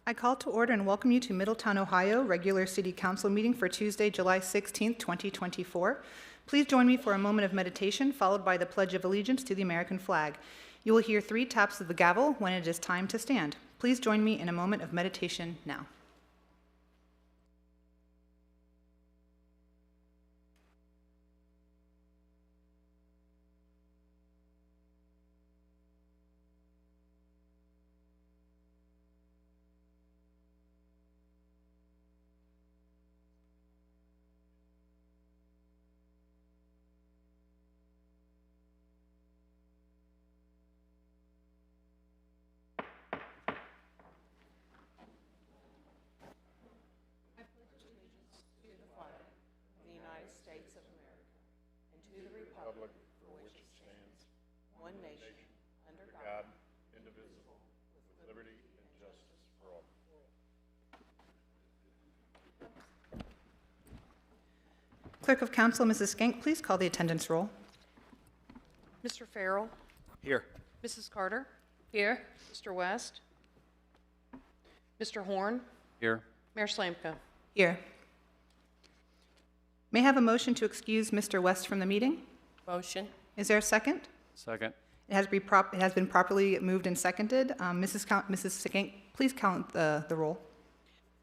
I call to order and welcome you to Middletown, Ohio, regular City Council meeting for Tuesday, July 16th, 2024. Please join me for a moment of meditation, followed by the Pledge of Allegiance to the American flag. You will hear 3 taps of the gavel when it is time to stand. Please join me in a moment of meditation now. Clerk of Council, Mrs. Skank, please call the attendance roll. Mr. Farrell? Here. Mrs. Carter? Here. Mr. West? Mr. Horn? Here. Mayor Slamka? Here. May I have a motion to excuse Mr. West from the meeting? Motion. Is there a second? Second. It has been properly moved and seconded. Mrs. Skank, please count the roll.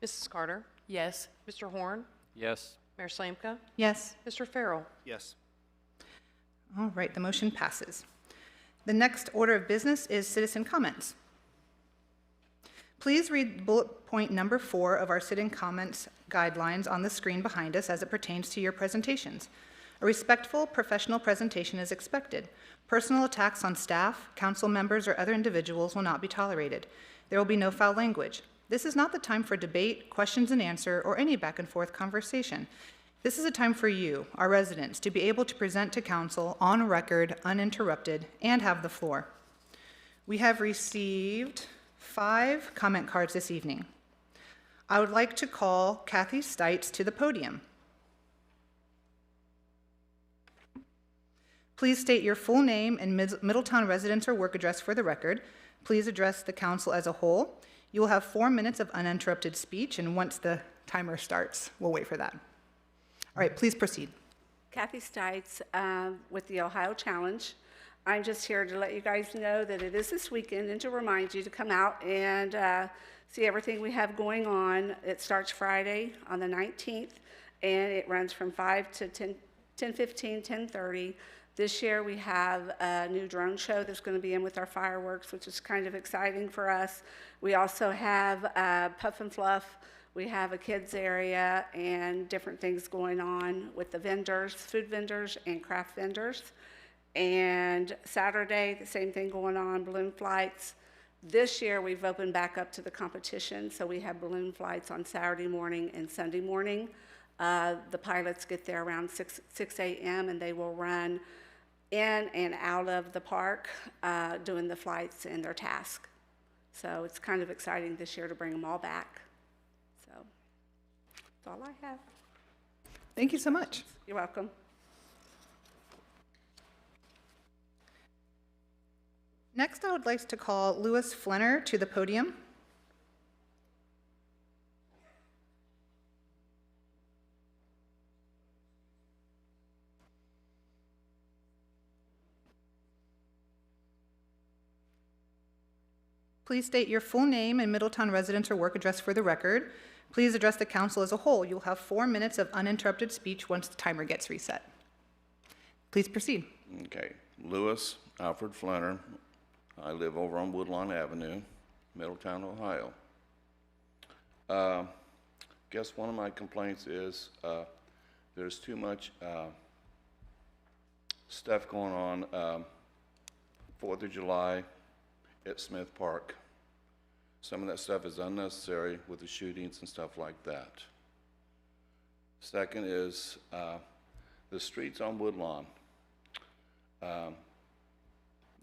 Mrs. Carter? Yes. Mr. Horn? Yes. Mayor Slamka? Yes. Mr. Farrell? Yes. All right, the motion passes. The next order of business is citizen comments. Please read bullet point number 4 of our citizen comments guidelines on the screen behind us as it pertains to your presentations. A respectful, professional presentation is expected. Personal attacks on staff, council members, or other individuals will not be tolerated. There will be no foul language. This is not the time for debate, questions and answer, or any back and forth conversation. This is a time for you, our residents, to be able to present to council on record, uninterrupted, and have the floor. We have received 5 comment cards this evening. I would like to call Kathy Stites to the podium. Please state your full name and Middletown residence or work address for the record. Please address the council as a whole. You will have 4 minutes of uninterrupted speech, and once the timer starts, we'll wait for that. All right, please proceed. Kathy Stites with the Ohio Challenge. I'm just here to let you guys know that it is this weekend and to remind you to come out and see everything we have going on. It starts Friday on the 19th, and it runs from 5 to 10:15, 10:30. This year we have a new drone show that's going to be in with our fireworks, which is kind of exciting for us. We also have Puff and Fluff. We have a kids area and different things going on with the vendors, food vendors and craft vendors. And Saturday, the same thing going on, balloon flights. This year we've opened back up to the competition, so we have balloon flights on Saturday morning and Sunday morning. The pilots get there around 6 a.m. and they will run in and out of the park doing the flights and their task. So it's kind of exciting this year to bring them all back. So that's all I have. Thank you so much. You're welcome. Next, I would like to call Louis Flenner to the podium. Please state your full name and Middletown residence or work address for the record. Please address the council as a whole. You'll have 4 minutes of uninterrupted speech once the timer gets reset. Please proceed. Okay, Louis Alfred Flenner. I live over on Woodlawn Avenue, Middletown, Ohio. Guess one of my complaints is there's too much stuff going on 4th of July at Smith Park. Some of that stuff is unnecessary with the shootings and stuff like that. Second is the streets on Woodlawn.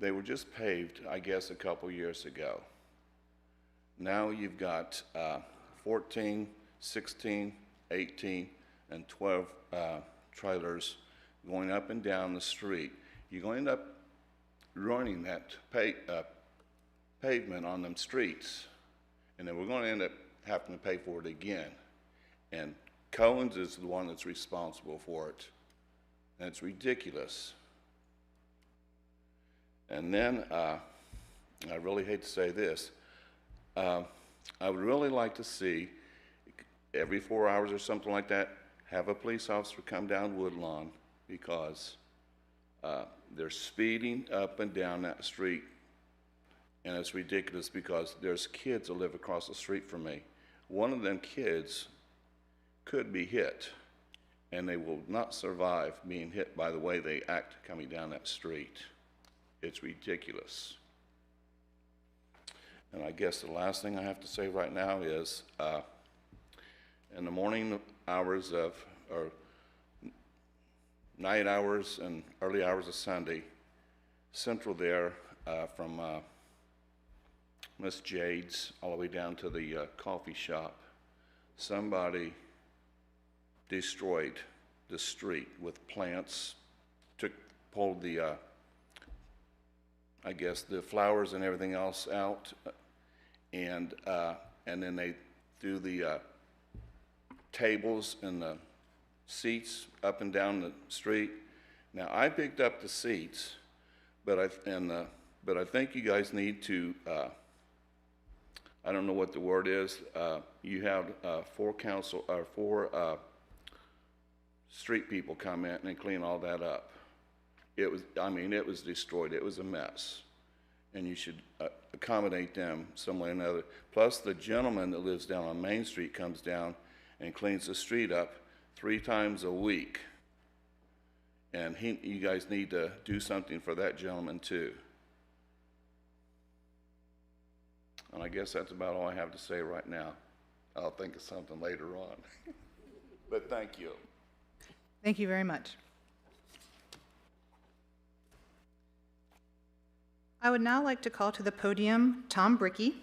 They were just paved, I guess, a couple years ago. Now you've got 14, 16, 18, and 12 trailers going up and down the street. You're going to end up running that pavement on them streets, and then we're going to end up having to pay for it again. And Cohen's is the one that's responsible for it, and it's ridiculous. And then, I really hate to say this, I would really like to see, every 4 hours or something like that, have a police officer come down Woodlawn, because they're speeding up and down that street, and it's ridiculous because there's kids that live across the street from me. One of them kids could be hit, and they will not survive being hit by the way they act coming down that street. It's ridiculous. And I guess the last thing I have to say right now is, in the morning hours of, or night hours and early hours of Sunday, Central there, from Miss Jade's all the way down to the coffee shop, somebody destroyed the street with plants, pulled the, I guess, the flowers and everything else out, and then they threw the tables and the seats up and down the street. Now, I picked up the seats, but I think you guys need to, I don't know what the word is, you have four street people come in and clean all that up. It was destroyed. It was a mess. And you should accommodate them some way or another. Plus, the gentleman that lives down on Main Street comes down and cleans the street up 3 times a week. And you guys need to do something for that gentleman too. And I guess that's about all I have to say right now. I'll think of something later on. But thank you. Thank you very much. I would now like to call to the podium Tom Bricky.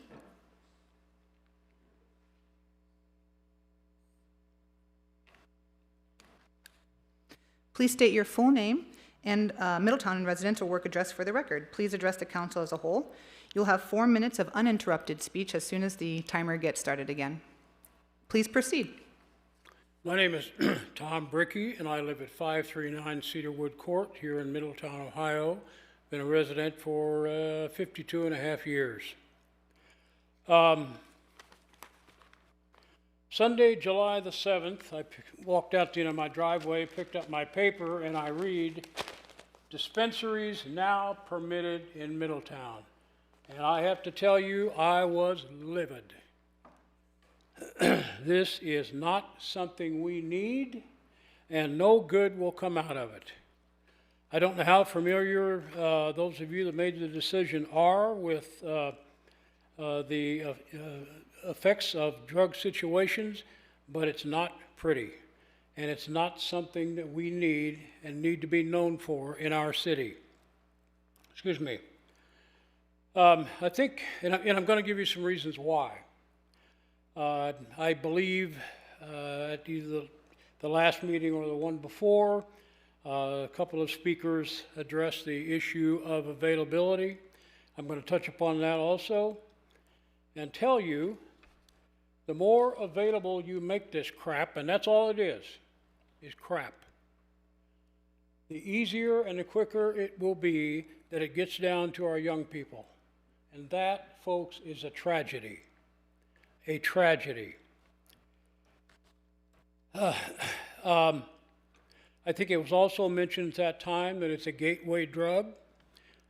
Please state your full name and Middletown and residential work address for the record. Please address the council as a whole. You'll have 4 minutes of uninterrupted speech as soon as the timer gets started again. Please proceed. My name is Tom Bricky, and I live at 539 Cedarwood Court here in Middletown, Ohio. Been a resident for 52 and a half years. Sunday, July the 7th, I walked out to my driveway, picked up my paper, and I read, dispensaries now permitted in Middletown. And I have to tell you, I was livid. This is not something we need, and no good will come out of it. I don't know how familiar those of you that made the decision are with the effects of drug situations, but it's not pretty, and it's not something that we need and need to be known for in our city. Excuse me. I think, and I'm going to give you some reasons why. I believe at either the last meeting or the one before, a couple of speakers addressed the issue of availability. I'm going to touch upon that also and tell you the more available you make this crap, and that's all it is crap, the easier and the quicker it will be that it gets down to our young people. And that, folks, is a tragedy. A tragedy. I think it was also mentioned at that time that it's a gateway drug.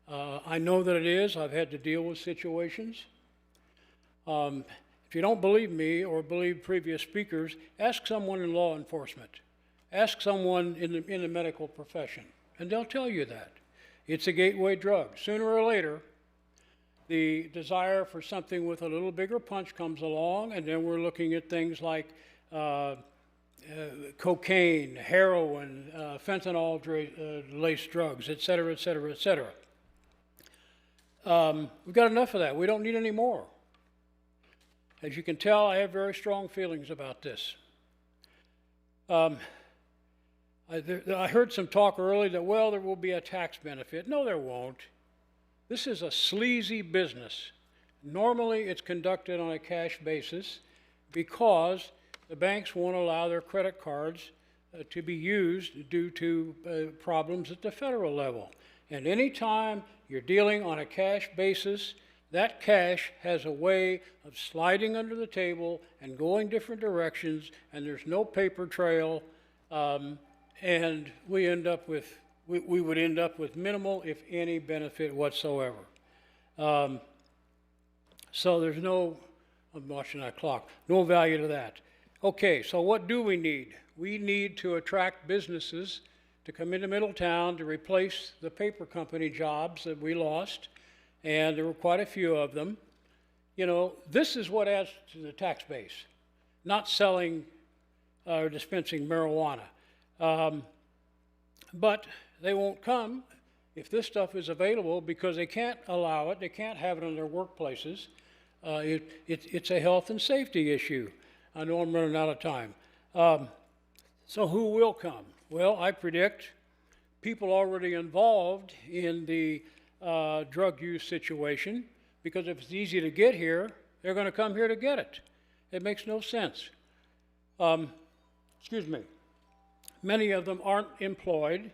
I know that it is. I've had to deal with situations. If you don't believe me or believe previous speakers, ask someone in law enforcement. Ask someone in the medical profession, and they'll tell you that. It's a gateway drug. Sooner or later, the desire for something with a little bigger punch comes along, and then we're looking at things like cocaine, heroin, fentanyl-laced drugs, et cetera, et cetera, et cetera. We've got enough of that. We don't need any more. As you can tell, I have very strong feelings about this. I heard some talk earlier that, well, there will be a tax benefit. No, there won't. This is a sleazy business. Normally, it's conducted on a cash basis because the banks won't allow their credit cards to be used due to problems at the federal level. And anytime you're dealing on a cash basis, that cash has a way of sliding under the table and going different directions, and there's no paper trail, and we would end up with minimal, if any, benefit whatsoever. So there's no, I'm watching that clock, no value to that. Okay, so what do we need? We need to attract businesses to come into Middletown to replace the paper company jobs that we lost, and there were quite a few of them. You know, this is what adds to the tax base, not selling or dispensing marijuana. But they won't come if this stuff is available because they can't allow it, they can't have it in their workplaces. It's a health and safety issue. I know I'm running out of time. So who will come? Well, I predict people already involved in the drug use situation, because if it's easy to get here, they're going to come here to get it. It makes no sense. Excuse me. Many of them aren't employed,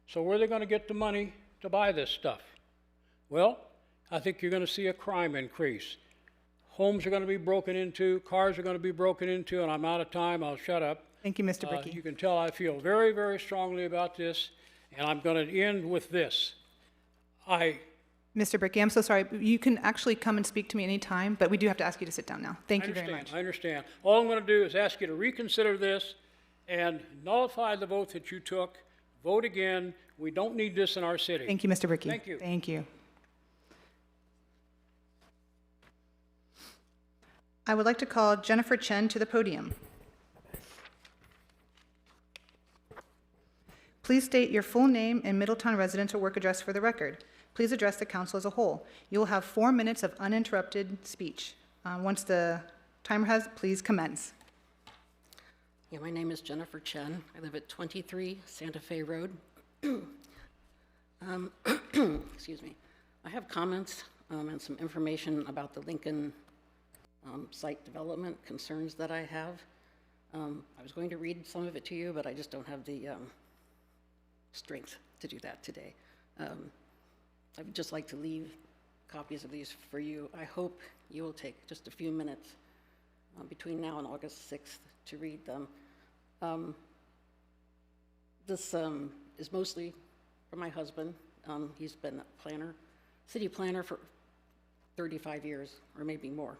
so where are they going to get the money to buy this stuff? Well, I think you're going to see a crime increase. Homes are going to be broken into, cars are going to be broken into, and I'm out of time. I'll shut up. Thank you, Mr. Bricky. You can tell I feel very, very strongly about this, and I'm going to end with this. Mr. Bricky, I'm so sorry. You can actually come and speak to me anytime, but we do have to ask you to sit down now. Thank you very much. I understand. All I'm going to do is ask you to reconsider this and nullify the vote that you took. Vote again. We don't need this in our city. Thank you, Mr. Bricky. Thank you. Thank you. I would like to call Jennifer Chen to the podium. Please state your full name and Middletown residence or work address for the record. Please address the council as a whole. You will have 4 minutes of uninterrupted speech. Once the timer has, please commence. Yeah, my name is Jennifer Chen. I live at 23 Santa Fe Road. Excuse me. I have comments and some information about the Lincoln site development concerns that I have. I was going to read some of it to you, but I just don't have the strength to do that today. I would just like to leave copies of these for you. I hope you will take just a few minutes between now and August 6th to read them. This is mostly for my husband. He's been a planner, city planner for 35 years, or maybe more.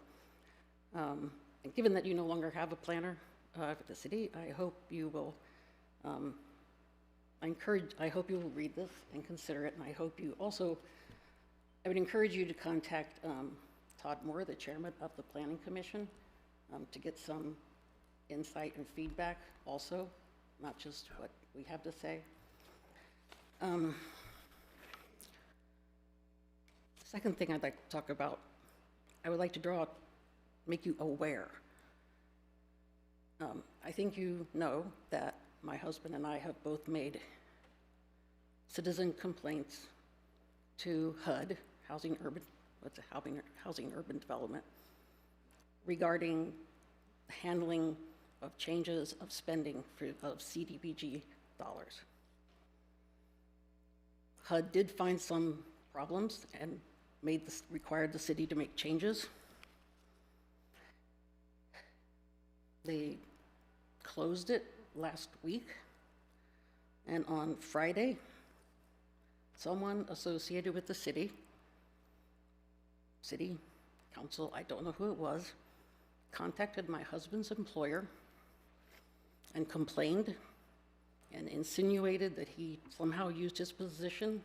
And given that you no longer have a planner for the city, I hope you will I hope you will read this and consider it, and I hope you also, I would encourage you to contact Todd Moore, the chairman of the Planning Commission, to get some insight and feedback also, not just what we have to say. Second thing I'd like to talk about, I would like to make you aware. I think you know that my husband and I have both made citizen complaints to HUD, Housing Urban Development, regarding handling of changes of spending of CDBG dollars. HUD did find some problems and required the city to make changes. They closed it last week, and on Friday, someone associated with the city council, I don't know who it was, contacted my husband's employer and complained and insinuated that he somehow used his position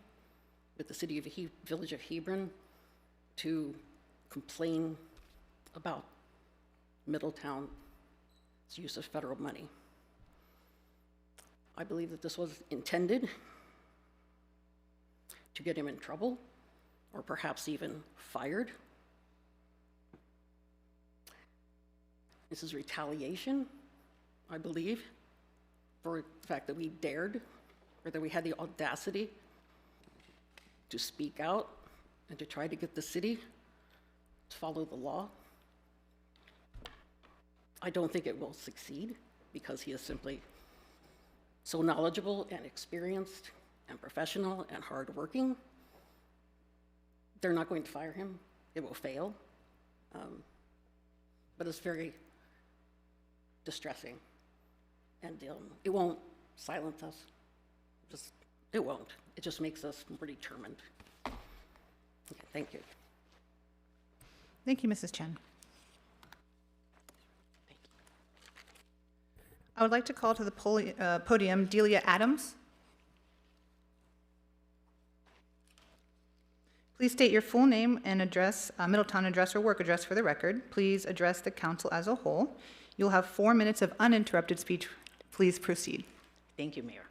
with the village of Hebron to complain about Middletown's use of federal money. I believe that this was intended to get him in trouble, or perhaps even fired. This is retaliation, I believe, for the fact that we dared, or that we had the audacity to speak out and to try to get the city to follow the law. I don't think it will succeed because he is simply so knowledgeable and experienced and professional and hardworking. They're not going to fire him. It will fail. But it's very distressing. And it won't silence us. It won't. It just makes us more determined. Okay, thank you. Thank you, Mrs. Chen. I would like to call to the podium Delia Adams. Please state your full name and address, Middletown address or work address for the record. Please address the council as a whole. You'll have 4 minutes of uninterrupted speech. Please proceed. Thank you, Mayor.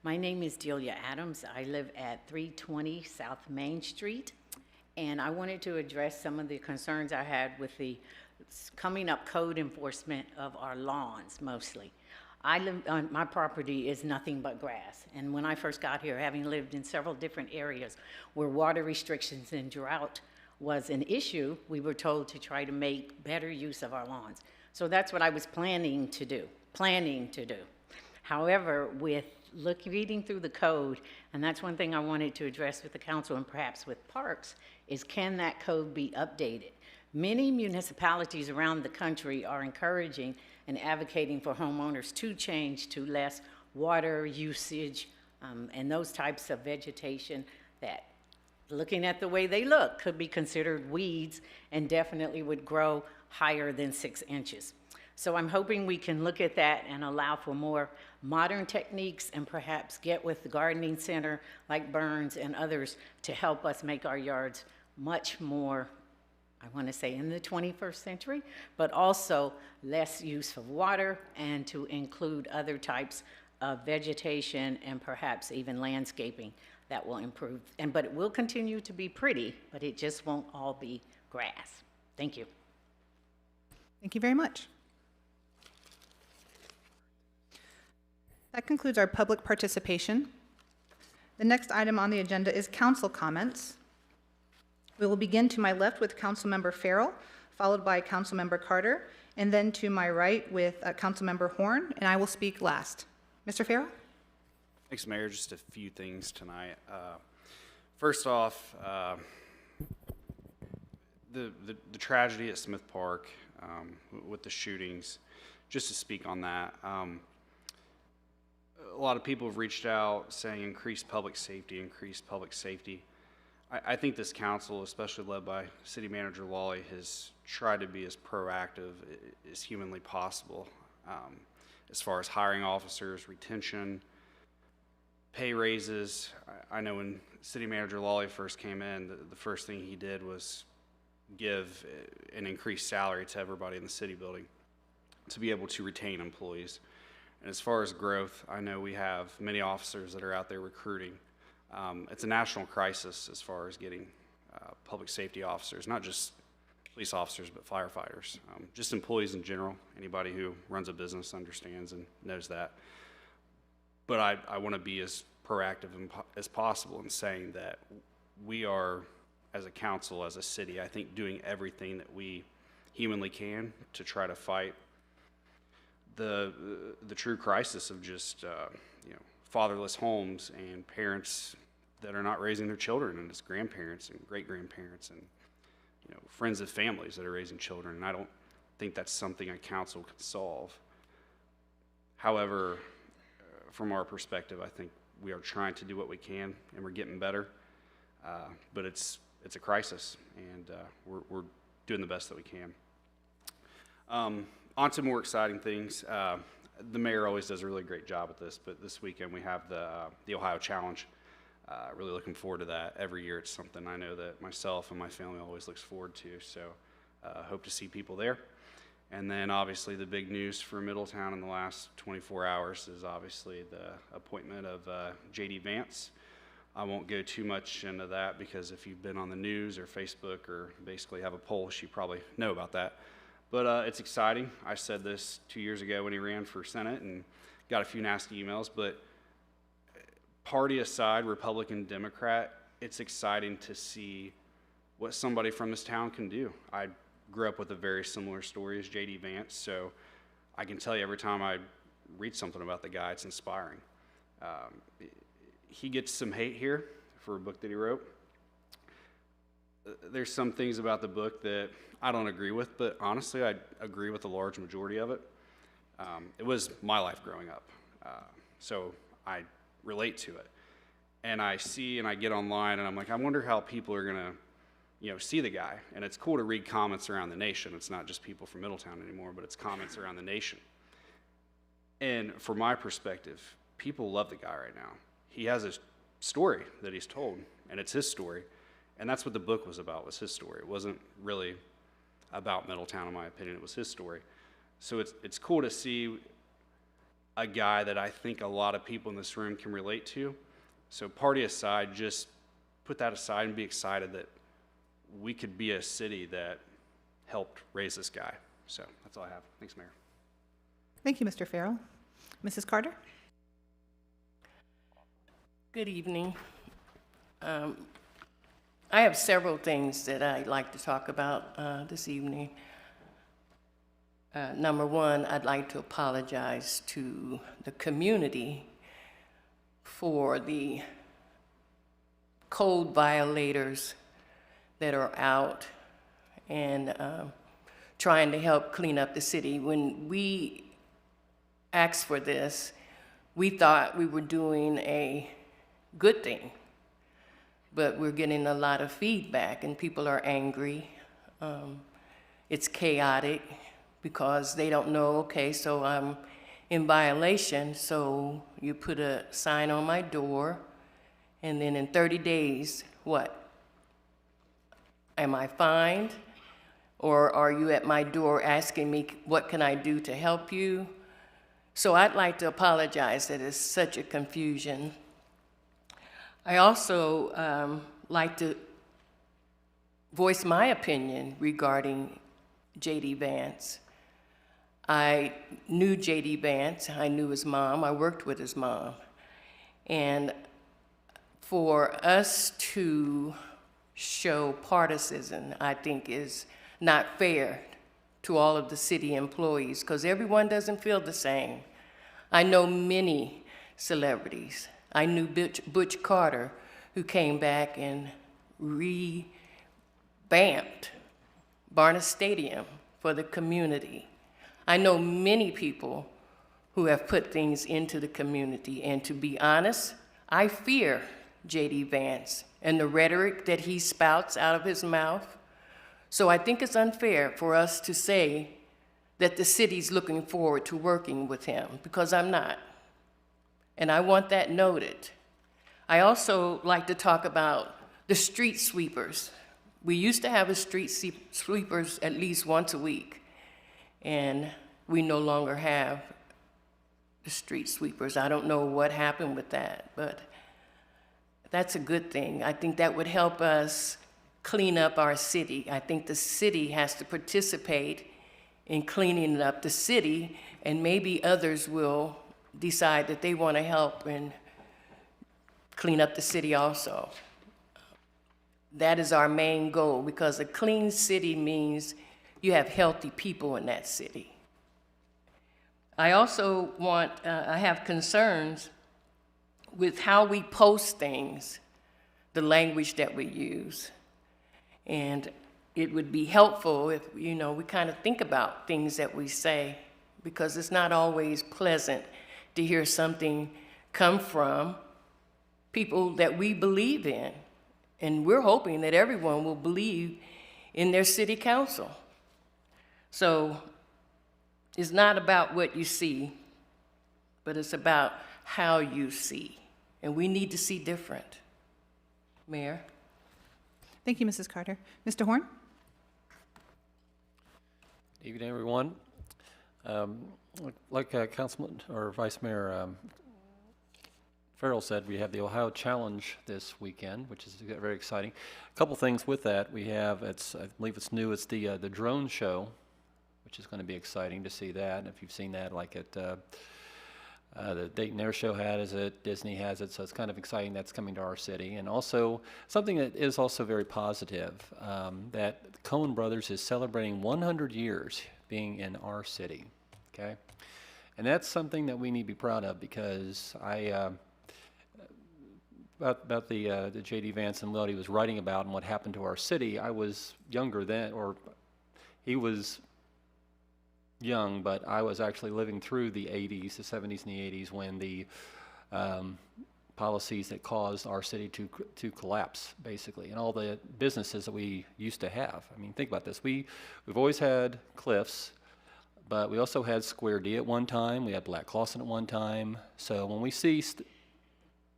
My name is Delia Adams. I live at 320 South Main Street, and I wanted to address some of the concerns I had with the coming up code enforcement of our lawns, mostly. I live on my property is nothing but grass, and when I first got here, having lived in several different areas where water restrictions and drought was an issue, we were told to try to make better use of our lawns. So that's what I was planning to do. However, with reading through the code, and that's one thing I wanted to address with the council and perhaps with parks, is can that code be updated? Many municipalities around the country are encouraging and advocating for homeowners to change to less water usage and those types of vegetation that, looking at the way they look, could be considered weeds and definitely would grow higher than 6 inches. So I'm hoping we can look at that and allow for more modern techniques and perhaps get with the gardening center like Burns and others to help us make our yards much more, I want to say in the 21st century, but also less use of water and to include other types of vegetation and perhaps even landscaping that will improve. But it will continue to be pretty, but it just won't all be grass. Thank you. Thank you very much. That concludes our public participation. The next item on the agenda is council comments. We will begin to my left with Councilmember Farrell, followed by Councilmember Carter, and then to my right with Councilmember Horn, and I will speak last. Mr. Farrell? Thanks, Mayor. Just a few things tonight. First off, the tragedy at Smith Park with the shootings, just to speak on that. A lot of people have reached out saying increase public safety. I think this council, especially led by City Manager Lawley, has tried to be as proactive as humanly possible as far as hiring officers, retention, pay raises. I know when City Manager Lawley first came in, the first thing he did was give an increased salary to everybody in the city building to be able to retain employees. And as far as growth, I know we have many officers that are out there recruiting. It's a national crisis as far as getting public safety officers, not just police officers, but firefighters, just employees in general. Anybody who runs a business understands and knows that. But I want to be as proactive as possible in saying that we are, as a council, as a city, I think doing everything that we humanly can to try to fight the true crisis of just fatherless homes and parents that are not raising their children, and it's grandparents and great-grandparents and friends of families that are raising children. And I don't think that's something a council can solve. However, from our perspective, I think we are trying to do what we can, and we're getting better. But it's a crisis, and we're doing the best that we can. On to more exciting things. The mayor always does a really great job at this, but this weekend we have the Ohio Challenge. Really looking forward to that. Every year it's something I know that myself and my family always looks forward to, so hope to see people there. And then obviously the big news for Middletown in the last 24 hours is obviously the appointment of J.D. Vance. I won't go too much into that because if you've been on the news or Facebook or basically have a pulse, you probably know about that. But it's exciting. I said this 2 years ago when he ran for Senate and got a few nasty emails. But party aside, Republican, Democrat, it's exciting to see what somebody from this town can do. I grew up with a very similar story as J.D. Vance, so I can tell you every time I read something about the guy, it's inspiring. He gets some hate here for a book that he wrote. There's some things about the book that I don't agree with, but honestly, I agree with a large majority of it. It was my life growing up, so I relate to it. And I see and I get online and I'm like, I wonder how people are gonna, see the guy. And it's cool to read comments around the nation. It's not just people from Middletown anymore, but it's comments around the nation. And from my perspective, people love the guy right now. He has a story that he's told, and it's his story. And that's what the book was about, was his story. It wasn't really about Middletown, in my opinion. It was his story. So it's cool to see a guy that I think a lot of people in this room can relate to. So party aside, just put that aside and be excited that we could be a city that helped raise this guy. So that's all I have. Thanks, Mayor. Thank you, Mr. Farrell. Mrs. Carter? Good evening. I have several things that I'd like to talk about this evening. Number one, I'd like to apologize to the community for the code violators that are out and trying to help clean up the city. When we asked for this, we thought we were doing a good thing, but we're getting a lot of feedback and people are angry. It's chaotic because they don't know, okay, so I'm in violation, so you put a sign on my door, and then in 30 days, what? Am I fined? Or are you at my door asking me, what can I do to help you? So I'd like to apologize that it's such a confusion. I also like to voice my opinion regarding J.D. Vance. I knew J.D. Vance, I knew his mom, I worked with his mom. And for us to show partisanship, I think is not fair to all of the city employees, because everyone doesn't feel the same. I know many celebrities. I knew Butch Carter, who came back and revamped Barnes Stadium for the community. I know many people who have put things into the community, and to be honest, I fear J.D. Vance and the rhetoric that he spouts out of his mouth. So I think it's unfair for us to say that the city's looking forward to working with him, because I'm not. And I want that noted. I also like to talk about the street sweepers. We used to have a street sweepers at least once a week, and we no longer have the street sweepers. I don't know what happened with that, but that's a good thing. I think that would help us clean up our city. I think the city has to participate in cleaning up the city, and maybe others will decide that they want to help and clean up the city also. That is our main goal, because a clean city means you have healthy people in that city. I also I have concerns with how we post things, the language that we use. And it would be helpful if, we kind of think about things that we say, because it's not always pleasant to hear something come from people that we believe in. And we're hoping that everyone will believe in their city council. So it's not about what you see, but it's about how you see. And we need to see different. Mayor? Thank you, Mrs. Carter. Mr. Horn? Good evening, everyone. Like Councilman or Vice Mayor Farrell said, we have the Ohio Challenge this weekend, which is very exciting. A couple things with that. We have, I believe it's new, it's the drone show, which is going to be exciting to see that. And if you've seen that, like at The Dayton Air Show has it, Disney has it, so it's kind of exciting that's coming to our city. And also, something that is also very positive, that Coen Brothers is celebrating 100 years being in our city, okay? And that's something that we need to be proud of, because about the J.D. Vance and what he was writing about and what happened to our city, I was younger then, or he was young, but I was actually living through the 80s, the 70s and the 80s, when the policies that caused our city to collapse, basically, and all the businesses that we used to have. I mean, think about this. We've always had Cliffs, but we also had Square D at one time. We had Black Clawson at one time. So when we see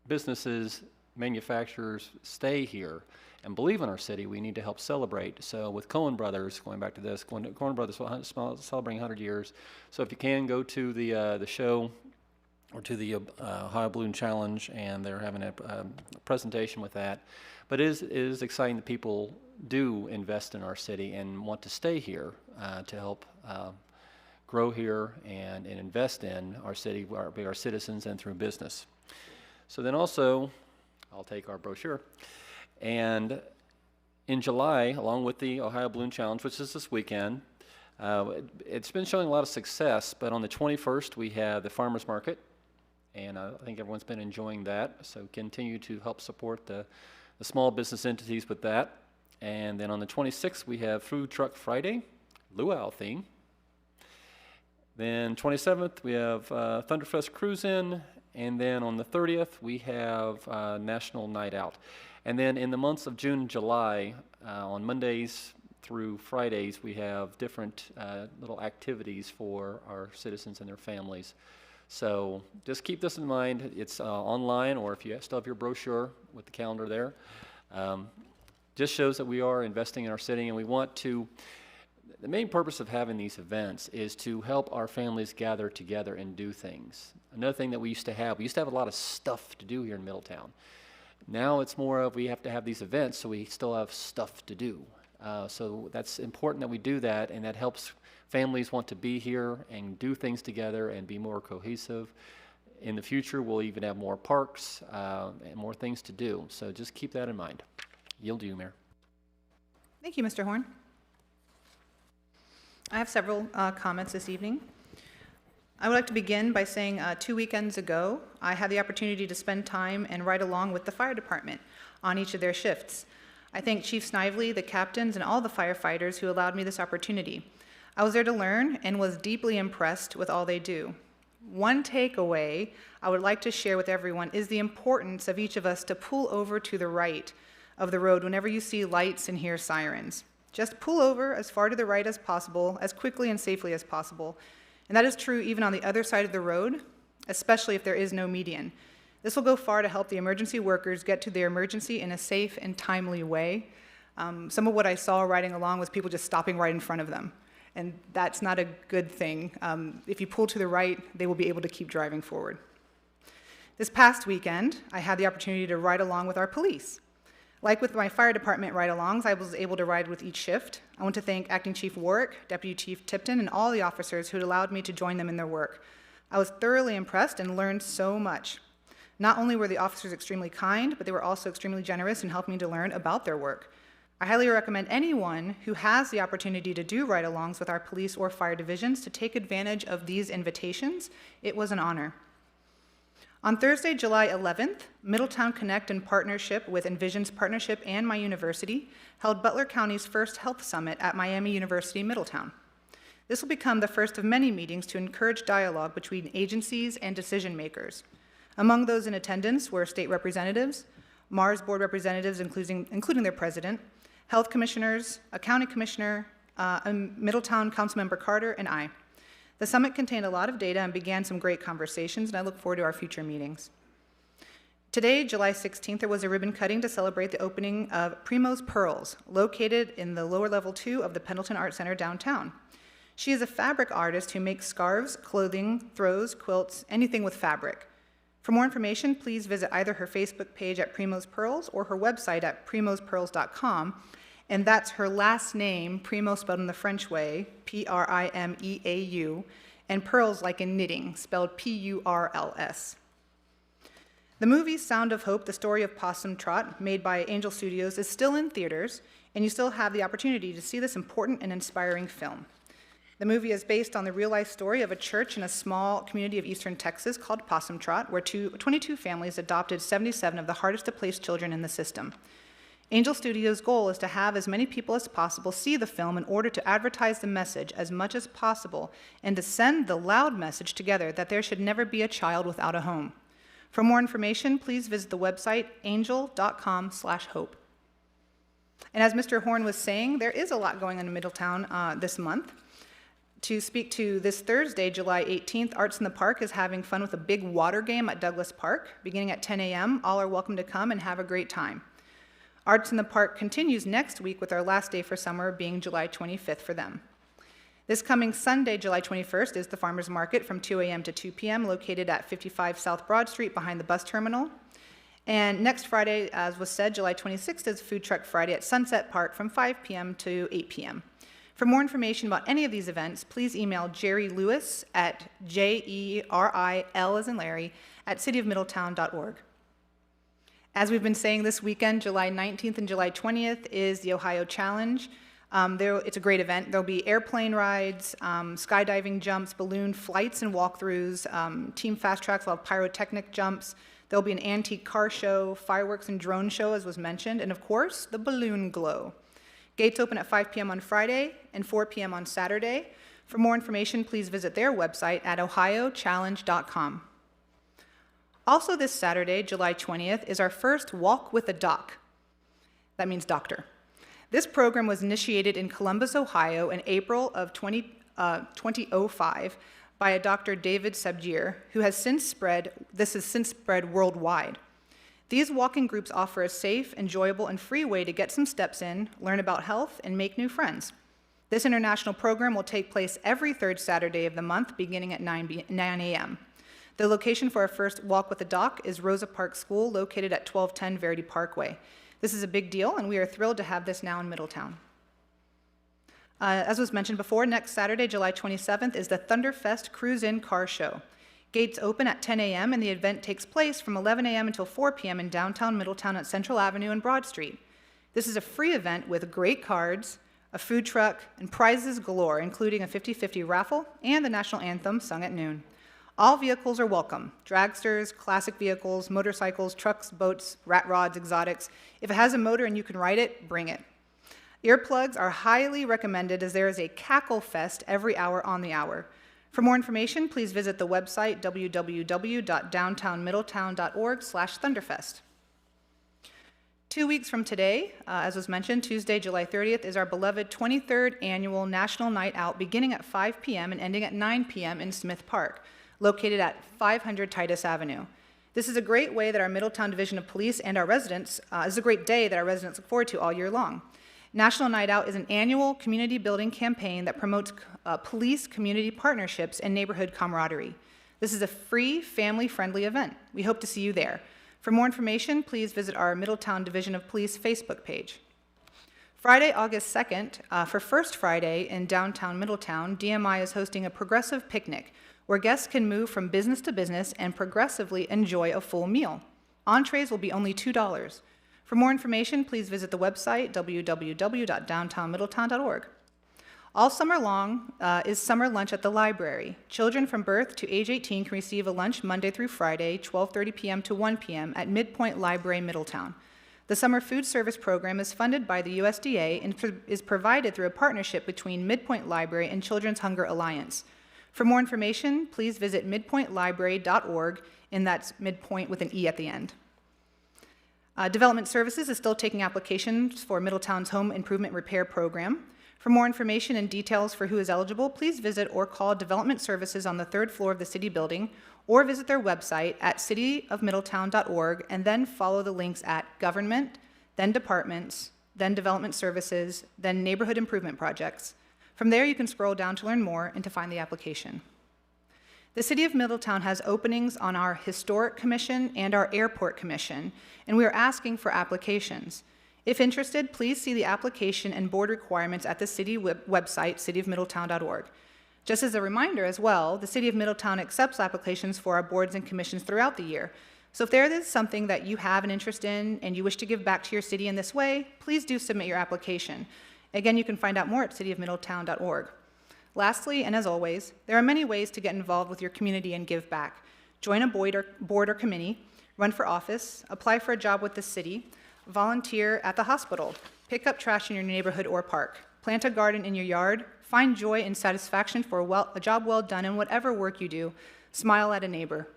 businesses, manufacturers stay here and believe in our city, we need to help celebrate. So with Coen Brothers, going back to this, Coen Brothers celebrating 100 years. So if you can, go to the show or to the Ohio Balloon Challenge, and they're having a presentation with that. But it is exciting that people do invest in our city and want to stay here to help grow here and invest in our city, our citizens, and through business. So then also, I'll take our brochure. And in July, along with the Ohio Balloon Challenge, which is this weekend, it's been showing a lot of success, but on the 21st, we have the farmers market, and I think everyone's been enjoying that, so continue to help support the small business entities with that. And then on the 26th, we have Food Truck Friday, luau theme. Then 27th, we have Thunderfest Cruise-In, and then on the 30th, we have National Night Out. And then in the months of June and July, on Mondays through Fridays, we have different little activities for our citizens and their families. So just keep this in mind. It's online, or if you still have your brochure with the calendar there. Just shows that we are investing in our city, and we want to. The main purpose of having these events is to help our families gather together and do things. Another thing that we used to have a lot of stuff to do here in Middletown. Now it's more of we have to have these events so we still have stuff to do. So that's important that we do that, and that helps families want to be here and do things together and be more cohesive. In the future, we'll even have more parks and more things to do. So just keep that in mind. Yield to you, Mayor. Thank you, Mr. Horn. I have several comments this evening. I would like to begin by saying 2 weekends ago, I had the opportunity to spend time and ride along with the fire department on each of their shifts. I thank Chief Snively, the captains, and all the firefighters who allowed me this opportunity. I was there to learn and was deeply impressed with all they do. One takeaway I would like to share with everyone is the importance of each of us to pull over to the right of the road whenever you see lights and hear sirens. Just pull over as far to the right as possible, as quickly and safely as possible. And that is true even on the other side of the road, especially if there is no median. This will go far to help the emergency workers get to their emergency in a safe and timely way. Some of what I saw riding along was people just stopping right in front of them. And that's not a good thing. If you pull to the right, they will be able to keep driving forward. This past weekend, I had the opportunity to ride along with our police. Like with my fire department ride-alongs, I was able to ride with each shift. I want to thank Acting Chief Warwick, Deputy Chief Tipton, and all the officers who had allowed me to join them in their work. I was thoroughly impressed and learned so much. Not only were the officers extremely kind, but they were also extremely generous in helping me to learn about their work. I highly recommend anyone who has the opportunity to do ride-alongs with our police or fire divisions to take advantage of these invitations. It was an honor. On Thursday, July 11th, Middletown Connect, in partnership with Envision's Partnership and my university, held Butler County's first health summit at Miami University, Middletown. This will become the first of many meetings to encourage dialogue between agencies and decision makers. Among those in attendance were state representatives, Mars board representatives, including their president, health commissioners, a county commissioner, Middletown Councilmember Carter, and I. The summit contained a lot of data and began some great conversations, and I look forward to our future meetings. Today, July 16th, there was a ribbon cutting to celebrate the opening of Primo's Pearls, located in the lower level 2 of the Pendleton Art Center downtown. She is a fabric artist who makes scarves, clothing, throws, quilts, anything with fabric. For more information, please visit either her Facebook page at Primo's Pearls or her website at primospearls.com. And that's her last name, Primo spelled in the French way, Primeau, and pearls like in knitting, spelled P-U-R-L-S. The movie Sound of Hope, The Story of Possum Trot, made by Angel Studios, is still in theaters, and you still have the opportunity to see this important and inspiring film. The movie is based on the real-life story of a church in a small community of eastern Texas called Possum Trot, where 22 families adopted 77 of the hardest-to-place children in the system. Angel Studios' goal is to have as many people as possible see the film in order to advertise the message as much as possible and to send the loud message together that there should never be a child without a home. For more information, please visit the website angel.com/hope. And as Mr. Horn was saying, there is a lot going on in Middletown this month. To speak to this Thursday, July 18th, Arts in the Park is having fun with a big water game at Douglas Park. Beginning at 10 a.m., all are welcome to come and have a great time. Arts in the Park continues next week with our last day for summer being July 25th for them. This coming Sunday, July 21st, is the Farmers Market from 2 a.m. to 2 p.m. located at 55 South Broad Street behind the bus terminal. And next Friday, as was said, July 26th is Food Truck Friday at Sunset Park from 5 p.m. to 8 p.m. For more information about any of these events, please email Jerry Lewis at JERIL as in Larry at cityofmiddletown.org. As we've been saying this weekend, July 19th and July 20th is the Ohio Challenge. It's a great event. There'll be airplane rides, skydiving jumps, balloon flights and walkthroughs, team fast tracks will have pyrotechnic jumps. There'll be an antique car show, fireworks and drone show, as was mentioned, and of course, the balloon glow. Gates open at 5 p.m. on Friday and 4 p.m. on Saturday. For more information, please visit their website at ohiochallenge.com. Also this Saturday, July 20th, is our first Walk with a Doc. That means doctor. This program was initiated in Columbus, Ohio in April of 2005 by a Dr. David Sabjir, who has since spread worldwide. These walking groups offer a safe, enjoyable, and free way to get some steps in, learn about health, and make new friends. This international program will take place every third Saturday of the month, beginning at 9 a.m. The location for our first Walk with the Doc is Rosa Park School, located at 1210 Verity Parkway. This is a big deal, and we are thrilled to have this now in Middletown. As was mentioned before, next Saturday, July 27th, is the Thunderfest Cruise-In Car Show. Gates open at 10 a.m., and the event takes place from 11 a.m. until 4 p.m. in downtown Middletown at Central Avenue and Broad Street. This is a free event with great cards, a food truck, and prizes galore, including a 50-50 raffle and the national anthem sung at noon. All vehicles are welcome: dragsters, classic vehicles, motorcycles, trucks, boats, rat rods, exotics. If it has a motor and you can ride it, bring it. Earplugs are highly recommended as there is a cackle fest every hour on the hour. For more information, please visit the website www.downtownmiddletown.org/Thunderfest. 2 weeks from today, as was mentioned, Tuesday, July 30th, is our beloved 23rd Annual National Night Out, beginning at 5 p.m. and ending at 9 p.m. in Smith Park, located at 500 Titus Avenue. This is a great way that our Middletown Division of Police and our residents, is a great day that our residents look forward to all year long. National Night Out is an annual community building campaign that promotes police community partnerships and neighborhood camaraderie. This is a free, family-friendly event. We hope to see you there. For more information, please visit our Middletown Division of Police Facebook page. Friday, August 2nd, for First Friday in downtown Middletown, DMI is hosting a progressive picnic where guests can move from business to business and progressively enjoy a full meal. Entrees will be only $2. For more information, please visit the website www.downtownmiddletown.org. All summer long is summer lunch at the library. Children from birth to age 18 can receive a lunch Monday through Friday, 12:30 p.m. to 1 p.m. at Midpoint Library, Middletown. The summer food service program is funded by the USDA and is provided through a partnership between Midpoint Library and Children's Hunger Alliance. For more information, please visit midpointlibrary.org, and that's midpoint with an E at the end. Development Services is still taking applications for Middletown's Home Improvement Repair Program. For more information and details for who is eligible, please visit or call Development Services on the 3rd floor of the City Building, or visit their website at cityofmiddletown.org, and then follow the links at Government, then Departments, then Development Services, then Neighborhood Improvement Projects. From there, you can scroll down to learn more and to find the application. The City of Middletown has openings on our Historic Commission and our Airport Commission, and we are asking for applications. If interested, please see the application and board requirements at the city website, cityofmiddletown.org. Just as a reminder as well, the City of Middletown accepts applications for our boards and commissions throughout the year. So if there is something that you have an interest in and you wish to give back to your city in this way, please do submit your application. Again, you can find out more at cityofmiddletown.org. Lastly, and as always, there are many ways to get involved with your community and give back. Join a board or committee, run for office, apply for a job with the city, volunteer at the hospital, pick up trash in your neighborhood or park, plant a garden in your yard, find joy and satisfaction for a job well done in whatever work you do, smile at a neighbor.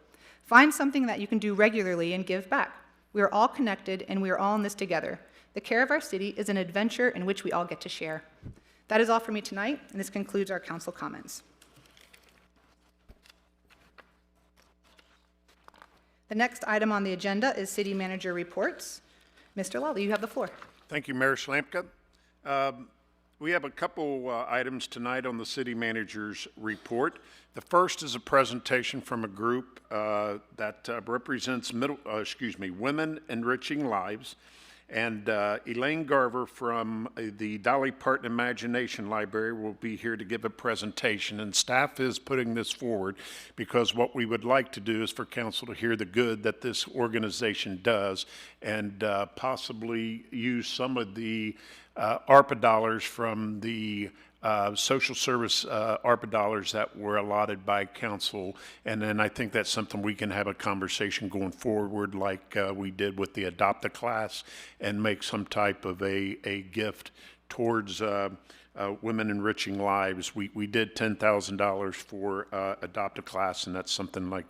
Find something that you can do regularly and give back. We are all connected and we are all in this together. The care of our city is an adventure in which we all get to share. That is all for me tonight, and this concludes our council comments. The next item on the agenda is city manager reports. Mr. Lally, you have the floor. Thank you, Mayor Schlamka. We have a couple items tonight on the city manager's report. The first is a presentation from a group that represents Women Enriching Lives. And Elaine Garver from the Dolly Parton Imagination Library will be here to give a presentation. And staff is putting this forward because what we would like to do is for council to hear the good that this organization does and possibly use some of the ARPA dollars from the social service ARPA dollars that were allotted by council. And then I think that's something we can have a conversation going forward like we did with the Adopt a Class and make some type of a gift towards Women Enriching Lives. We did $10,000 for Adopt a Class, and that's something like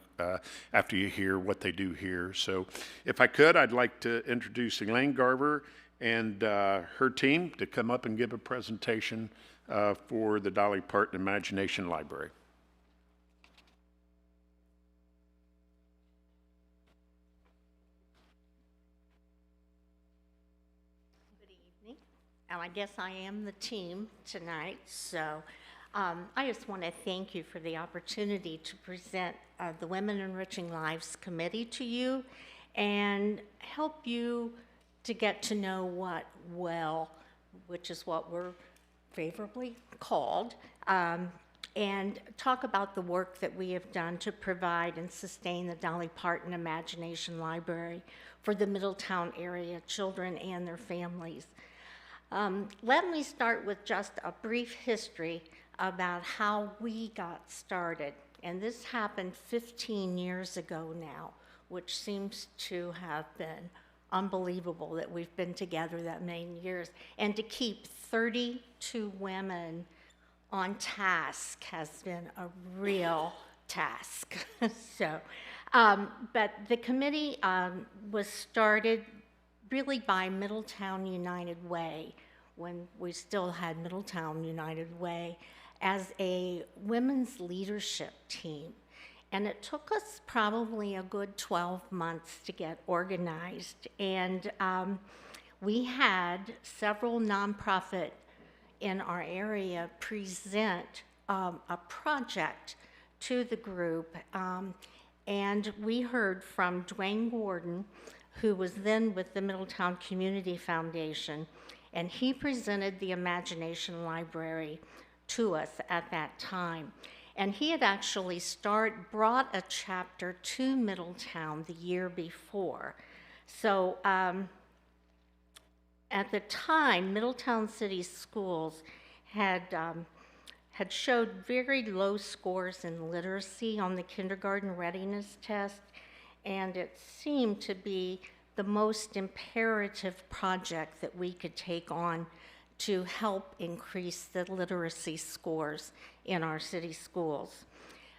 after you hear what they do here. So if I could, I'd like to introduce Elaine Garver and her team to come up and give a presentation for the Dolly Parton Imagination Library. Good evening. I guess I am the team tonight, so I just want to thank you for the opportunity to present the Women Enriching Lives Committee to you and help you to get to know what WELL, which is what we're favorably called, and talk about the work that we have done to provide and sustain the Dolly Parton Imagination Library for the Middletown area children and their families. Let me start with just a brief history about how we got started. And this happened 15 years ago now, which seems to have been unbelievable that we've been together that many years. And to keep 32 women on task has been a real task. But the committee was started really by Middletown United Way, when we still had Middletown United Way, as a women's leadership team. And it took us probably a good 12 months to get organized. And we had several nonprofit in our area present a project to the group. And we heard from Dwayne Gordon, who was then with the Middletown Community Foundation, and he presented the Imagination Library to us at that time. And he had actually brought a chapter to Middletown the year before. So at the time, Middletown City Schools had showed very low scores in literacy on the kindergarten readiness test, and it seemed to be the most imperative project that we could take on to help increase the literacy scores in our city schools.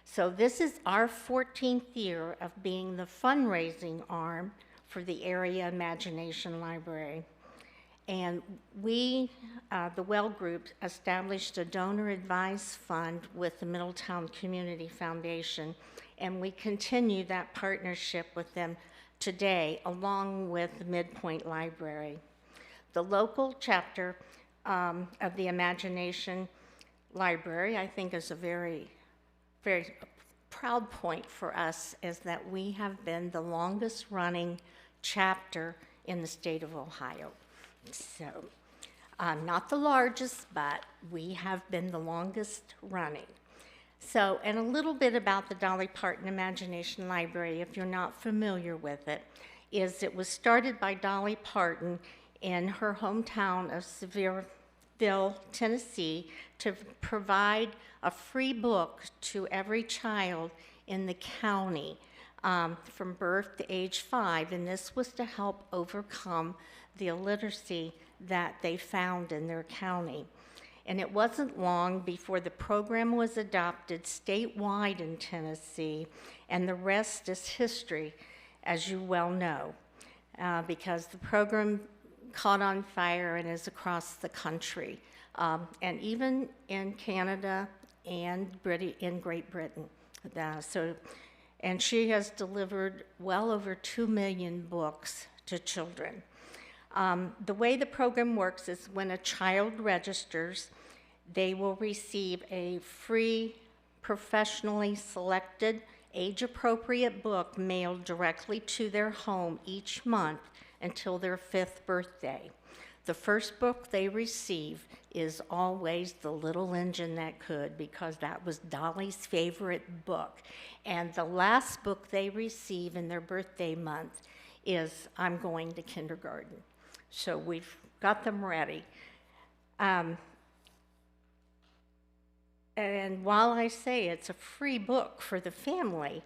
So this is our 14th year of being the fundraising arm for the area Imagination Library. And we, the WELL Group, established a donor advised fund with the Middletown Community Foundation, and we continue that partnership with them today, along with the Midpoint Library. The local chapter of the Imagination Library, I think, is a very, very proud point for us, is that we have been the longest running chapter in the state of Ohio. So, not the largest, but we have been the longest running. So, and a little bit about the Dolly Parton Imagination Library, if you're not familiar with it, is it was started by Dolly Parton in her hometown of Sevierville, Tennessee, to provide a free book to every child in the county from birth to age 5, and this was to help overcome the illiteracy that they found in their county. And it wasn't long before the program was adopted statewide in Tennessee, and the rest is history, as you well know, because the program caught on fire and is across the country, and even in Canada and in Great Britain. And she has delivered well over 2 million books to children. The way the program works is when a child registers, they will receive a free, professionally selected, age-appropriate book mailed directly to their home each month until their 5th birthday. The first book they receive is always The Little Engine That Could, because that was Dolly's favorite book. And the last book they receive in their birthday month is I'm Going to Kindergarten. So we've got them ready. And while I say it's a free book for the family,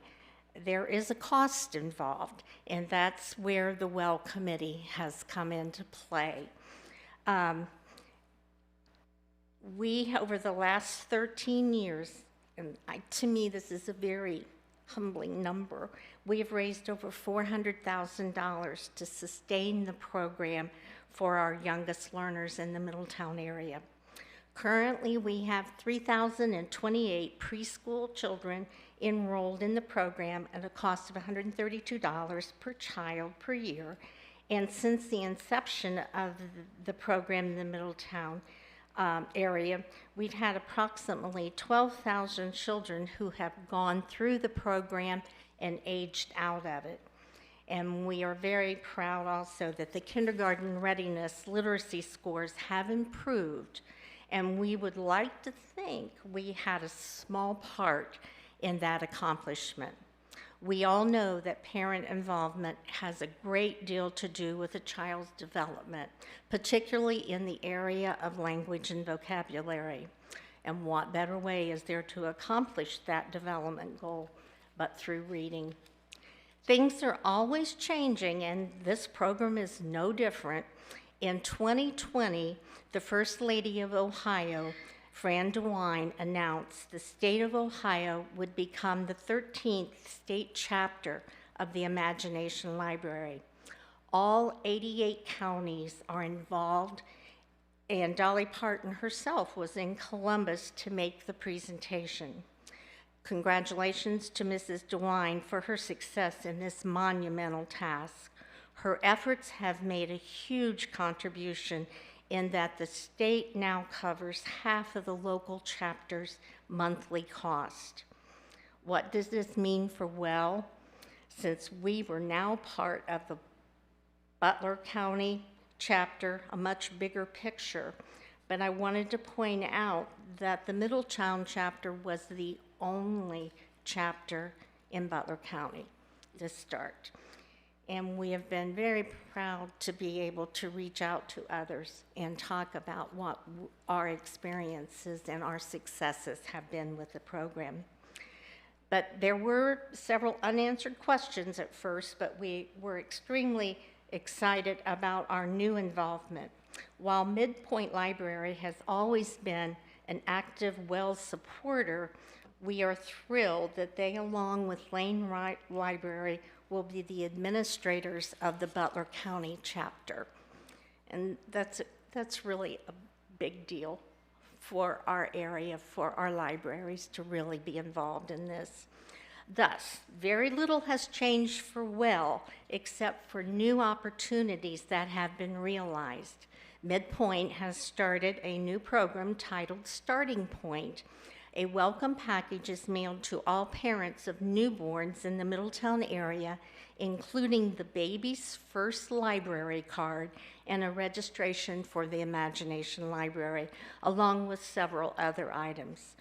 there is a cost involved, and that's where the Well Committee has come into play. We, over the last 13 years, and to me this is a very humbling number, we have raised over $400,000 to sustain the program for our youngest learners in the Middletown area. Currently, we have 3,028 preschool children enrolled in the program at a cost of $132 per child per year. And since the inception of the program in the Middletown area, we've had approximately 12,000 children who have gone through the program and aged out of it. And we are very proud also that the kindergarten readiness literacy scores have improved. And we would like to think we had a small part in that accomplishment. We all know that parent involvement has a great deal to do with a child's development, particularly in the area of language and vocabulary. And what better way is there to accomplish that development goal but through reading? Things are always changing, and this program is no different. In 2020, the First Lady of Ohio, Fran DeWine, announced the state of Ohio would become the 13th state chapter of the Imagination Library. All 88 counties are involved, and Dolly Parton herself was in Columbus to make the presentation. Congratulations to Mrs. DeWine for her success in this monumental task. Her efforts have made a huge contribution in that the state now covers half of the local chapter's monthly cost. What does this mean for Well? Since we were now part of the Butler County chapter, a much bigger picture, but I wanted to point out that the Middletown chapter was the only chapter in Butler County to start. And we have been very proud to be able to reach out to others and talk about what our experiences and our successes have been with the program. But there were several unanswered questions at first, but we were extremely excited about our new involvement. While Midpoint Library has always been an active Wells supporter, we are thrilled that they, along with Lane Library, will be the administrators of the Butler County chapter. And that's really a big deal for our area, for our libraries to really be involved in this. Thus, very little has changed for Well, except for new opportunities that have been realized. Midpoint has started a new program titled Starting Point. A welcome package is mailed to all parents of newborns in the Middletown area, including the baby's first library card and a registration for the Imagination Library, along with several other items.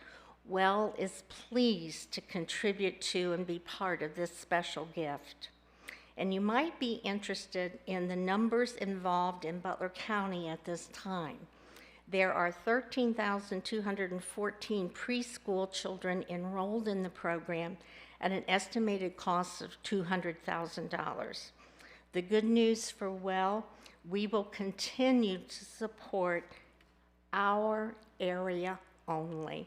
Well is pleased to contribute to and be part of this special gift. And you might be interested in the numbers involved in Butler County at this time. There are 13,214 preschool children enrolled in the program at an estimated cost of $200,000. The good news for WELL, we will continue to support our area only,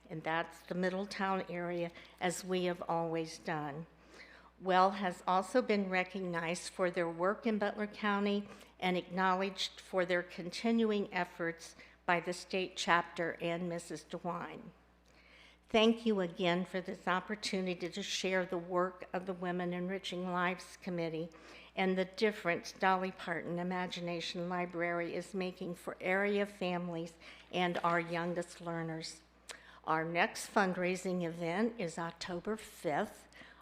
and that's the Middletown area, as we have always done. WELL has also been recognized for their work in Butler County and acknowledged for their continuing efforts by the state chapter and Mrs. DeWine. Thank you again for this opportunity to share the work of the Women Enriching Lives Committee and the difference Dolly Parton Imagination Library is making for area families and our youngest learners. Our next fundraising event is October 5th,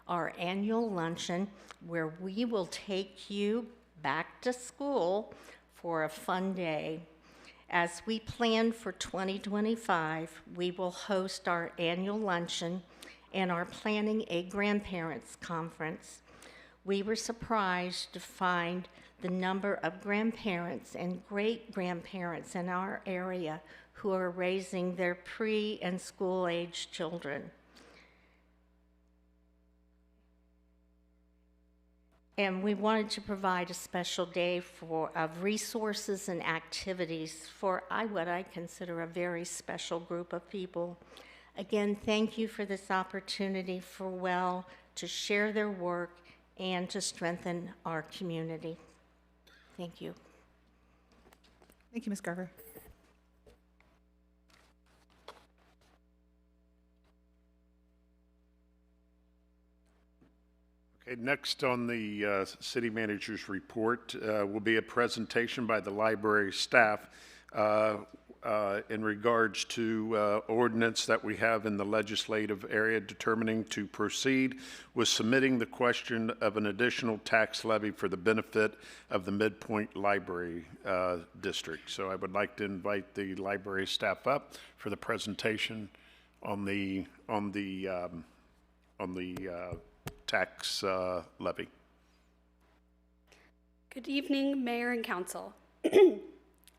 our annual luncheon, where we will take you back to school for a fun day. As we plan for 2025, we will host our annual luncheon and are planning a grandparents conference. We were surprised to find the number of grandparents and great-grandparents in our area who are raising their pre- and school-age children. And we wanted to provide a special day of resources and activities for what I consider a very special group of people. Again, thank you for this opportunity for WELL to share their work and to strengthen our community. Thank you. Thank you, Ms. Garver. Okay, next on the city manager's report will be a presentation by the library staff in regards to ordinance that we have in the legislative area determining to proceed with submitting the question of an additional tax levy for the benefit of the Midpoint Library District. So I would like to invite the library staff up for the presentation on the tax levy. Good evening, Mayor and Council.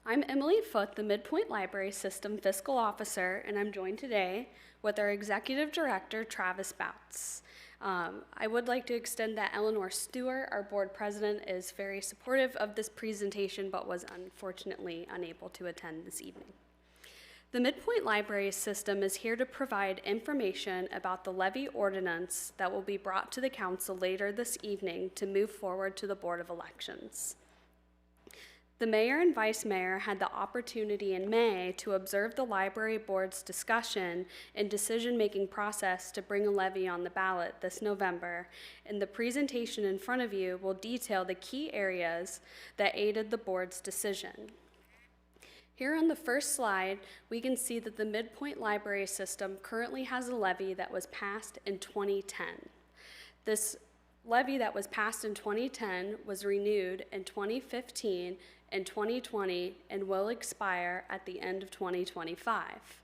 I'm Emily Foote, the Midpoint Library System Fiscal Officer, and I'm joined today with our Executive Director, Travis Bouts. I would like to extend that Eleanor Stewart, our Board President, is very supportive of this presentation, but was unfortunately unable to attend this evening. The Midpoint Library System is here to provide information about the levy ordinance that will be brought to the Council later this evening to move forward to the Board of Elections. The Mayor and Vice Mayor had the opportunity in May to observe the Library Board's discussion and decision-making process to bring a levy on the ballot this November, and the presentation in front of you will detail the key areas that aided the Board's decision. Here on the first slide, we can see that the Midpoint Library System currently has a levy that was passed in 2010. This levy that was passed in 2010 was renewed in 2015 and 2020 and will expire at the end of 2025.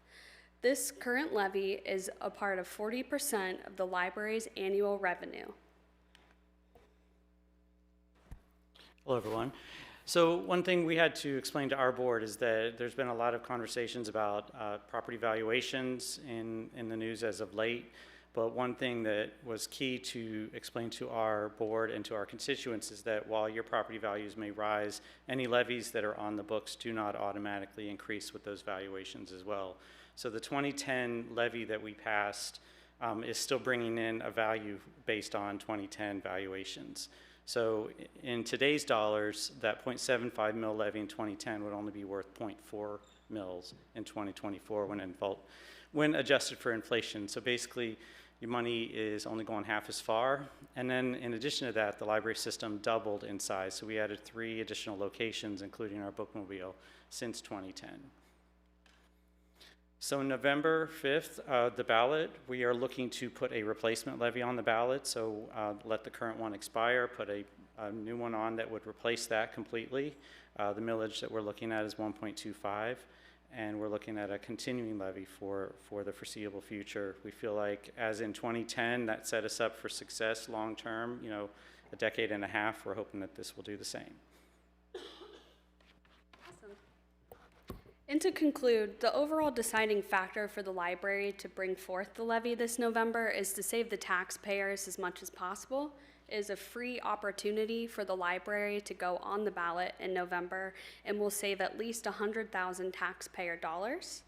This current levy is a part of 40% of the library's annual revenue. Hello, everyone. So one thing we had to explain to our board is that there's been a lot of conversations about property valuations in the news as of late. But one thing that was key to explain to our board and to our constituents is that while your property values may rise, any levies that are on the books do not automatically increase with those valuations as well. So the 2010 levy that we passed is still bringing in a value based on 2010 valuations. So in today's dollars, that 0.75 mil levy in 2010 would only be worth 0.4 mils in 2024 when adjusted for inflation. So basically, your money is only going half as far. And then in addition to that, the library system doubled in size. So we added 3 additional locations, including our bookmobile, since 2010. So November 5th, the ballot, we are looking to put a replacement levy on the ballot. So let the current one expire, put a new one on that would replace that completely. The millage that we're looking at is 1.25. and we're looking at a continuing levy for the foreseeable future. We feel like, as in 2010, that set us up for success long-term, you know, a decade and a half. We're hoping that this will do the same. Awesome. And to conclude, the overall deciding factor for the library to bring forth the levy this November is to save the taxpayers as much as possible. It is a free opportunity for the library to go on the ballot in November and will save at least 100,000 taxpayer dollars.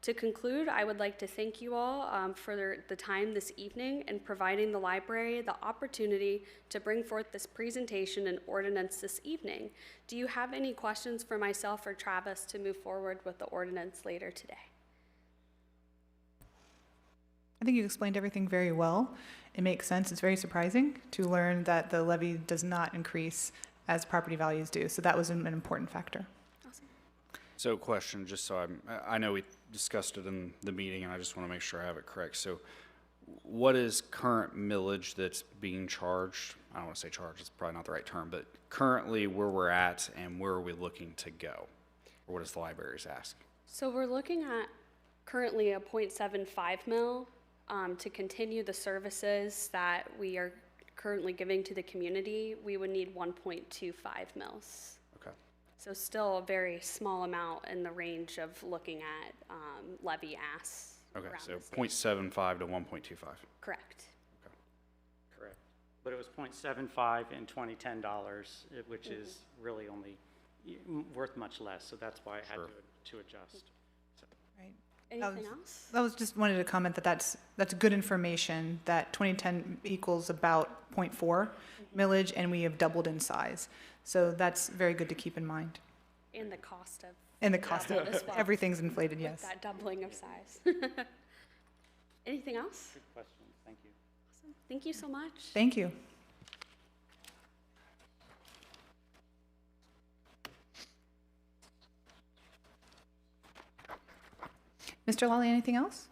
To conclude, I would like to thank you all for the time this evening and providing the library the opportunity to bring forth this presentation and ordinance this evening. Do you have any questions for myself or Travis to move forward with the ordinance later today? I think you explained everything very well. It makes sense. It's very surprising to learn that the levy does not increase as property values do. So that was an important factor. Awesome. So question, just so I know we discussed it in the meeting, and I just want to make sure I have it correct. So what is current millage that's being charged? I don't want to say charged, it's probably not the right term, but currently where we're at and where are we looking to go? Or what does the libraries ask? So we're looking at currently a 0.75 mil to continue the services that we are currently giving to the community. We would need 1.25 mils. Okay. So still a very small amount in the range of looking at levy asks. Okay, around so the state. 0.75 to 1.25. Correct. Correct. But it was 0.75 in 2010 dollars, which is really only worth much less. So that's why I had to adjust. Right. Anything else? I was just wanted to comment that that's good information, that 2010 equals about 0.4 millage, and we have doubled in size. So that's very good to keep in mind. And the cost of Of as well, everything's inflated, with yes. that doubling of size. Anything else? Good question. Thank you. Awesome. Thank you so much. Thank you. Mr. Lawley, anything else?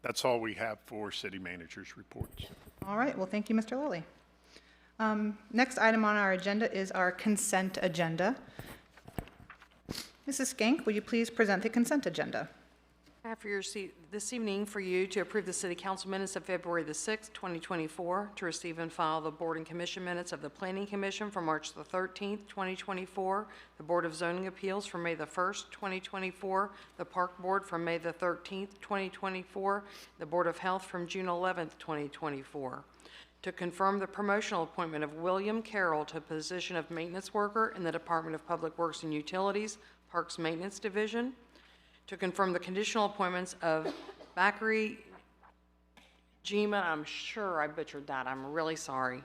That's all we have for city managers' reports. All right, well, thank you, Mr. Lawley. Next item on our agenda is our consent agenda. Mrs. Skank, will you please present the consent agenda? I have for your seat this evening for you to approve the City Council minutes of February the 6th, 2024, to receive and file the Board and Commission minutes of the Planning Commission for March the 13th, 2024, the Board of Zoning Appeals for May the 1st, 2024, the Park Board from May the 13th, 2024, the Board of Health from June 11th, 2024. To confirm the promotional appointment of William Carroll to a position of maintenance worker in the Department of Public Works and Utilities, Parks Maintenance Division. To confirm the conditional appointments of Bakary Jima, I'm sure I butchered that, I'm really sorry.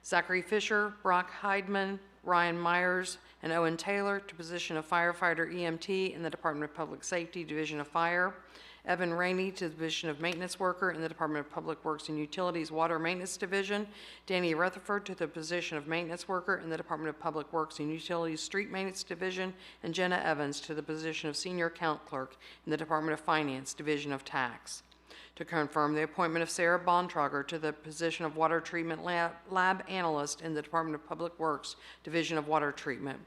Zachary Fisher, Brock Heidman, Ryan Myers, and Owen Taylor to position of firefighter EMT in the Department of Public Safety, Division of Fire. Evan Rainey to the position of maintenance worker in the Department of Public Works and Utilities Water Maintenance Division. Danny Rutherford to the position of maintenance worker in the Department of Public Works and Utilities Street Maintenance Division. And Jenna Evans to the position of senior account clerk in the Department of Finance Division of Tax. To confirm the appointment of Sarah Bontrager to the position of water treatment lab analyst in the Department of Public Works Division of Water Treatment.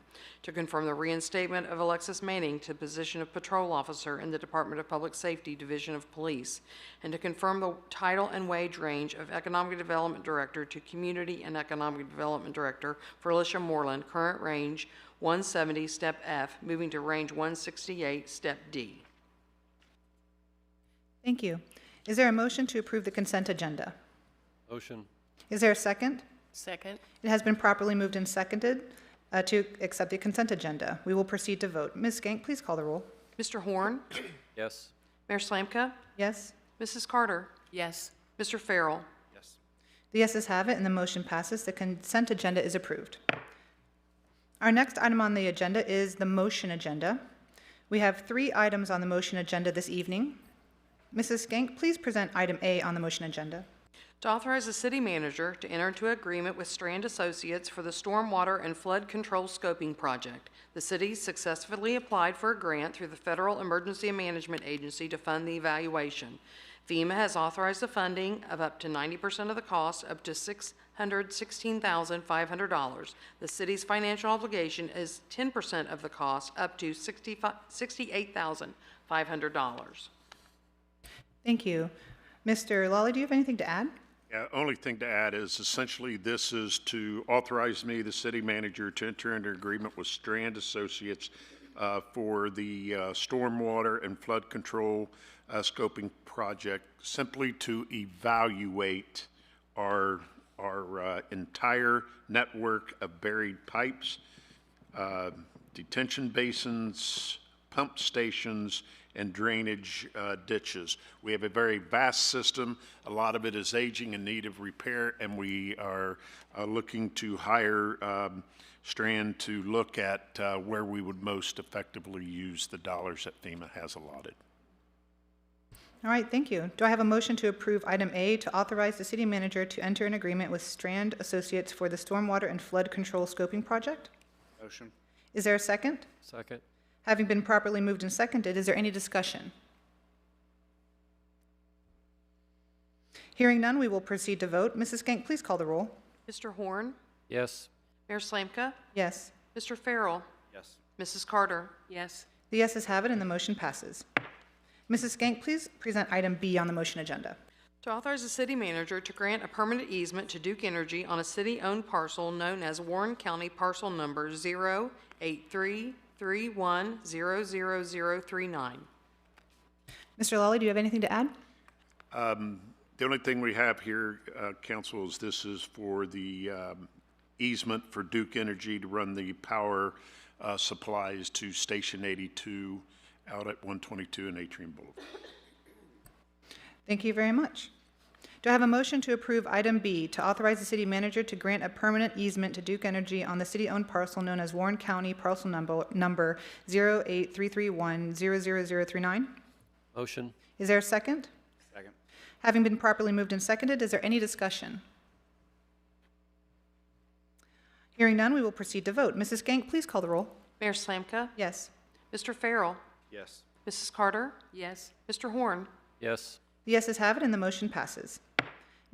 To confirm the reinstatement of Alexis Manning to the position of patrol officer in the Department of Public Safety Division of Police. And to confirm the title and wage range of Economic Development Director to Community and Economic Development Director for Alicia Moreland, current range 170, step F, moving to range 168, step D. Thank you. Is there a motion to approve the consent agenda? Motion. Is there a second? Second. It has been properly moved and seconded to accept the consent agenda. We will proceed to vote. Ms. Skank, please call the roll. Mr. Horn? Yes. Mayor Slamka? Yes? Mrs. Carter? Yes. Mr. Farrell? Yes. The yeses have it, and the motion passes. The consent agenda is approved. Our next item on the agenda is the motion agenda. We have 3 items on the motion agenda this evening. Mrs. Skank, please present item A on the motion agenda. To authorize the city manager to enter into agreement with Strand Associates for the Stormwater and Flood Control Scoping Project. The city successfully applied for a grant through the Federal Emergency Management Agency to fund the evaluation. FEMA has authorized the funding of up to 90% of the cost, up to $116,500. The city's financial obligation is 10% of the cost, up to $68,500. Thank you. Mr. Lawley, do you have anything to add? Yeah, only thing to add is essentially this is to authorize me, the city manager, to enter into agreement with Strand Associates for the stormwater and flood control scoping project, simply to evaluate our entire network of buried pipes, detention basins, pump stations, and drainage ditches. We have a very vast system. A lot of it is aging in need of repair, and we are looking to hire Strand to look at where we would most effectively use the dollars that FEMA has allotted. All right, thank you. Do I have a motion to approve item A to authorize the city manager to enter an agreement with Strand Associates for the stormwater and flood control scoping project? Motion. Is there a second? Second. Having been properly moved and seconded, is there any discussion? Hearing none, we will proceed to vote. Mrs. Skank, please call the roll. Mr. Horn? Yes. Mayor Slanka? Yes. Mr. Farrell? Yes. Mrs. Carter? Yes. The yeses have it, and the motion passes. Mrs. Skank, please present item B on the motion agenda. To authorize the city manager to grant a permanent easement to Duke Energy on a city-owned parcel known as Warren County Parcel Number 08331000039. Mr. Lawley, do you have anything to add? The only thing we have here, Council, is this is for the easement for Duke Energy to run the power supplies to Station 82 out at 122 and Atrium Boulevard. Thank you very much. Do I have a motion to approve item B to authorize the city manager to grant a permanent easement to Duke Energy on the city-owned parcel known as Warren County Parcel Number 08331000039? Motion. Is there a second? Second. Having been properly moved and seconded, is there any discussion? Hearing none, we will proceed to vote. Mrs. Skank, please call the roll. Mayor Slanka? Yes. Mr. Farrell? Yes. Mrs. Carter? Yes. Mr. Horn? Yes. The yeses have it, and the motion passes.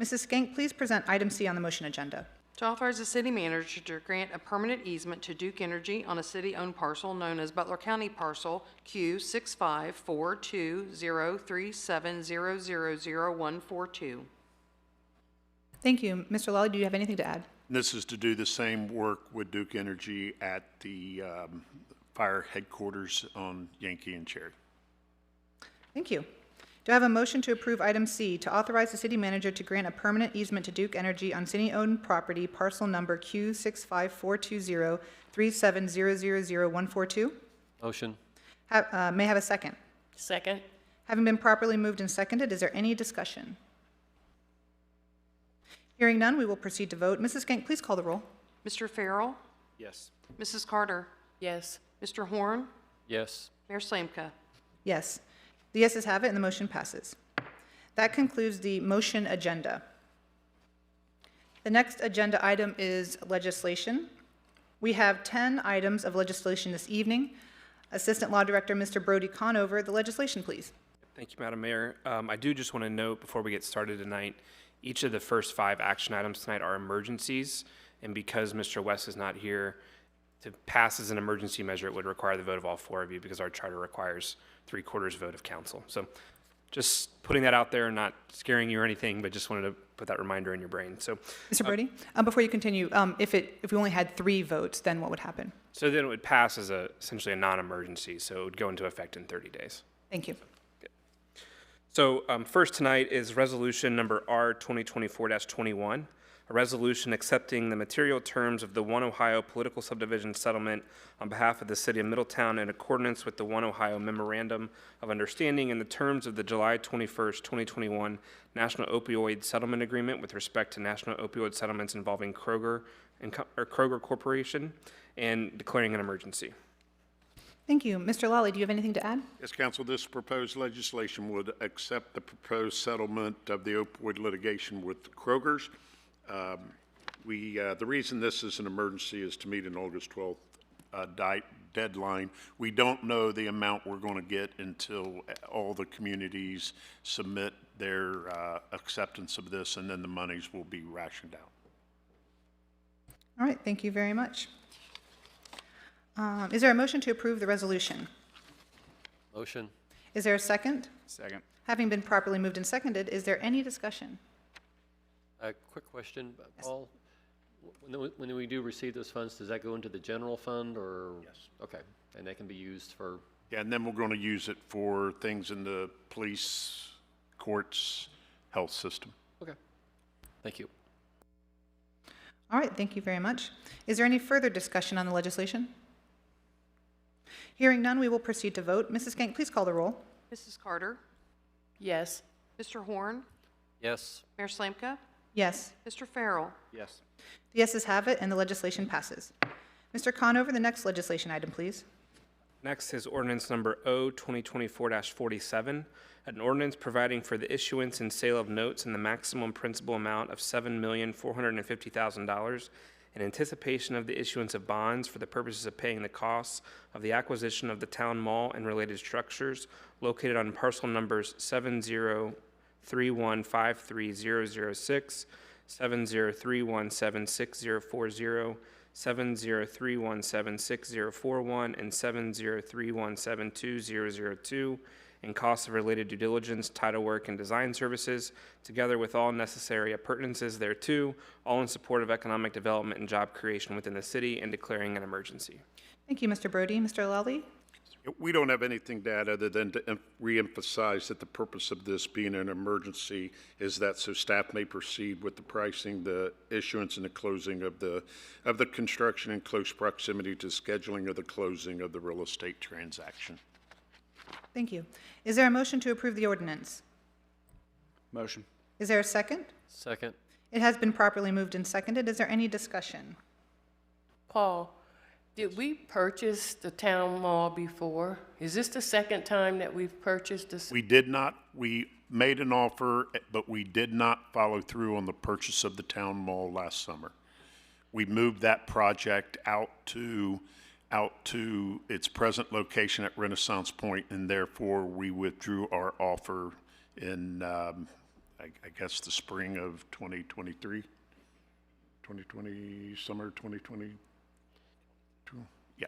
Mrs. Skank, please present item C on the motion agenda. To authorize the city manager to grant a permanent easement to Duke Energy on a city-owned parcel known as Butler County Parcel Q6542037000142. Thank you. Mr. Lawley, do you have anything to add? This is to do the same work with Duke Energy at the fire headquarters on Yankee and Cherry. Thank you. Do I have a motion to approve item C to authorize the city manager to grant a permanent easement to Duke Energy on city-owned property parcel number Q6542037000142? Motion. May I have a second? Second. Having been properly moved and seconded, is there any discussion? Hearing none, we will proceed to vote. Mrs. Skank, please call the roll. Mr. Farrell? Yes. Mrs. Carter? Yes. Mr. Horn? Yes. Mayor Slanka? Yes. The yeses have it, and the motion passes. That concludes the motion agenda. The next agenda item is legislation. We have 10 items of legislation this evening. Assistant Law Director, Mr. Brody Conover, the legislation, please. Thank you, Madam Mayor. I do just want to note before we get started tonight, each of the first 5 action items tonight are emergencies, and because Mr. West is not here, to pass as an emergency measure, it would require the vote of all 4 of you because our charter requires 3/4 vote of council. So just putting that out there, not scaring you or anything, but just wanted to put that reminder in your brain. So, Mr. Brody, before you continue, if we only had 3 votes, then what would happen? so then it would pass as essentially a non-emergency, so it would go into effect in 30 days. Thank you. So first tonight is resolution number R 2024-21, a resolution accepting the material terms of the One Ohio Political Subdivision Settlement on behalf of the City of Middletown in accordance with the One Ohio Memorandum of Understanding and the terms of the July 21st, 2021 National Opioid Settlement Agreement with respect to national opioid settlements involving Kroger Corporation and declaring an emergency. Thank you. Mr. Lawley, do you have anything to add? Yes, Council, this proposed legislation would accept the proposed settlement of the opioid litigation with Kroger's. The reason this is an emergency is to meet an August 12th deadline. We don't know the amount we're going to get until all the communities submit their acceptance of this, and then the monies will be rationed out. All right, thank you very much. Is there a motion to approve the resolution? Motion. Is there a second? Second. Having been properly moved and seconded, is there any discussion? A quick question, Paul. When we do receive those funds, does that go into the general fund or? Yes. Okay, and they can be used for, Yeah, and then we're going to use it for things in the police, courts, health system. okay. Thank you. All right, thank you very much. Is there any further discussion on the legislation? Hearing none, we will proceed to vote. Mrs. Skank, please call the roll. Mrs. Carter? Yes. Mr. Horn? Yes. Mayor Slanka? Yes. Mr. Farrell? Yes. The yeses have it, and the legislation passes. Mr. Conover, the next legislation item, please. Next is ordinance number O 2024-47, an ordinance providing for the issuance and sale of notes in the maximum principal amount of $7,450,000 in anticipation of the issuance of bonds for the purposes of paying the costs of the acquisition of the town mall and related structures located on parcel numbers 7031530006, 7031764040, 7031764041, and 7031720002, and costs of related due diligence, title work, and design services, together with all necessary appurtenances thereto, all in support of economic development and job creation within the city, and declaring an emergency. Thank you, Mr. Brody. Mr. Lally? We don't have anything to add other than to reemphasize that the purpose of this being an emergency is that so staff may proceed with the pricing, the issuance, and the closing of the construction in close proximity to scheduling of the closing of the real estate transaction. Thank you. Is there a motion to approve the ordinance? Motion. Is there a second? Second. It has been properly moved and seconded. Is there any discussion? Paul, did we purchase the town mall before? Is this the second time that we've purchased this? We did not, we made an offer, but we did not follow through on the purchase of the town mall last summer. We moved that project out to its present location at Renaissance Point, and therefore we withdrew our offer in, I guess, the spring of 2023, summer 2022. Yeah.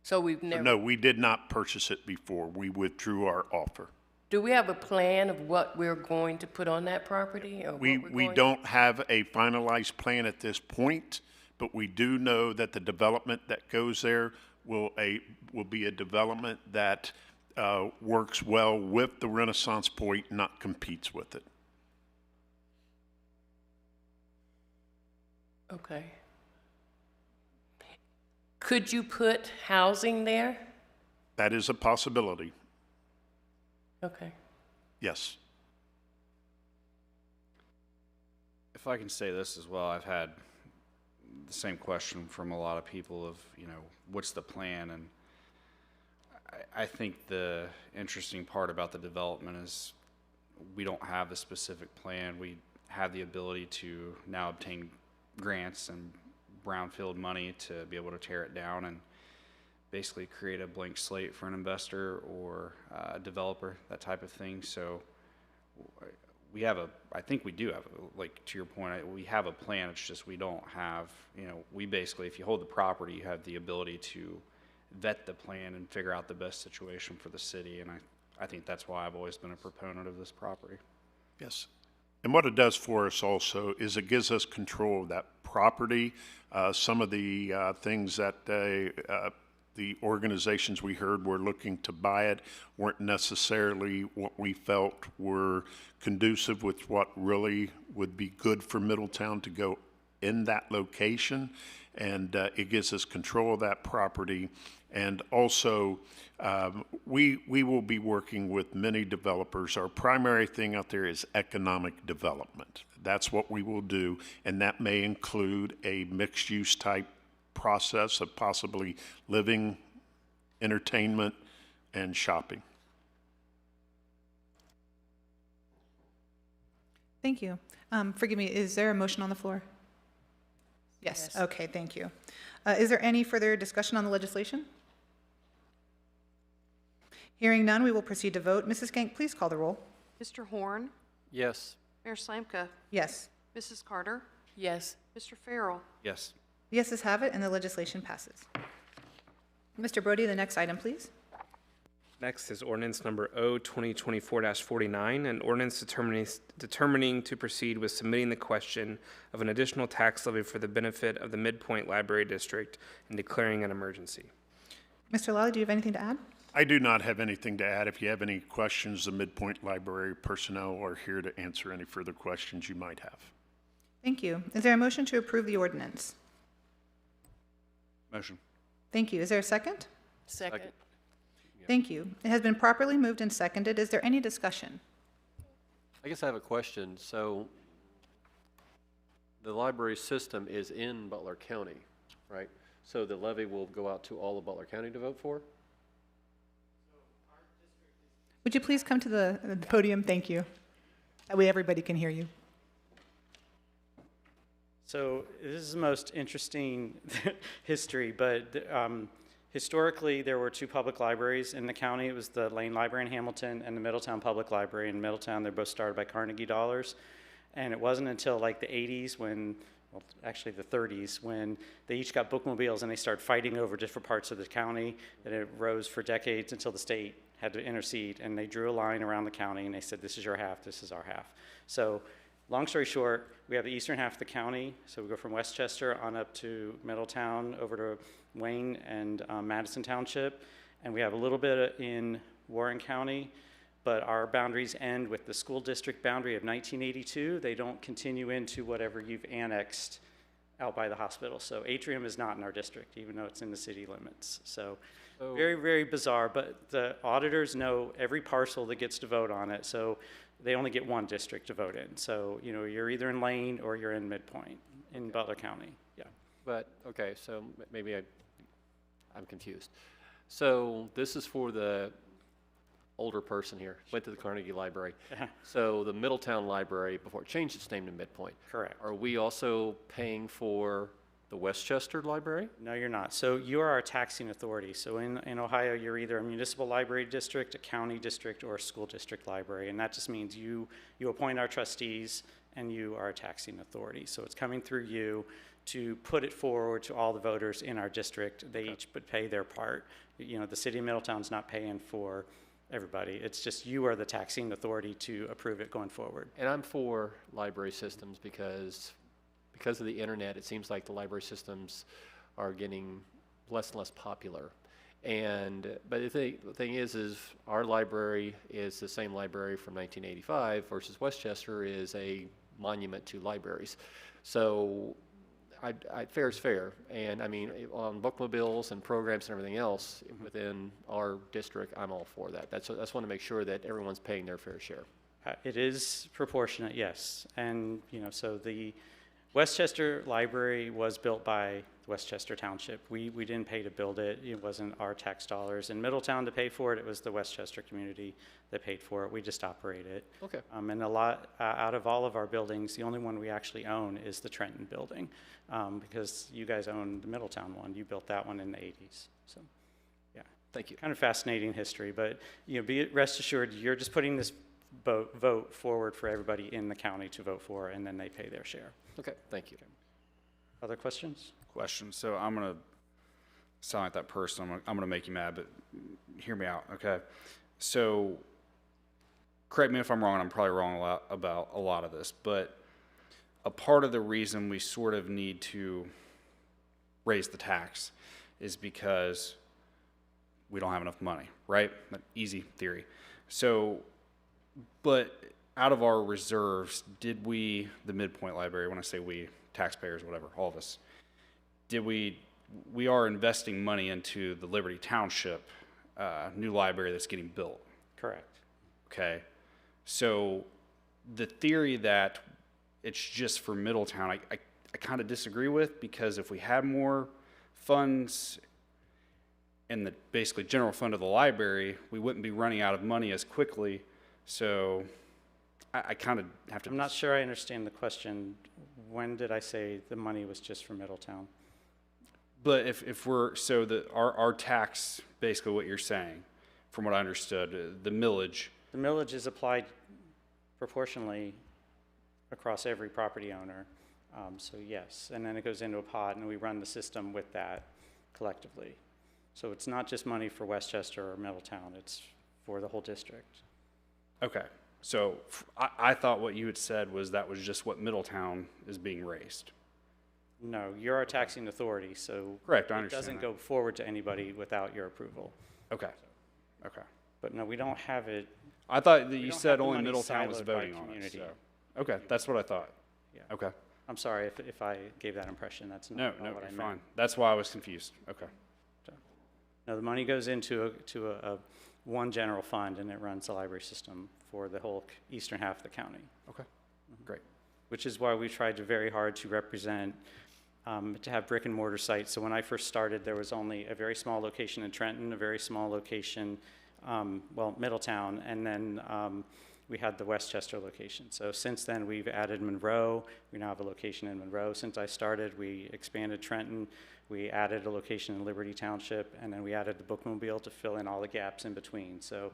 So we've never. No, we did not purchase it before. We withdrew our offer. Do we have a plan of what we're going to put on that property? Or We don't have a finalized plan at this point, but we do know that the development that goes there will be a development that works well with the Renaissance Point, not competes with it. Okay. Could you put housing there? That is a possibility, Okay. yes. If I can say this as well, I've had the same question from a lot of people of, what's the plan? And I think the interesting part about the development is we don't have a specific plan. We have the ability to now obtain grants and brownfield money to be able to tear it down and basically create a blank slate for an investor or a developer, that type of thing. So I think we do have, like to your point, we have a plan. It's just we don't have, we basically, if you hold the property, you have the ability to vet the plan and figure out the best situation for the city. And I think that's why I've always been a proponent of this property. Yes. And what it does for us also is it gives us control of that property. Some of the things that the organizations we heard were looking to buy it weren't necessarily what we felt were conducive with what really would be good for Middletown to go in that location. And it gives us control of that property. And also, we will be working with many developers. Our primary thing out there is economic development. That's what we will do, and that may include a mixed-use type process of possibly living, entertainment, and shopping. Thank you. Forgive me, is there a motion on the floor? Yes. Okay, thank you. Is there any further discussion on the legislation? Hearing none, we will proceed to vote. Mrs. Skank, please call the roll. Mr. Horn? Yes. Mayor Slanka? Yes. Mrs. Carter? Yes. Mr. Farrell? Yes. The yeses have it, and the legislation passes. Mr. Brody, the next item, please. Next is ordinance number O 2024-49, an ordinance determining to proceed with submitting the question of an additional tax levy for the benefit of the Midpoint Library District and declaring an emergency. Mr. Lally, do you have anything to add? I do not have anything to add. If you have any questions, the Midpoint Library personnel are here to answer any further questions you might have. Thank you. Is there a motion to approve the ordinance? Motion. Thank you. Is there a second? Second. Thank you. It has been properly moved and seconded. Is there any discussion? I guess I have a question. So the library system is in Butler County, right? So the levy will go out to all of Butler County to vote for? Would you please come to the podium? Thank you. That way everybody can hear you. So this is the most interesting history, but historically there were two public libraries in the county. It was the Lane Library in Hamilton and the Middletown Public Library in Middletown. They're both started by Carnegie dollars. And it wasn't until like the 80s when, well, actually the 30s, when they each got bookmobiles and they started fighting over different parts of the county, and it rose for decades until the state had to intercede, and they drew a line around the county and they said, this is your half, this is our half. So long story short, we have the eastern half of the county, so we go from Westchester on up to Middletown, over to Wayne and Madison Township, and we have a little bit in Warren County, but our boundaries end with the school district boundary of 1982. They don't continue into whatever you've annexed out by the hospital. So Atrium is not in our district, even though it's in the city limits. So very, very bizarre, but the auditors know every parcel that gets to vote on it, so they only get one district to vote in. So, you know, you're either in Lane or you're in Midpoint in Butler County, yeah. But, okay, so maybe I'm confused. So this is for the older person here, went to the Carnegie Library. So the Middletown Library, before it changed its name to Midpoint. Correct. Are we also paying for the Westchester Library? No, you're not. So you are our taxing authority. So in Ohio, you're either a municipal library district, a county district, or a school district library. And that just means you appoint our trustees and you are a taxing authority. So it's coming through you to put it forward to all the voters in our district. They each but pay their part. You know, the city of Middletown's not paying for everybody. It's just you are the taxing authority to approve it going forward. And I'm for library systems because of the internet, it seems like the library systems are getting less and less popular. But the thing is our library is the same library from 1985 versus Westchester is a monument to libraries. So fair is fair. And I mean, on bookmobiles and programs and everything else within our district, I'm all for that. That's want to make sure that everyone's paying their fair share. It is proportionate, yes. And, you know, so the Westchester Library was built by Westchester Township. We didn't pay to build it. It wasn't our tax dollars. In Middletown to pay for it, it was the Westchester community that paid for it. We just operate it. Okay. And a lot, out of all of our buildings, the only one we actually own is the Trenton building, because you guys own the Middletown one. You built that one in the 80s. So, yeah. Thank you. Kind of fascinating history, but, you know, rest assured, you're just putting this vote forward for everybody in the county to vote for, and then they pay their share. Okay, thank you. Okay. Other questions? Question. So I'm going to sound like that person. I'm going to make you mad, but hear me out, okay? So correct me if I'm wrong, and I'm probably wrong about a lot of this, but a part of the reason we sort of need to raise the tax is because we don't have enough money, right? Easy theory. So, but out of our reserves, did we, the Midpoint Library, when I say we, taxpayers, whatever, all of us, we are investing money into the Liberty Township new library that's getting built. Correct. Okay. So the theory that it's just for Middletown, I kind of disagree with, because if we had more funds in the basically general fund of the library, we wouldn't be running out of money as quickly. So I kind of have to... I'm not sure I understand the question. When did I say the money was just for Middletown? But if we're, so our tax, basically what you're saying, from what I understood, the millage... The millage is applied proportionally across every property owner. So yes, and then it goes into a pot, and we run the system with that collectively. So it's not just money for Westchester or Middletown, it's for the whole district. Okay, so I thought what you had said was that was just what Middletown is being raised. No, you're our taxing authority, so Correct, I it understand doesn't that. go forward to anybody without your approval. Okay, okay. But no, we don't have it. I thought that We you don't said have the only money Middletown was siloed by voting on it, community. so. Okay, that's what I thought. Yeah. Okay. I'm sorry if I gave that impression. That's No, not no, what I you're meant. fine. That's why I was confused. Okay. No, the money goes into a one general fund, and it runs the library system for the whole eastern half of the county. Okay, great. Which is why we tried very hard to represent, to have brick and mortar sites. So when I first started, there was only a very small location in Trenton, a very small location, Middletown, and then we had the Westchester location. So since then, we've added Monroe. We now have a location in Monroe. Since I started, we expanded Trenton. We added a location in Liberty Township, and then we added the bookmobile to fill in all the gaps in between. So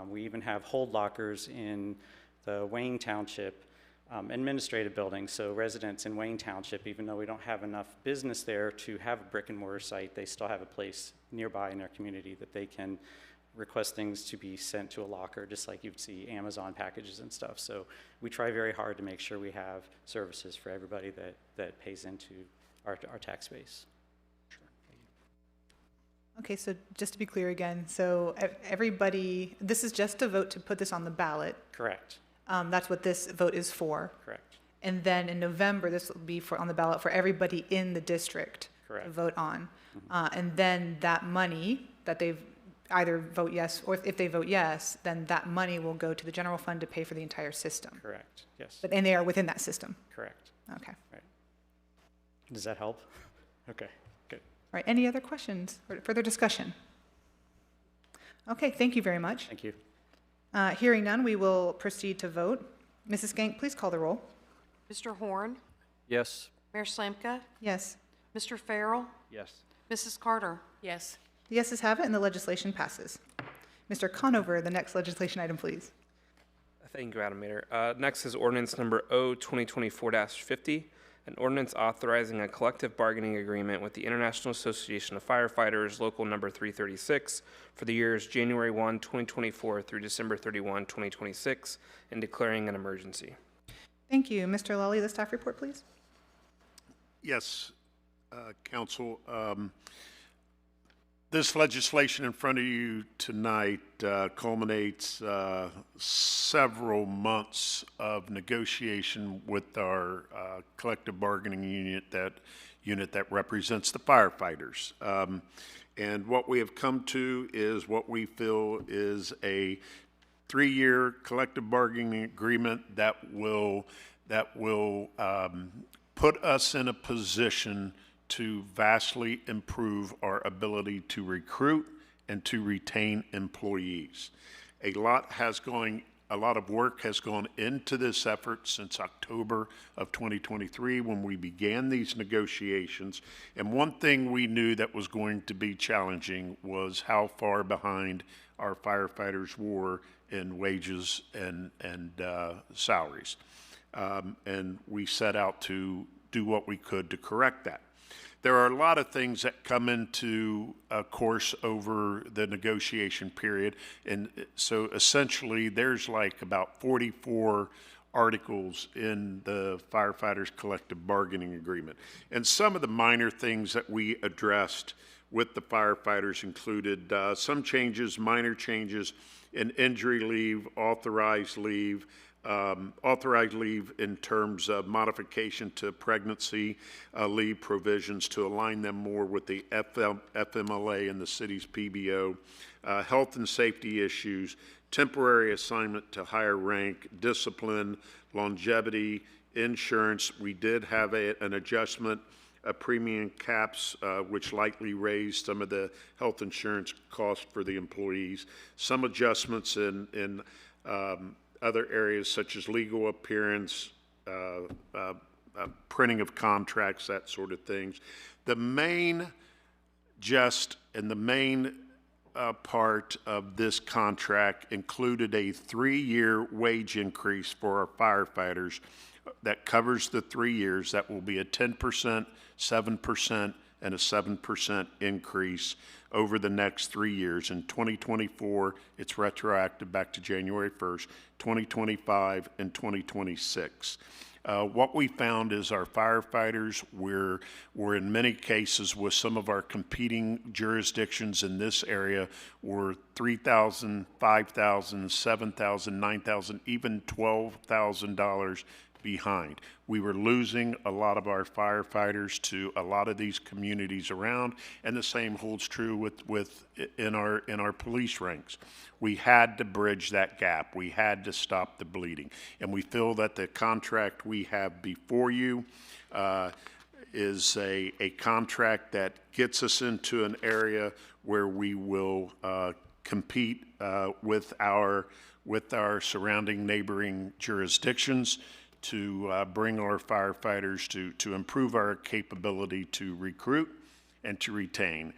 we even have hold lockers in the Wayne Township administrative buildings. So residents in Wayne Township, even though we don't have enough business there to have a brick and mortar site, they still have a place nearby in their community that they can request things to be sent to a locker, just like you'd see Amazon packages and stuff. So we try very hard to make sure we have services for everybody that pays into our tax base. Okay, so just to be clear again, so everybody, this is just a vote to put this on the ballot. Correct. That's what this vote is for. Correct. And then in November, this will be on the ballot for everybody in the district Correct. to vote on. And then that money that they've either vote yes, or if they vote yes, then that money will go to the general fund to pay for the entire system. Correct. Yes. And they are within that system. Correct. Okay. Right. Does that help? Okay. Good. All right, any other questions or further discussion? Okay, thank you very much. Thank you. Hearing none, we will proceed to vote. Mrs. Skank, please call the roll. Mr. Horn, Yes. Mayor Slanka, Yes. Mr. Farrell, Yes. Mrs. Carter. Yes. The yeses have it, and the legislation passes. Mr. Conover, the next legislation item, please. Thank you, Madam Mayor. Next is ordinance number O-2024-50, an ordinance authorizing a collective bargaining agreement with the International Association of Firefighters, Local Number 336, for the years January 1, 2024 through December 31, 2026, and declaring an emergency. Thank you. Mr. Lally, the staff report, please. Yes, Council. This legislation in front of you tonight culminates several months of negotiation with our collective bargaining unit that represents the firefighters. And what we have come to is what we feel is a 3-year collective bargaining agreement that will put us in a position to vastly improve our ability to recruit and to retain employees. A lot of work has gone into this effort since October of 2023 when we began these negotiations. And one thing we knew that was going to be challenging was how far behind our firefighters were in wages and salaries. And we set out to do what we could to correct that. There are a lot of things that come into course over the negotiation period. And so essentially, there's like about 44 articles in the firefighters collective bargaining agreement. And some of the minor things that we addressed with the firefighters included some changes, minor changes in injury leave, authorized leave in terms of modification to pregnancy leave provisions to align them more with the FMLA and the city's PBO, health and safety issues, temporary assignment to higher rank, discipline, longevity, insurance. We did have an adjustment of premium caps, which likely raised some of the health insurance costs for the employees, some adjustments in other areas such as legal appearance, printing of contracts, that sort of things. The main part of this contract included a 3-year wage increase for our firefighters that covers the 3 years. That will be a 10%, 7%, and a 7% increase over the next 3 years. In 2024, it's retroactive back to January 1st, 2025, and 2026. What we found is our firefighters were in many cases with some of our competing jurisdictions in this area were $3,000, $5,000, $7,000, $9,000, even $12,000 behind. We were losing a lot of our firefighters to a lot of these communities around, and the same holds true in our police ranks. We had to bridge that gap. We had to stop the bleeding, and we feel that the contract we have before you is a contract that gets us into an area where we will compete with our surrounding neighboring jurisdictions to bring our firefighters to improve our capability to recruit and to retain.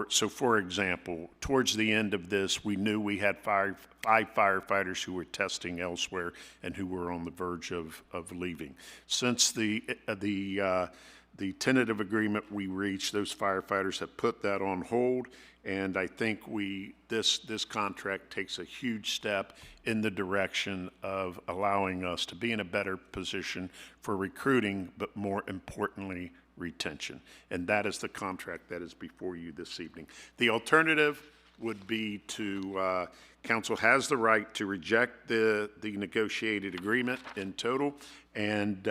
So for example, towards the end of this, we knew we had five firefighters who were testing elsewhere and who were on the verge of leaving. Since the tentative agreement we reached, those firefighters have put that on hold, and I think this contract takes a huge step in the direction of allowing us to be in a better position for recruiting, but more importantly, retention. And that is the contract that is before you this evening. The alternative would be to, council has the right to reject the negotiated agreement in total. And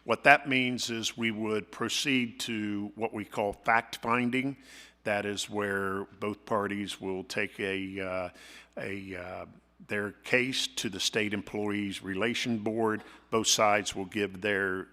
what that means is we would proceed to what we call fact finding. That is where both parties will take their case to the State Employees Relation Board. Both sides will give their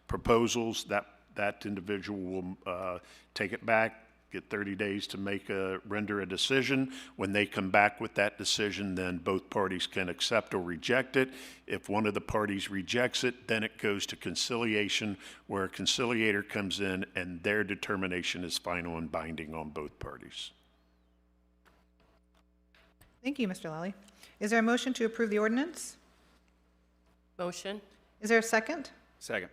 proposals. That individual will take it back, get 30 days to render a decision. When they come back with that decision, then both parties can accept or reject it. If one of the parties rejects it, then it goes to conciliation, where a conciliator comes in and their determination is final and binding on both parties. Thank you, Mr. Lally. Is there a motion to approve the ordinance? Motion. Is there a second? Second.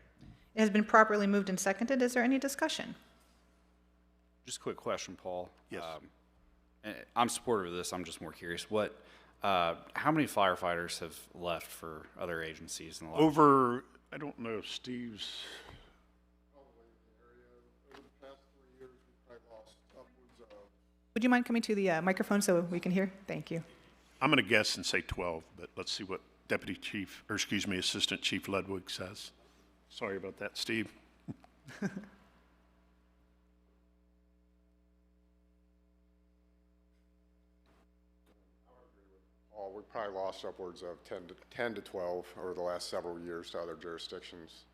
It has been properly moved and seconded. Is there any discussion? Just a quick question, Paul. Yes. I'm supportive of this. I'm just more curious. How many firefighters have left for other agencies in the last I don't know if Steve's. Would you mind coming to the microphone so we can hear? Thank you. I'm going to guess and say 12, but let's see what Assistant Chief Ludwig says. Sorry about that, Steve. We probably lost upwards of 10 to 12 over the last several years to other jurisdictions.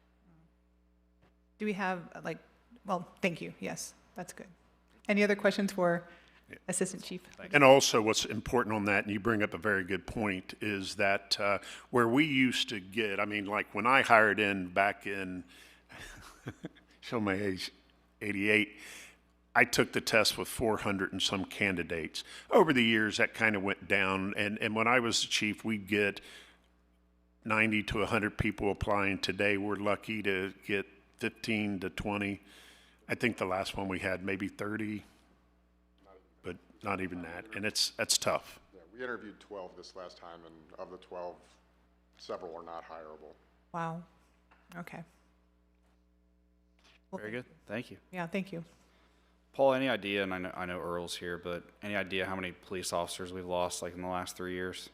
Do we have, well, thank you. Yes, that's good. Any other questions for Assistant Chief? And also what's important on that, and you bring up a very good point, is that where we used to get, like when I hired in back in, show my age, 88, I took the test with 400 and some candidates. Over the years, that kind of went down, and when I was the chief, we'd get 90 to 100 people applying. Today, we're lucky to get 15 to 20. I think the last one we had maybe 30, but not even that, and that's tough. Yeah, we interviewed 12 this last time, and of the 12, several are not hireable. Wow. Okay. Well, Very good. Thank you. Yeah, thank you. Paul, any idea, and I know Earl's here, but any idea how many police officers we've lost in the last 3 years?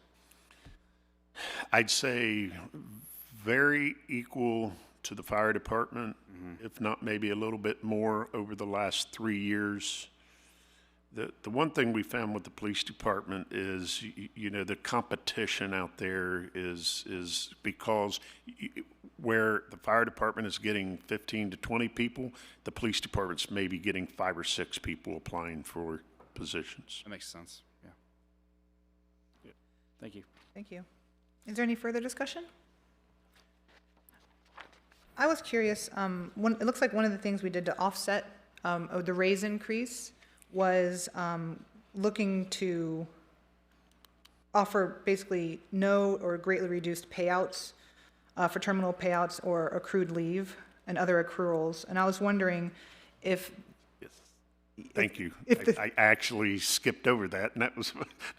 I'd say very equal to the fire department, if not maybe a little bit more over the last 3 years. The one thing we found with the police department is, the competition out there is because where the fire department is getting 15 to 20 people, the police department's maybe getting 5 or 6 people applying for positions. That makes sense, yeah. Good. Thank you. Thank you. Is there any further discussion? I was curious, it looks like one of the things we did to offset the raise increase was looking to offer basically no or greatly reduced payouts for terminal payouts or accrued leave and other accruals. And I was wondering if Thank you. if the- I actually skipped over that, and that was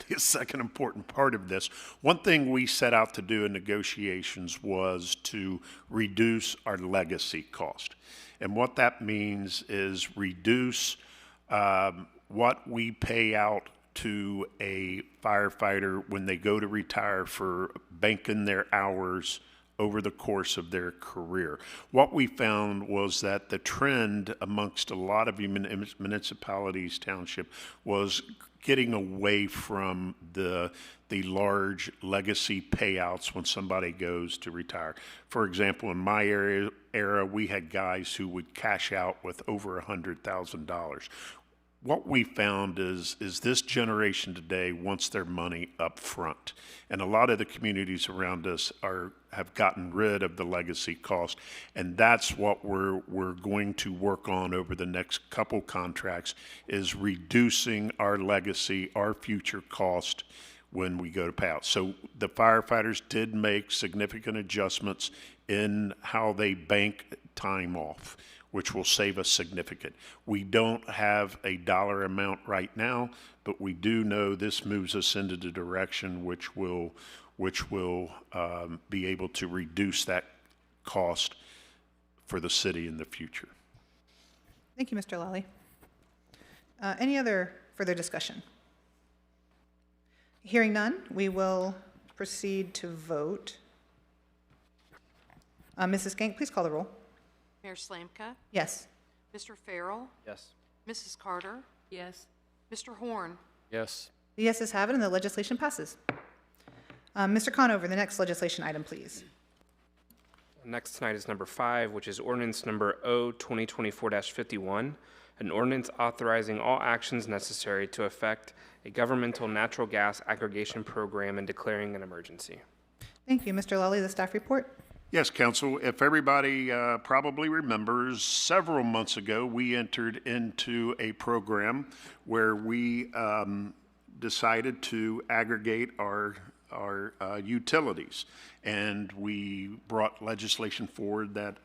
the second important part of this. One thing we set out to do in negotiations was to reduce our legacy cost. And what that means is reduce what we pay out to a firefighter when they go to retire for banking their hours over the course of their career. What we found was that the trend amongst a lot of municipalities, township, was getting away from the large legacy payouts when somebody goes to retire. For example, in my era, we had guys who would cash out with over $100,000. What we found is this generation today wants their money up front. And a lot of the communities around us have gotten rid of the legacy cost. And that's what we're going to work on over the next couple contracts, is reducing our legacy, our future cost when we go to payout. So the firefighters did make significant adjustments in how they bank time off, which will save us significant. We don't have a dollar amount right now, but we do know this moves us into the direction which will be able to reduce that cost for the city in the future. Thank you, Mr. Lally. Any other further discussion? Hearing none, we will proceed to vote. Mrs. Skank, please call the roll. Mayor Slanka? Yes. Mr. Farrell? Yes. Mrs. Carter? Yes. Mr. Horn? Yes. The yeses have it, and the legislation passes. Mr. Conover, the next legislation item, please. Next tonight is number 5, which is ordinance number O-2024-51, an ordinance authorizing all actions necessary to effect a governmental natural gas aggregation program and declaring an emergency. Thank you. Mr. Lally, the staff report. Yes, Council. If everybody probably remembers, several months ago, we entered into a program where we decided to aggregate our utilities. And we brought legislation forward that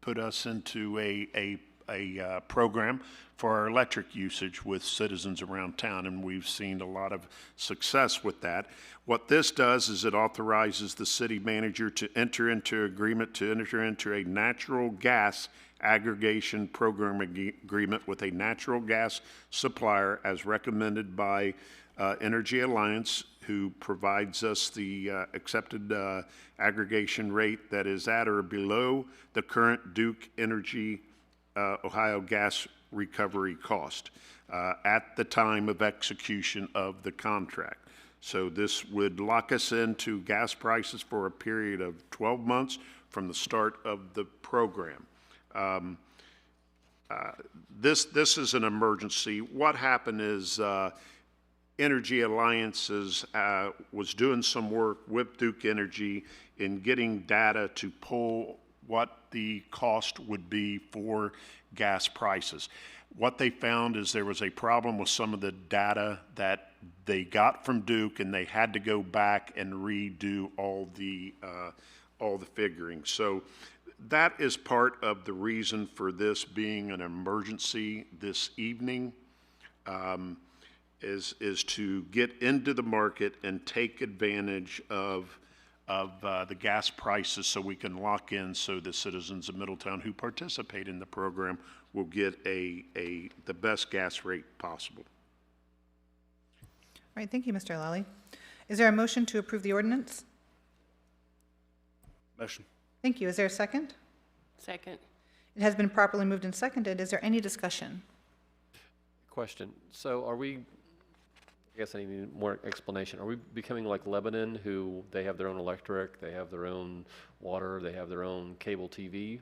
put us into a program for our electric usage with citizens around town, and we've seen a lot of success with that. What this does is it authorizes the city manager to enter into a natural gas aggregation program agreement with a natural gas supplier as recommended by Energy Alliance, who provides us the accepted aggregation rate that is at or below the current Duke Energy Ohio gas recovery cost at the time of execution of the contract. So this would lock us into gas prices for a period of 12 months from the start of the program. This is an emergency. What happened is Energy Alliances was doing some work with Duke Energy in getting data to pull what the cost would be for gas prices. What they found is there was a problem with some of the data that they got from Duke, and they had to go back and redo all the figuring. So that is part of the reason for this being an emergency this evening, is to get into the market and take advantage of the gas prices so we can lock in, so the citizens of Middletown who participate in the program will get the best gas rate possible. All right, thank you, Mr. Lally. Is there a motion to approve the ordinance? Motion. Thank you. Is there a second? Second. It has been properly moved and seconded. Is there any discussion? Question. So are we, I guess I need more explanation. Are we becoming like Lebanon, who they have their own electric, they have their own water, they have their own cable TV?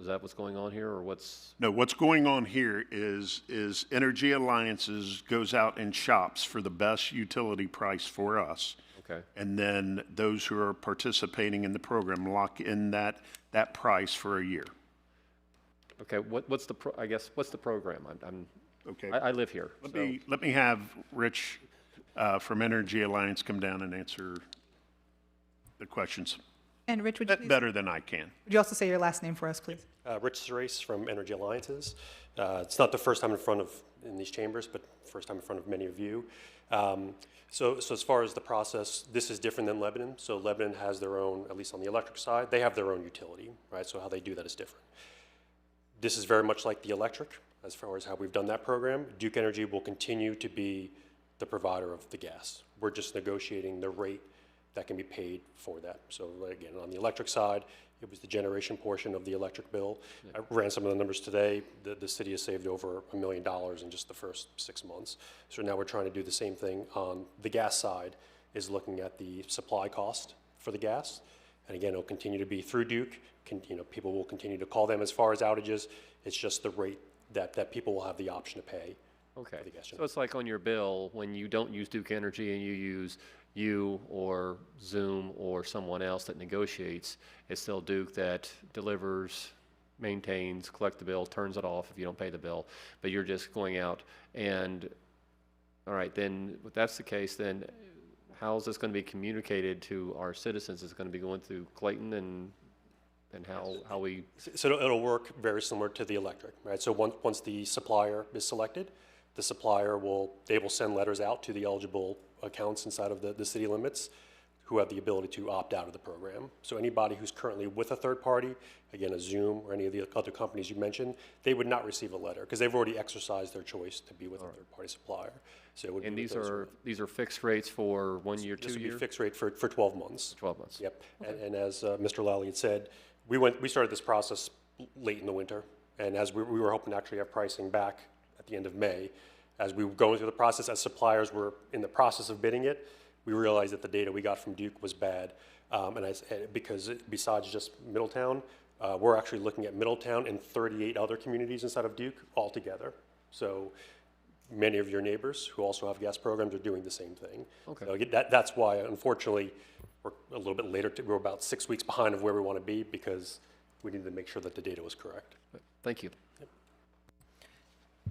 Is that what's going on here, or what's? No, what's going on here is Energy Alliances goes out and shops for the best utility price for us. Okay. And then those who are participating in the program lock in that price for a year. Okay, what's the what's the program? I'm okay. I live here. Let me have Rich from Energy Alliance come down and answer the questions And Rich, would you please, better than I can. would you also say your last name for us, please? Rich Thrace from Energy Alliances. It's not the first time in these chambers, but first time in front of many of you. So as far as the process, this is different than Lebanon. So Lebanon has their own, at least on the electric side, they have their own utility, right? So how they do that is different. This is very much like the electric as far as how we've done that program. Duke Energy will continue to be the provider of the gas. We're just negotiating the rate that can be paid for that. So again, on the electric side, it was the generation portion of the electric bill. I ran some of the numbers today. The city has saved over $1 million in just the first 6 months. So now we're trying to do the same thing on the gas side, is looking at the supply cost for the gas. And again, it'll continue to be through Duke. People will continue to call them as far as outages. It's just the rate that people will have the option to pay. Okay, for the gas so it's like on your bill, when you don't use Duke Energy and you use you or Zoom or someone else that negotiates, it's still Duke that delivers, maintains, collects the bill, turns it off if you don't pay the bill, but you're just going out and, all right, then if that's the case, then how is this going to be communicated to our citizens? Is it going to be going through Clayton and how we... So it'll work very similar to the electric, right? So once the supplier is selected, the supplier will send letters out to the eligible accounts inside of the city limits who have the ability to opt out of the program. So anybody who's currently with a third party, again, a Zoom or any of the other companies you mentioned, they would not receive a letter because they've already exercised their choice to be with a third party supplier. So it would And be these are fixed rates for 1 year, 2 This would years? be fixed rate for 12 months. 12 months. Yep. Okay. And as Mr. Lally had said, we started this process late in the winter, and as we were hoping to actually have pricing back at the end of May. As we were going through the process, as suppliers were in the process of bidding it, we realized that the data we got from Duke was bad. Because besides just Middletown, we're actually looking at Middletown and 38 other communities inside of Duke altogether. So many of your neighbors who also have gas programs are doing the same thing. Okay. So that's why, unfortunately, we're a little bit later. We're about 6 weeks behind of where we want to be because we needed to make sure that the data was correct. Thank you. Yep.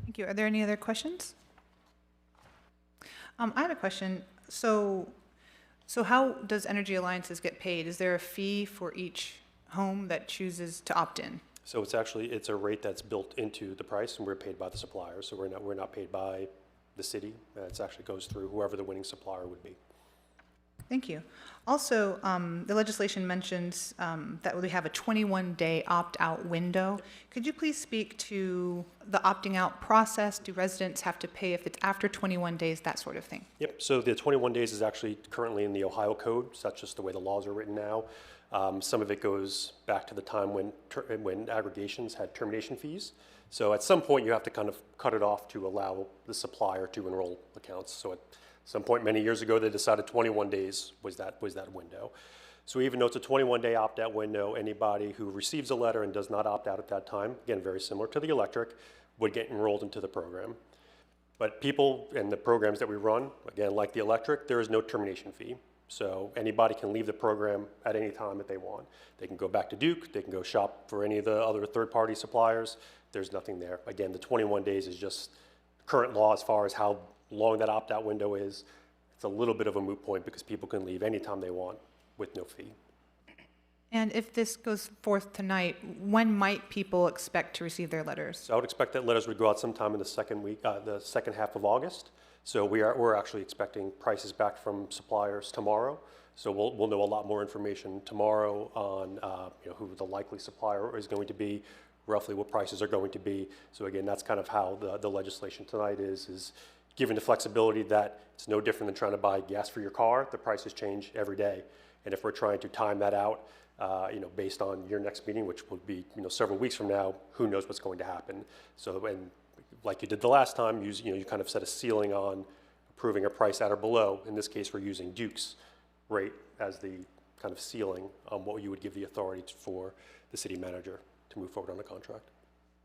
Thank you. Are there any other questions? I have a question. So how does Energy Alliances get paid? Is there a fee for each home that chooses to opt in? So it's a rate that's built into the price, and we're paid by the supplier. So we're not paid by the city. It actually goes through whoever the winning supplier would be. Thank you. Also, the legislation mentions that we have a 21-day opt-out window. Could you please speak to the opting out process? Do residents have to pay if it's after 21 days, that sort of thing? Yep, so the 21 days is actually currently in the Ohio code, so that's just the way the laws are written now. Some of it goes back to the time when aggregations had termination fees. So at some point, you have to kind of cut it off to allow the supplier to enroll accounts. So at some point many years ago, they decided 21 days was that window. So even though it's a 21-day opt-out window, anybody who receives a letter and does not opt out at that time, again, very similar to the electric, would get enrolled into the program. But people and the programs that we run, again, like the electric, there is no termination fee. So anybody can leave the program at any time that they want. They can go back to Duke, they can go shop for any of the other third-party suppliers. There's nothing there. Again, the 21 days is just current law as far as how long that opt-out window is. It's a little bit of a moot point because people can leave anytime they want with no fee. And if this goes forth tonight, when might people expect to receive their letters? So I would expect that letters would go out sometime in the second half of August. So we're actually expecting prices back from suppliers tomorrow. So we'll know a lot more information tomorrow on who the likely supplier is going to be, roughly what prices are going to be. So again, that's kind of how the legislation tonight is given the flexibility that it's no different than trying to buy gas for your car. The prices change every day. And if we're trying to time that out, based on your next meeting, which will be, several weeks from now, who knows what's going to happen. So, and like you did the last time, you kind of set a ceiling on approving a price at or below. In this case, we're using Duke's rate as the kind of ceiling on what you would give the authority for the city manager to move forward on the contract.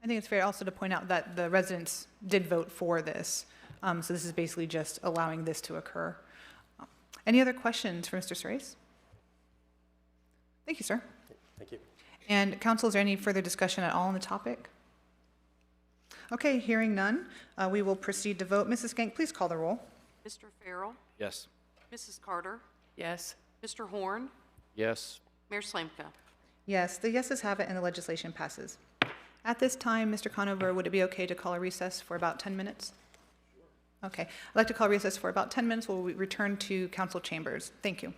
I think it's fair also to point out that the residents did vote for this. So this is basically just allowing this to occur. Any other questions for Mr. Thrace? Thank you, sir. Thank you. And council, is there any further discussion at all on the topic? Okay, hearing none, we will proceed to vote. Mrs. Skank, please call the roll. Mr. Farrell? Yes. Mrs. Carter? Yes. Mr. Horn? Yes. Mayor Slanka. Yes, the yeses have it and the legislation passes. At this time, Mr. Conover, would it be okay to call a recess for about 10 minutes? Okay, I'd like to call recess for about 10 minutes. We'll return to council chambers. Thank you.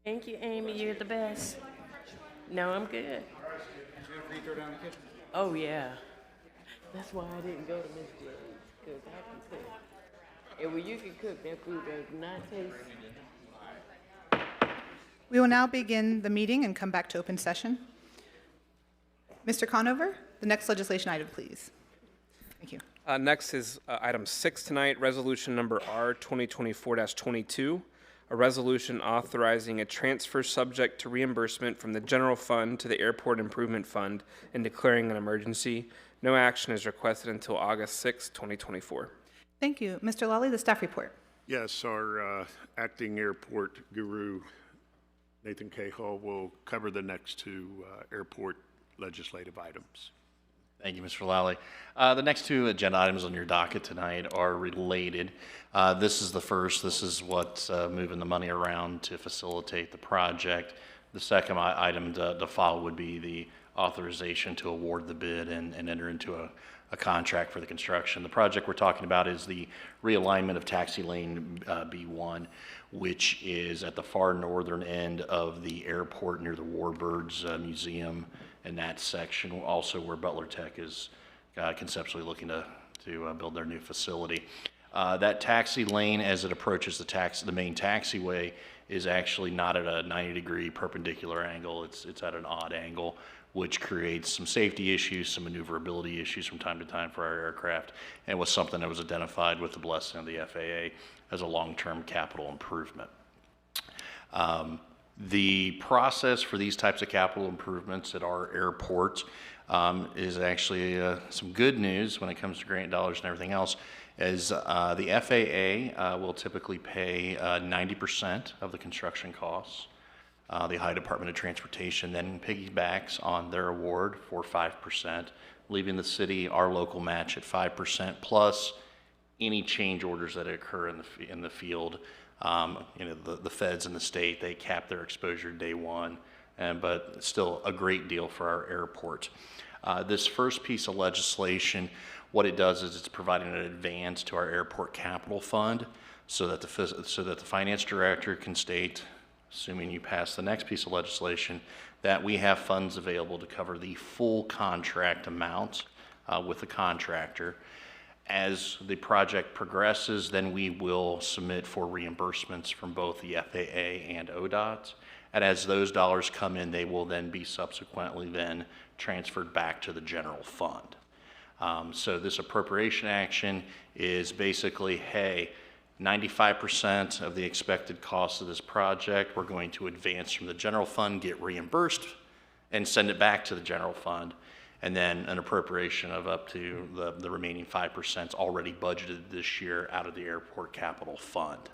Thank you, Amy. You're the best. No, I'm good. Oh, yeah. That's why I didn't go to Miss J's, because I can cook. And when you can cook, that food does not taste. We will now begin the meeting and come back to open session. Mr. Conover, the next legislation item, please. Thank you. Next is item 6 tonight, resolution number R 2024-22, a resolution authorizing a transfer subject to reimbursement from the general fund to the airport improvement fund and declaring an emergency. No action is requested until August 6, 2024. Thank you. Mr. Lawley, the staff report. Yes, our acting airport guru, Nathan Cahill, will cover the next two airport legislative items. Thank you, Mr. Lally. The next two agenda items on your docket tonight are related. This is the first. This is what's moving the money around to facilitate the project. The second item to follow would be the authorization to award the bid and enter into a contract for the construction. The project we're talking about is the realignment of taxi lane B1, which is at the far northern end of the airport near the Warbirds Museum in that section, also where Butler Tech is conceptually looking to build their new facility. That taxi lane, as it approaches the main taxiway, is actually not at a 90-degree perpendicular angle. It's at an odd angle, which creates some safety issues, some maneuverability issues from time to time for our aircraft, and was something that was identified with the blessing of the FAA as a long-term capital improvement. The process for these types of capital improvements at our airport is actually some good news when it comes to grant dollars and everything else, as the FAA will typically pay 90% of the construction costs. The Ohio Department of Transportation then piggybacks on their award for 5%, leaving the city our local match at 5%, plus any change orders that occur in the field. The feds in the state, they cap their exposure day one, but still a great deal for our airport. This first piece of legislation, what it does is it's providing an advance to our airport capital fund so that the finance director can state, assuming you pass the next piece of legislation, that we have funds available to cover the full contract amount with the contractor. As the project progresses, then we will submit for reimbursements from both the FAA and ODOT. And as those dollars come in, they will then be subsequently then transferred back to the general fund. So this appropriation action is basically, hey, 95% of the expected cost of this project, we're going to advance from the general fund, get reimbursed, and send it back to the general fund. And then an appropriation of up to the remaining 5% already budgeted this year out of the airport capital fund.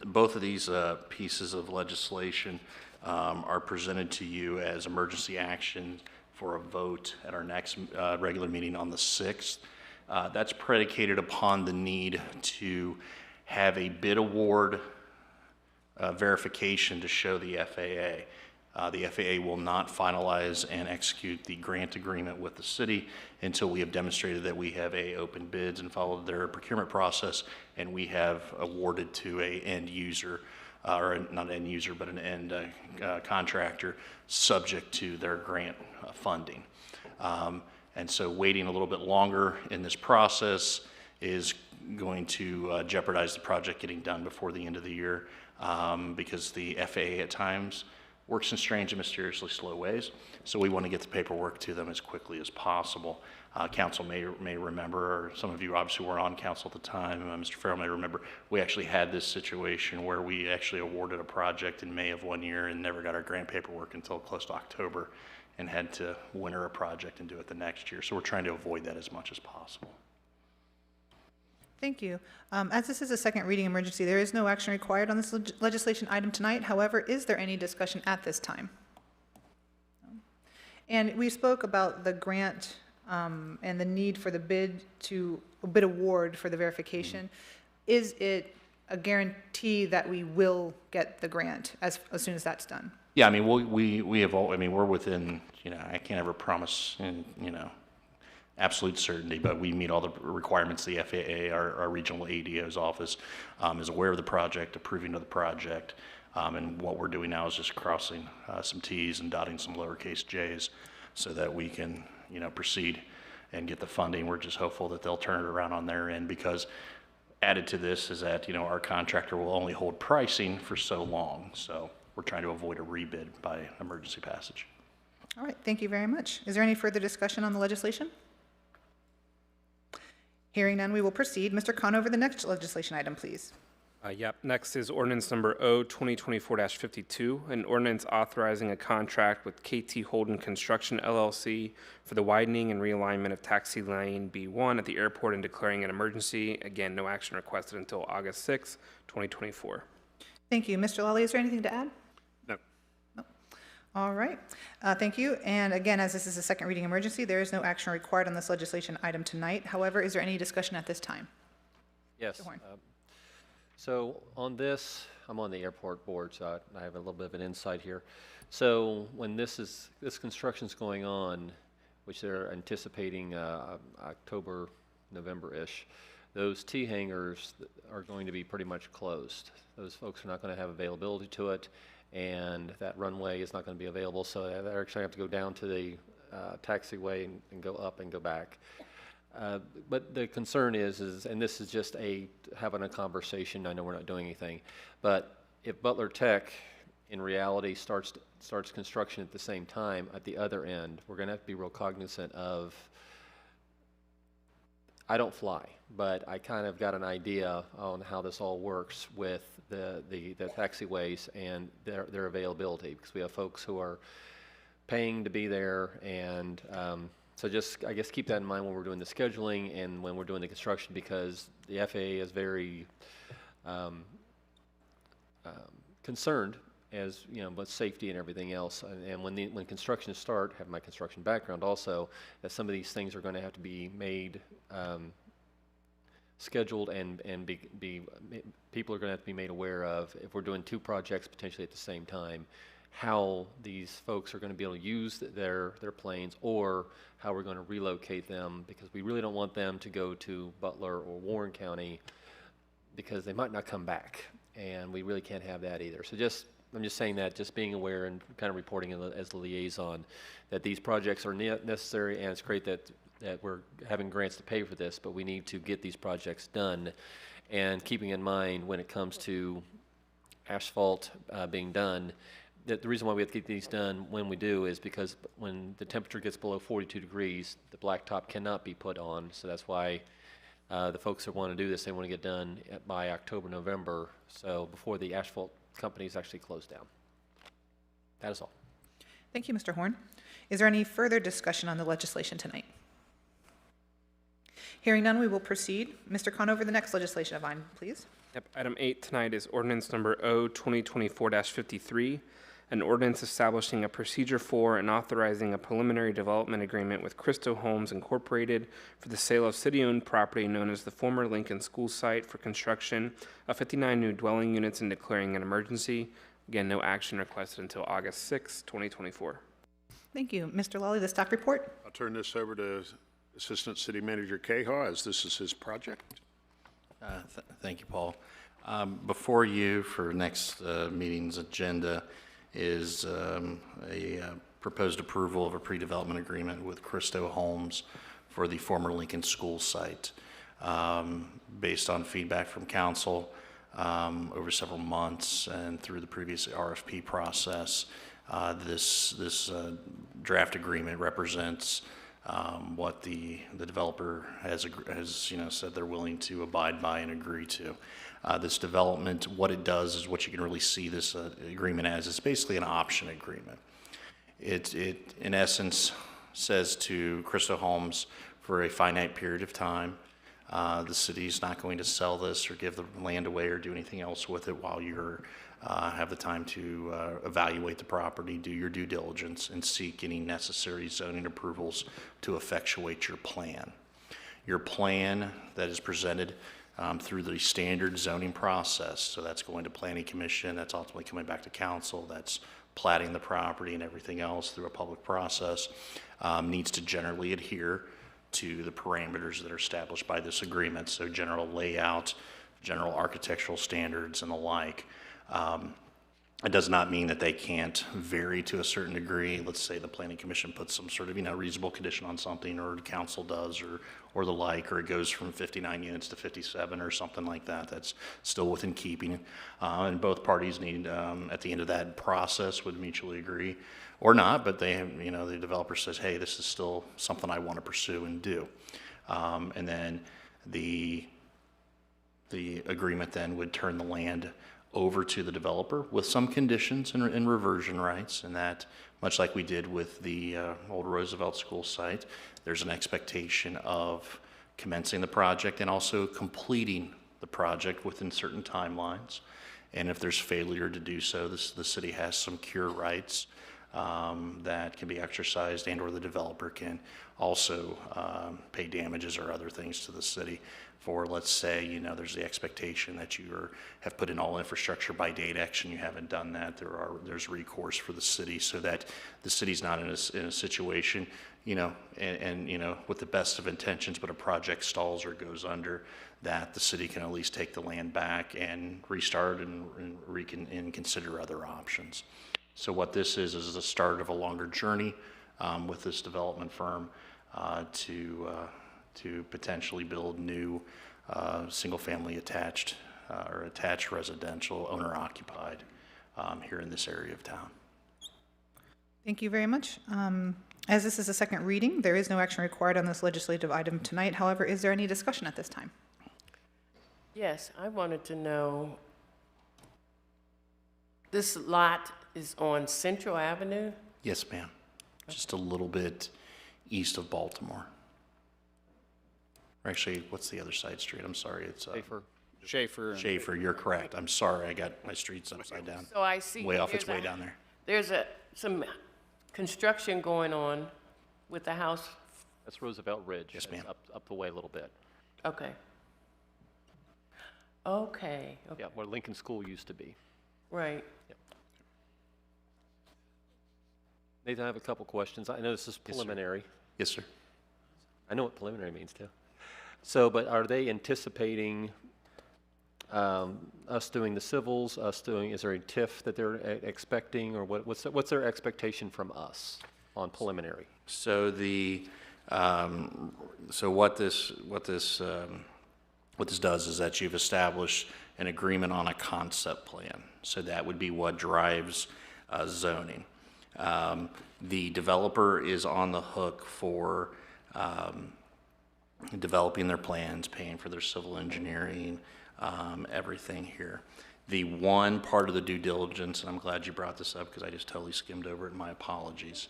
Both of these pieces of legislation are presented to you as emergency action for a vote at our next regular meeting on the 6th. That's predicated upon the need to have a bid award verification to show the FAA. The FAA will not finalize and execute the grant agreement with the city until we have demonstrated that we have open bids and followed their procurement process, and we have awarded to a end user, or not end user, but an end contractor subject to their grant funding. And so waiting a little bit longer in this process is going to jeopardize the project getting done before the end of the year, because the FAA at times works in strange and mysteriously slow ways. So we want to get the paperwork to them as quickly as possible. Council may remember, or some of you obviously were on council at the time, Mr. Farrell may remember, we actually had this situation where we actually awarded a project in May of one year and never got our grant paperwork until close to October, and had to winter a project and do it the next year. So we're trying to avoid that as much as possible. Thank you. As this is a second reading emergency, there is no action required on this legislation item tonight. However, is there any discussion at this time? And we spoke about the grant and the need for the bid award for the verification. Is it a guarantee that we will get the grant as soon as that's done? Yeah, I mean, we have all, I mean, we're within, I can't ever promise, absolute certainty, but we meet all the requirements. The FAA, our regional ADO's office, is aware of the project, approving of the project, and what we're doing now is just crossing some T's and dotting some lowercase j's so that we can, proceed and get the funding. We're just hopeful that they'll turn it around on their end, because added to this is that, our contractor will only hold pricing for so long. So we're trying to avoid a rebid by emergency passage. All right, thank you very much. Is there any further discussion on the legislation? Hearing none, we will proceed. Mr. Conover, the next legislation item, please. Yep. Next is ordinance number O 2024-52, an ordinance authorizing a contract with KT Holden Construction LLC for the widening and realignment of taxi lane B1 at the airport and declaring an emergency. Again, no action requested until August 6, 2024. Thank you. Mr. Lally, is there anything to add? No. No. All right. Thank you. And again, as this is a second reading emergency, there is no action required on this legislation item tonight. However, is there any discussion at this time? Yes. Mr. Horn. So on this, I'm on the airport board, so I have a little bit of an insight here. So when this construction's going on, which they're anticipating October, November-ish, those T hangars are going to be pretty much closed. Those folks are not going to have availability to it, and that runway is not going to be available. So they actually have to go down to the taxiway and go up and go back. But the concern is, and this is just having a conversation, I know we're not doing anything, but if Butler Tech in reality starts construction at the same time at the other end, we're going to have to be real cognizant of, I don't fly, but I kind of got an idea on how this all works with the taxiways and their availability, because we have folks who are paying to be there, and so just, I guess, keep that in mind when we're doing the scheduling and when we're doing the construction, because the FAA is very concerned, as with safety and everything else. And when construction start, have my construction background also, that some of these things are going to have to be made scheduled and people are going to have to be made aware of, if we're doing two projects potentially at the same time, how these folks are going to be able to use their planes, or how we're going to relocate them, because we really don't want them to go to Butler or Warren County, because they might not come back, and we really can't have that either. So I'm just saying that, just being aware and kind of reporting as the liaison, that these projects are necessary, and it's great that we're having grants to pay for this, but we need to get these projects done, and keeping in mind when it comes to asphalt being done, that the reason why we have to get these done when we do is because when the temperature gets below 42 degrees, the blacktop cannot be put on. So that's why the folks that want to do this, they want to get done by October, November, so before the asphalt companies actually close down. That is all. Thank you, Mr. Horn. Is there any further discussion on the legislation tonight? Hearing none, we will proceed. Mr. Conover, the next legislation item, please. Yep. Item 8 tonight is ordinance number O 2024-53, an ordinance establishing a procedure for and authorizing a preliminary development agreement with Cristo Homes Incorporated for the sale of city-owned property known as the former Lincoln School site for construction of 59 new dwelling units and declaring an emergency. Again, no action requested until August 6, 2024. Thank you. Mr. Lally, the staff report. I'll turn this over to Assistant City Manager Cahill, as this is his project. Thank you, Paul. Before you for next meeting's agenda is a proposed approval of a pre-development agreement with Cristo Homes for the former Lincoln School site. Based on feedback from council over several months and through the previous RFP process, this draft agreement represents what the developer has said they're willing to abide by and agree to. This development, what it does is what you can really see this agreement as. It's basically an option agreement. It in essence says to Cristo Homes, for a finite period of time, the city's not going to sell this or give the land away or do anything else with it while you're have the time to evaluate the property, do your due diligence, and seek any necessary zoning approvals to effectuate your plan. Your plan that is presented through the standard zoning process, so that's going to Planning Commission, that's ultimately coming back to council, that's platting the property and everything else through a public process, needs to generally adhere to the parameters that are established by this agreement, so general layout, general architectural standards, and the like. It does not mean that they can't vary to a certain degree. Let's say the planning commission puts some sort of, reasonable condition on something, or the council does, or the like, or it goes from 59 units to 57 or something like that. That's still within keeping. And both parties need, at the end of that process, would mutually agree or not, but they have, the developer says, hey, this is still something I want to pursue and do. And then the agreement then would turn the land over to the developer with some conditions and reversion rights, and that, much like we did with the old Roosevelt School site, there's an expectation of commencing the project and also completing the project within certain timelines. And if there's failure to do so, the city has some cure rights that can be exercised, and or the developer can also pay damages or other things to the city for, let's say, there's the expectation that you have put in all infrastructure by date X and you haven't done that. There's recourse for the city, so that the city's not in a situation, and with the best of intentions, but a project stalls or goes under, that the city can at least take the land back and restart and consider other options. So what this is the start of a longer journey with this development firm to potentially build new single-family attached or attached residential owner-occupied here in this area of town. Thank you very much. As this is a second reading, there is no action required on this legislative item tonight. However, is there any discussion at this time? Yes, I wanted to know, this lot is on Central Avenue? Yes, ma'am. Just a little bit east of Baltimore. Or actually, what's the other side street? I'm sorry, it's Schaefer, you're correct. I'm sorry, I got my streets upside down. So I see. Way off, it's way down there. There's some construction going on with the house. That's Roosevelt Ridge. Yes, ma'am. Up the way a little bit. Okay. Okay. Yeah, where Lincoln School used to be. Right. Yep. Nathan, I have a couple questions. I know this is preliminary. Yes, sir. I know what preliminary means too. So, but are they anticipating us doing the civils, is there a TIF that they're expecting, or what's their expectation from us on preliminary? So what this does is that you've established an agreement on a concept plan. So that would be what drives zoning. The developer is on the hook for developing their plans, paying for their civil engineering, everything here. The one part of the due diligence, and I'm glad you brought this up because I just totally skimmed over it, my apologies,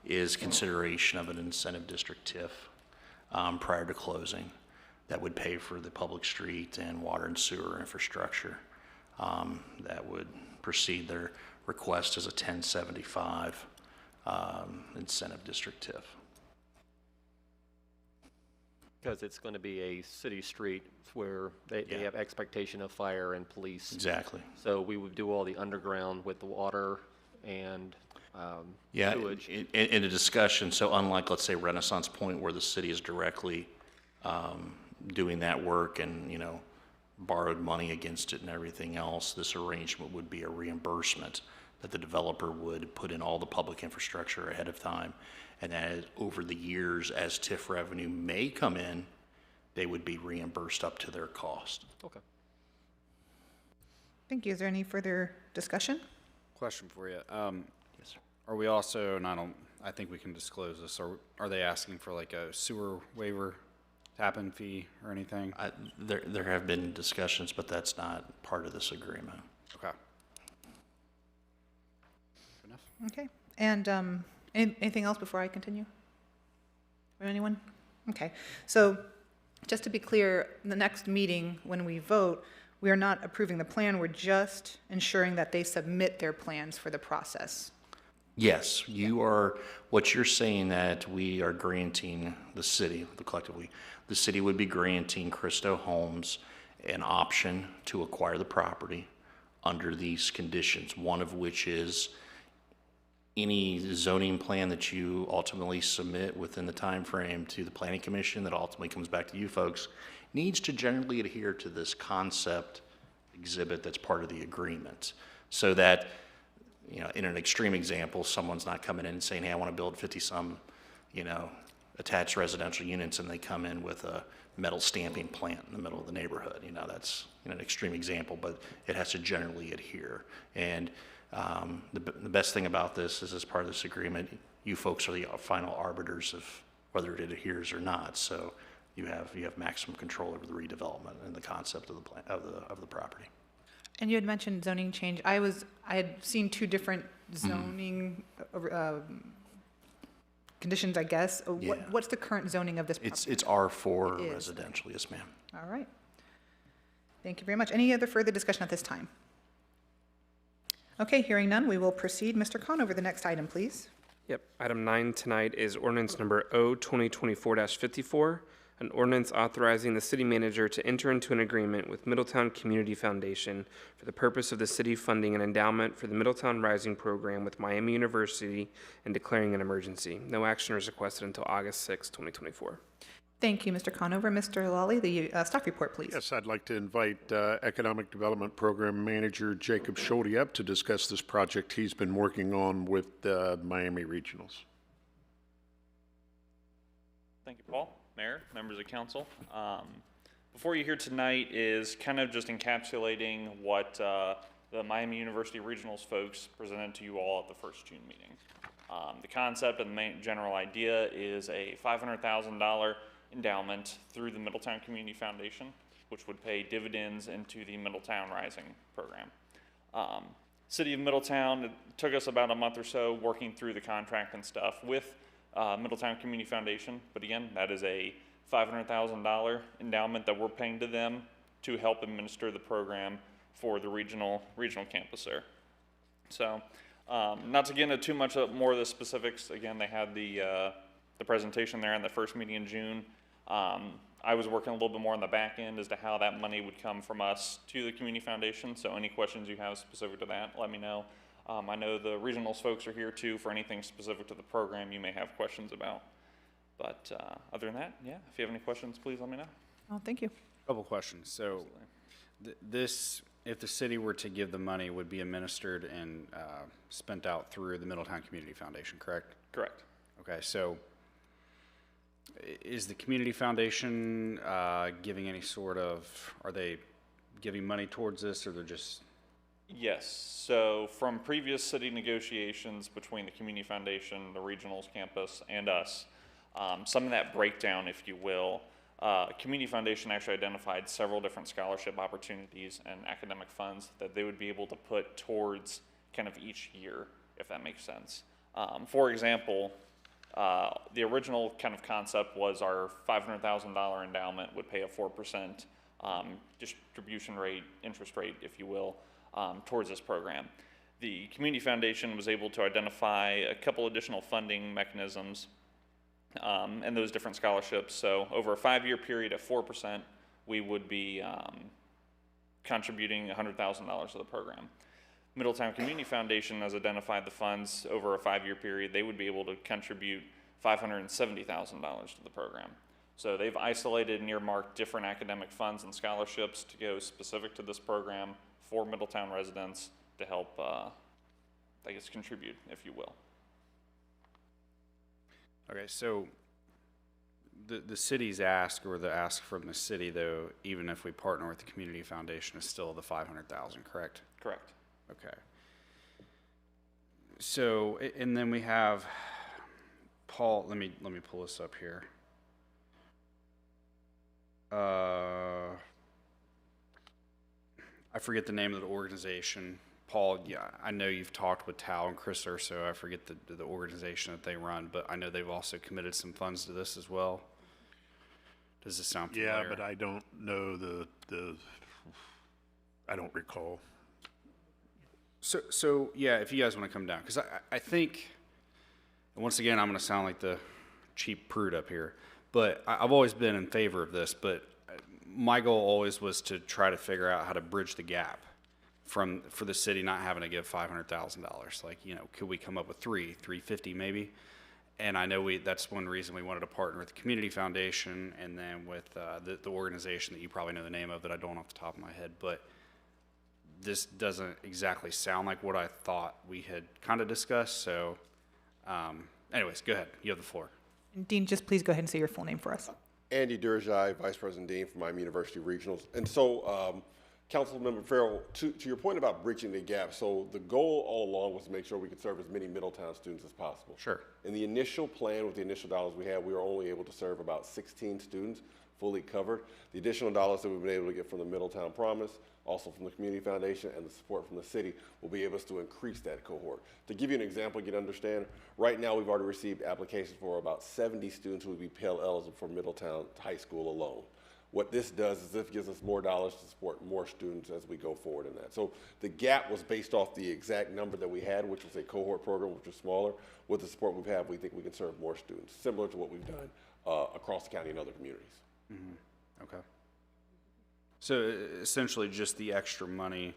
is consideration of an incentive district TIF prior to closing that would pay for the public street and water and sewer infrastructure. That would precede their request as a 1075 incentive district TIF. Because it's going to be a city street where they have expectation of fire and police. Exactly. So we would do all the underground with the water and sewage. In a discussion, so unlike, let's say, Renaissance Point, where the city is directly doing that work and, borrowed money against it and everything else, this arrangement would be a reimbursement that the developer would put in all the public infrastructure ahead of time. And as over the years, as TIF revenue may come in, they would be reimbursed up to their cost. Okay. Thank you. Is there any further discussion? Question for you. Yes, sir. Are we also, and I think we can disclose this, are they asking for like a sewer waiver, tap-in fee or anything? There have been discussions, but that's not part of this agreement. Okay. Good enough. Okay. And anything else before I continue? Or anyone? Okay. So just to be clear, the next meeting, when we vote, we are not approving the plan. We're just ensuring that they submit their plans for the process. Yes, what you're saying that we are granting the city, collectively, the city would be granting Christo Homes an option to acquire the property under these conditions, one of which is any zoning plan that you ultimately submit within the time frame to the planning commission that ultimately comes back to you folks needs to generally adhere to this concept exhibit that's part of the agreement, so that, you know, in an extreme example, someone's not coming in and saying, hey, I want to build 50-some, you know, attached residential units, and they come in with a metal stamping plant in the middle of the neighborhood. You know, that's, you know, an extreme example, but it has to generally adhere. And the best thing about this is, as part of this agreement, you folks are the final arbiters of whether it adheres or not. So you have maximum control over the redevelopment and the concept of the plan, of the property. And you had mentioned zoning change. I had seen two different zoning conditions, I guess. Yeah. What's the current zoning of this property? It's R4 residential, yes, ma'am. All right. Thank you very much. Any other further discussion at this time? Okay, hearing none, we will proceed. Mr. Conover, the next item, please. Yep. Item 9 tonight is ordinance number O-2024-54, an ordinance authorizing the city manager to enter into an agreement with Middletown Community Foundation for the purpose of the city funding an endowment for the Middletown Rising program with Miami University and declaring an emergency. No action is requested until August 6, 2024. Thank you, Mr. Conover. Mr. Lawley, the staff report, please. Yes, I'd like to invite Economic Development Program Manager Jacob Schulte up to discuss this project he's been working on with Miami Regionals. Thank you, Paul, Mayor, members of council. Before you here tonight is kind of just encapsulating what the Miami University Regionals folks presented to you all at the first June meeting. The concept and the main general idea is a $500,000 endowment through the Middletown Community Foundation, which would pay dividends into the Middletown Rising program. City of Middletown, it took us about a month or so working through the contract and stuff with Middletown Community Foundation, but again, that is a $500,000 endowment that we're paying to them to help administer the program for the regional campus there. So, not to get into too much more of the specifics, again, they had the presentation there in the first meeting in June. I was working a little bit more on the back end as to how that money would come from us to the Community Foundation, so any questions you have specific to that, let me know. I know the regionals folks are here too for anything specific to the program you may have questions about. But other than that, yeah, if you have any questions, please let me know. Oh, thank you. Couple questions. So this, if the city were to give the money, would be administered and spent out through the Middletown Community Foundation, correct? Correct. Okay, so is the Community Foundation giving any sort of, are they giving money towards this, or they're just? Yes, so from previous city negotiations between the Community Foundation, the regionals campus, and us, some of that breakdown, if you will, Community Foundation actually identified several different scholarship opportunities and academic funds that they would be able to put towards kind of each year, if that makes sense. For example, the original kind of concept was our $500,000 endowment would pay a 4% distribution rate, interest rate, if you will, towards this program. The Community Foundation was able to identify a couple additional funding mechanisms and those different scholarships. So over a 5-year period at 4%, we would be contributing $100,000 to the program. Middletown Community Foundation has identified the funds over a 5-year period. They would be able to contribute $570,000 to the program. So they've isolated and earmarked different academic funds and scholarships to go specific to this program for Middletown residents to help, I guess, contribute, if you will. Okay, so the city's ask, or the ask from the city, though, even if we partner with the Community Foundation, is still the $500,000, correct? Correct. Okay. So, and then we have Paul. Let me pull this up here. I forget the name of the organization. Paul, yeah, I know you've talked with Tal and Chris Urso. I forget the organization that they run, but I know they've also committed some funds to this as well. Does this sound familiar? Yeah, but I don't know I don't recall. So yeah, if you guys want to come down, because I think, and once again, I'm going to sound like the cheap prude up here, but I've always been in favor of this, but my goal always was to try to figure out how to bridge the gap for the city not having to give $500,000. Like, you know, could we come up with $350 maybe? And I know that's one reason we wanted to partner with the Community Foundation and then with the organization that you probably know the name of that I don't off the top of my head, but this doesn't exactly sound like what I thought we had kind of discussed. So anyways, go ahead. You have the floor. Dean, just please go ahead and say your full name for us. Andy Durjai, Vice President Dean for Miami University Regionals. And so, Councilmember Farrell, to your point about bridging the gap, so the goal all along was to make sure we could serve as many Middletown students as possible. Sure. In the initial plan, with the initial dollars we had, we were only able to serve about 16 students, fully covered. The additional dollars that we've been able to get from the Middletown Promise, also from the Community Foundation, and the support from the city will be able to increase that cohort. To give you an example, you can understand, right now we've already received applications for about 70 students who would be Pell eligible for Middletown High School alone. What this does is it gives us more dollars to support more students as we go forward in that. So the gap was based off the exact number that we had, which was a cohort program, which was smaller. With the support we've had, we think we can serve more students, similar to what we've done across the county and other communities. Mm-hmm. Okay. So essentially just the extra money,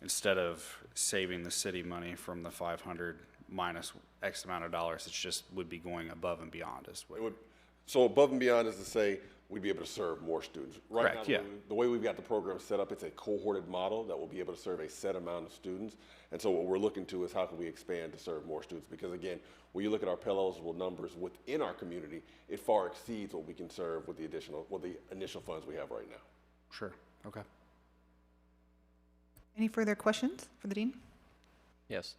instead of saving the city money from the 500 minus X amount of dollars, it's just would be going above and beyond. So above and beyond is to say we'd be able to serve more students. Right Correct, now, yeah. the way we've got the program set up, it's a cohorted model that will be able to serve a set amount of students. And so what we're looking to is how can we expand to serve more students? Because again, when you look at our Pell eligible numbers within our community, it far exceeds what we can serve with the initial funds we have right now. Sure. Okay. Any further questions for the Dean? Yes.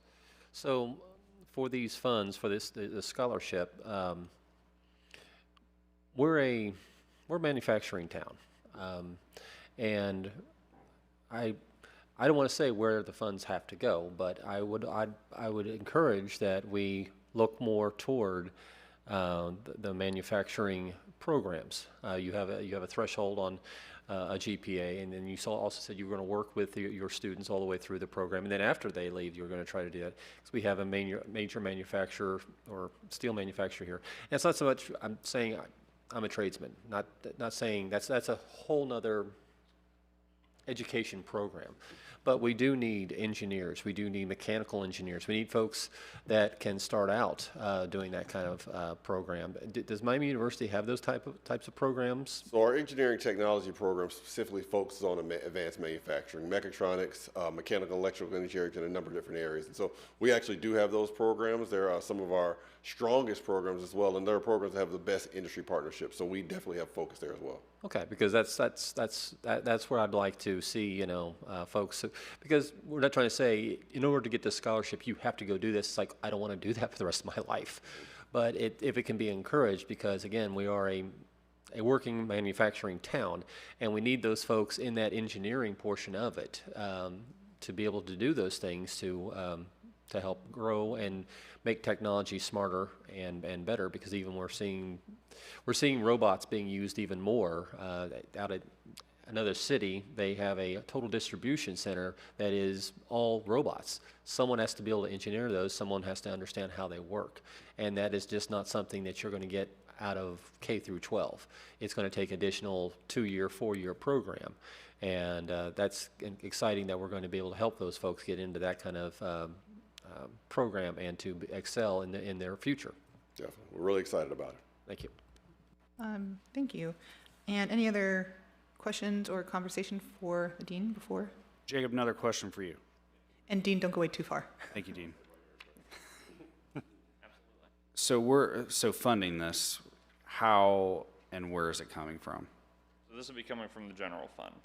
So for these funds, for the scholarship, we're a manufacturing town, and I don't want to say where the funds have to go, but I would encourage that we look more toward the manufacturing programs. You have a threshold on a GPA, and then you also said you were going to work with your students all the way through the program, and then after they leave, you're going to try to do that. Because we have a major manufacturer or steel manufacturer here, and it's not so much. I'm saying I'm a tradesman, not saying that's a whole nother education program. But we do need engineers. We do need mechanical engineers. We need folks that can start out doing that kind of program. Does Miami University have those types of programs? So our engineering technology program specifically focuses on advanced manufacturing, mechatronics, mechanical, electrical engineering, in a number of different areas. And so we actually do have those programs. They're some of our strongest programs as well, and they're programs that have the best industry partnerships. So we definitely have focus there as well. Okay, because that's where I'd like to see, folks, because we're not trying to say in order to get this scholarship you have to go do this. It's like I don't want to do that for the rest of my life, but if it can be encouraged, because again we are a working manufacturing town, and we need those folks in that engineering portion of it to be able to do those things to help grow and make technology smarter and better. Because even we're seeing robots being used even more out at another city. They have a total distribution center that is all robots. Someone has to be able to engineer those. Someone has to understand how they work, and that is just not something that you're going to get out of K through 12. It's going to take additional 2-year, 4-year program, and that's exciting that we're going to be able to help those folks get into that kind of program and to excel in their future. Definitely. We're really excited about it. Thank you. Thank you. And any other questions or conversation for the Dean before? Jacob, another question for you. And Dean, don't go way too far. Thank you, Dean. So funding this, how and where is it coming from? So this will be coming from the general fund.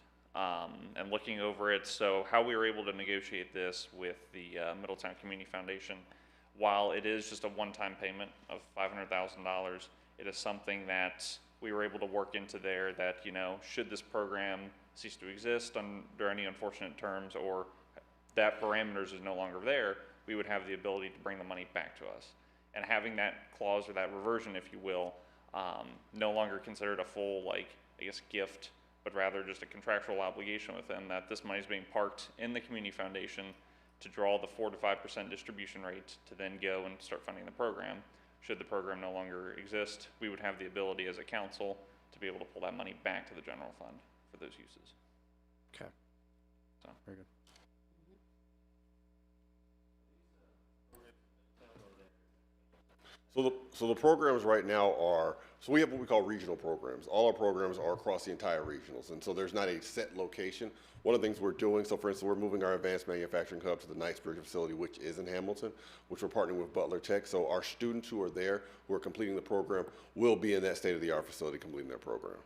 And looking over it, so how we were able to negotiate this with the Middletown Community Foundation, while it is just a one-time payment of $500,000, it is something that we were able to work into there that, should this program cease to exist under any unfortunate terms, or that parameters is no longer there, we would have the ability to bring the money back to us. And having that clause, or that reversion, if you will, no longer considered a full, gift, but rather just a contractual obligation with them, that this money is being parked in the Community Foundation to draw the 4 to 5% distribution rate to then go and start funding the program. Should the program no longer exist, we would have the ability as a council to be able to pull that money back to the general fund for those uses. Okay. So. Very good. So the programs right now are, so we have what we call regional programs. All our programs are across the entire regionals, and so there's not a set location. One of the things we're doing, so for instance, we're moving our advanced manufacturing hub to the Knightsbridge facility, which is in Hamilton, which we're partnering with Butler Tech. So our students who are there, who are completing the program, will be in that state-of-the-art facility completing their program.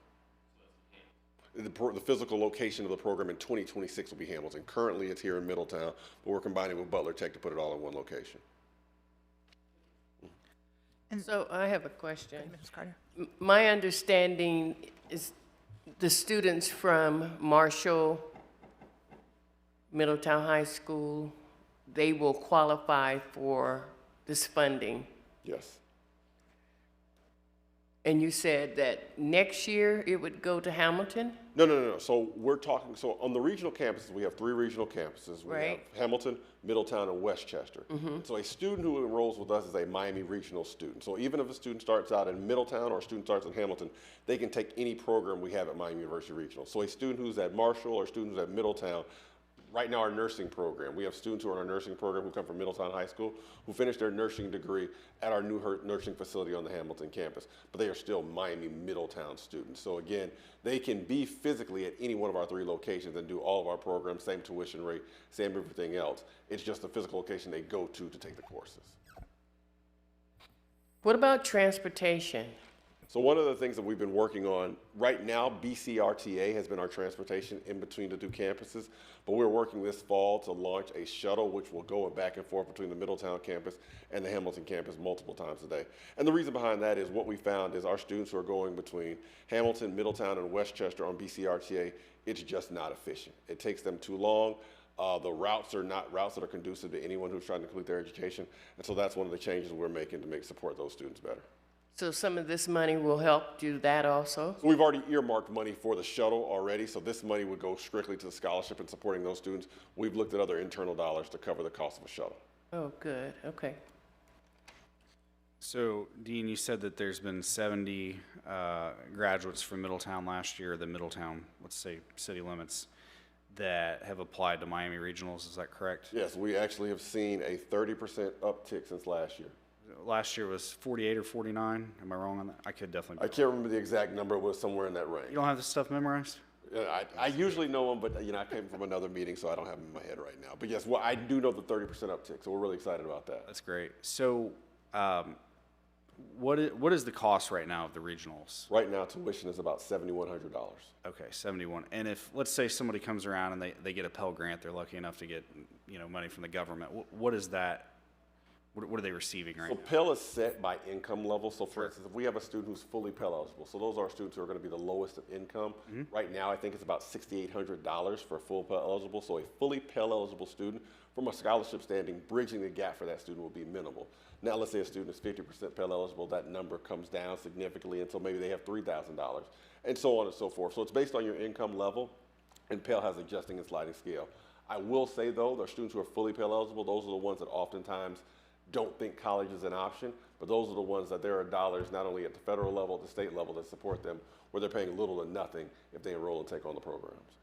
The physical location of the program in 2026 will be Hamilton. Currently, it's here in Middletown, but we're combining with Butler Tech to put it all in one location. So I have a question. Ms. Carter. My understanding is the students from Marshall, Middletown High School, they will qualify for this funding. Yes. And you said that next year it would go to Hamilton? No. So we're talking, so on the regional campuses, we have 3 regional campuses. We Right. have Hamilton, Middletown, and Westchester. So a student who enrolls with us is a Miami regional student. So even if a student starts out in Middletown or a student starts in Hamilton, they can take any program we have at Miami University Regional. So a student who's at Marshall or a student who's at Middletown, right now our nursing program, we have students who are in our nursing program who come from Middletown High School who finish their nursing degree at our new nursing facility on the Hamilton campus, but they are still Miami Middletown students. So again, they can be physically at any one of our 3 locations and do all of our programs, same tuition rate, same everything else. It's just the physical location they go to take the courses. What about transportation? So one of the things that we've been working on, right now, BCRTA has been our transportation in between the 2 campuses, but we're working this fall to launch a shuttle which will go back and forth between the Middletown campus and the Hamilton campus multiple times a day. And the reason behind that is what we found is our students who are going between Hamilton, Middletown, and Westchester on BCRTA, it's just not efficient. It takes them too long. The routes are not routes that are conducive to anyone who's trying to complete their education, and so that's one of the changes we're making to support those students better. So some of this money will help do that also? So we've already earmarked money for the shuttle already, so this money would go strictly to the scholarship and supporting those students. We've looked at other internal dollars to cover the cost of a shuttle. Oh, good, okay. So, Dean, you said that there's been 70 graduates from Middletown last year, the Middletown, let's say, city limits, that have applied to Miami Regionals, is that correct? Yes, we actually have seen a 30% uptick since last year. Last year was 48 or 49, am I wrong on that? I could definitely. I can't remember the exact number, it was somewhere in that range. You don't have this stuff memorized? I usually know them, but I came from another meeting, so I don't have them in my head right now. But yes, well, I do know the 30% uptick, so we're really excited about that. That's great. So, what is the cost right now of the regionals? Right now, tuition is about $7,100. Okay, 71. And if, let's say somebody comes around and they get a Pell Grant, they're lucky enough to get, money from the government, what is that? What are they receiving right now? So Pell is set by income level. So for instance, if we have a student who's fully Pell eligible, so those are our students who are going to be the lowest of income. Right now, I think it's about $6,800 for a full Pell eligible. So a fully Pell eligible student, from a scholarship standing, bridging the gap for that student will be minimal. Now, let's say a student is 50% Pell eligible, that number comes down significantly until maybe they have $3,000, and so on and so forth. So it's based on your income level, and Pell has adjusting and sliding scale. I will say, though, there are students who are fully Pell eligible. Those are the ones that oftentimes don't think college is an option, but those are the ones that there are dollars not only at the federal level, at the state level that support them, where they're paying little to nothing if they enroll and take on the programs.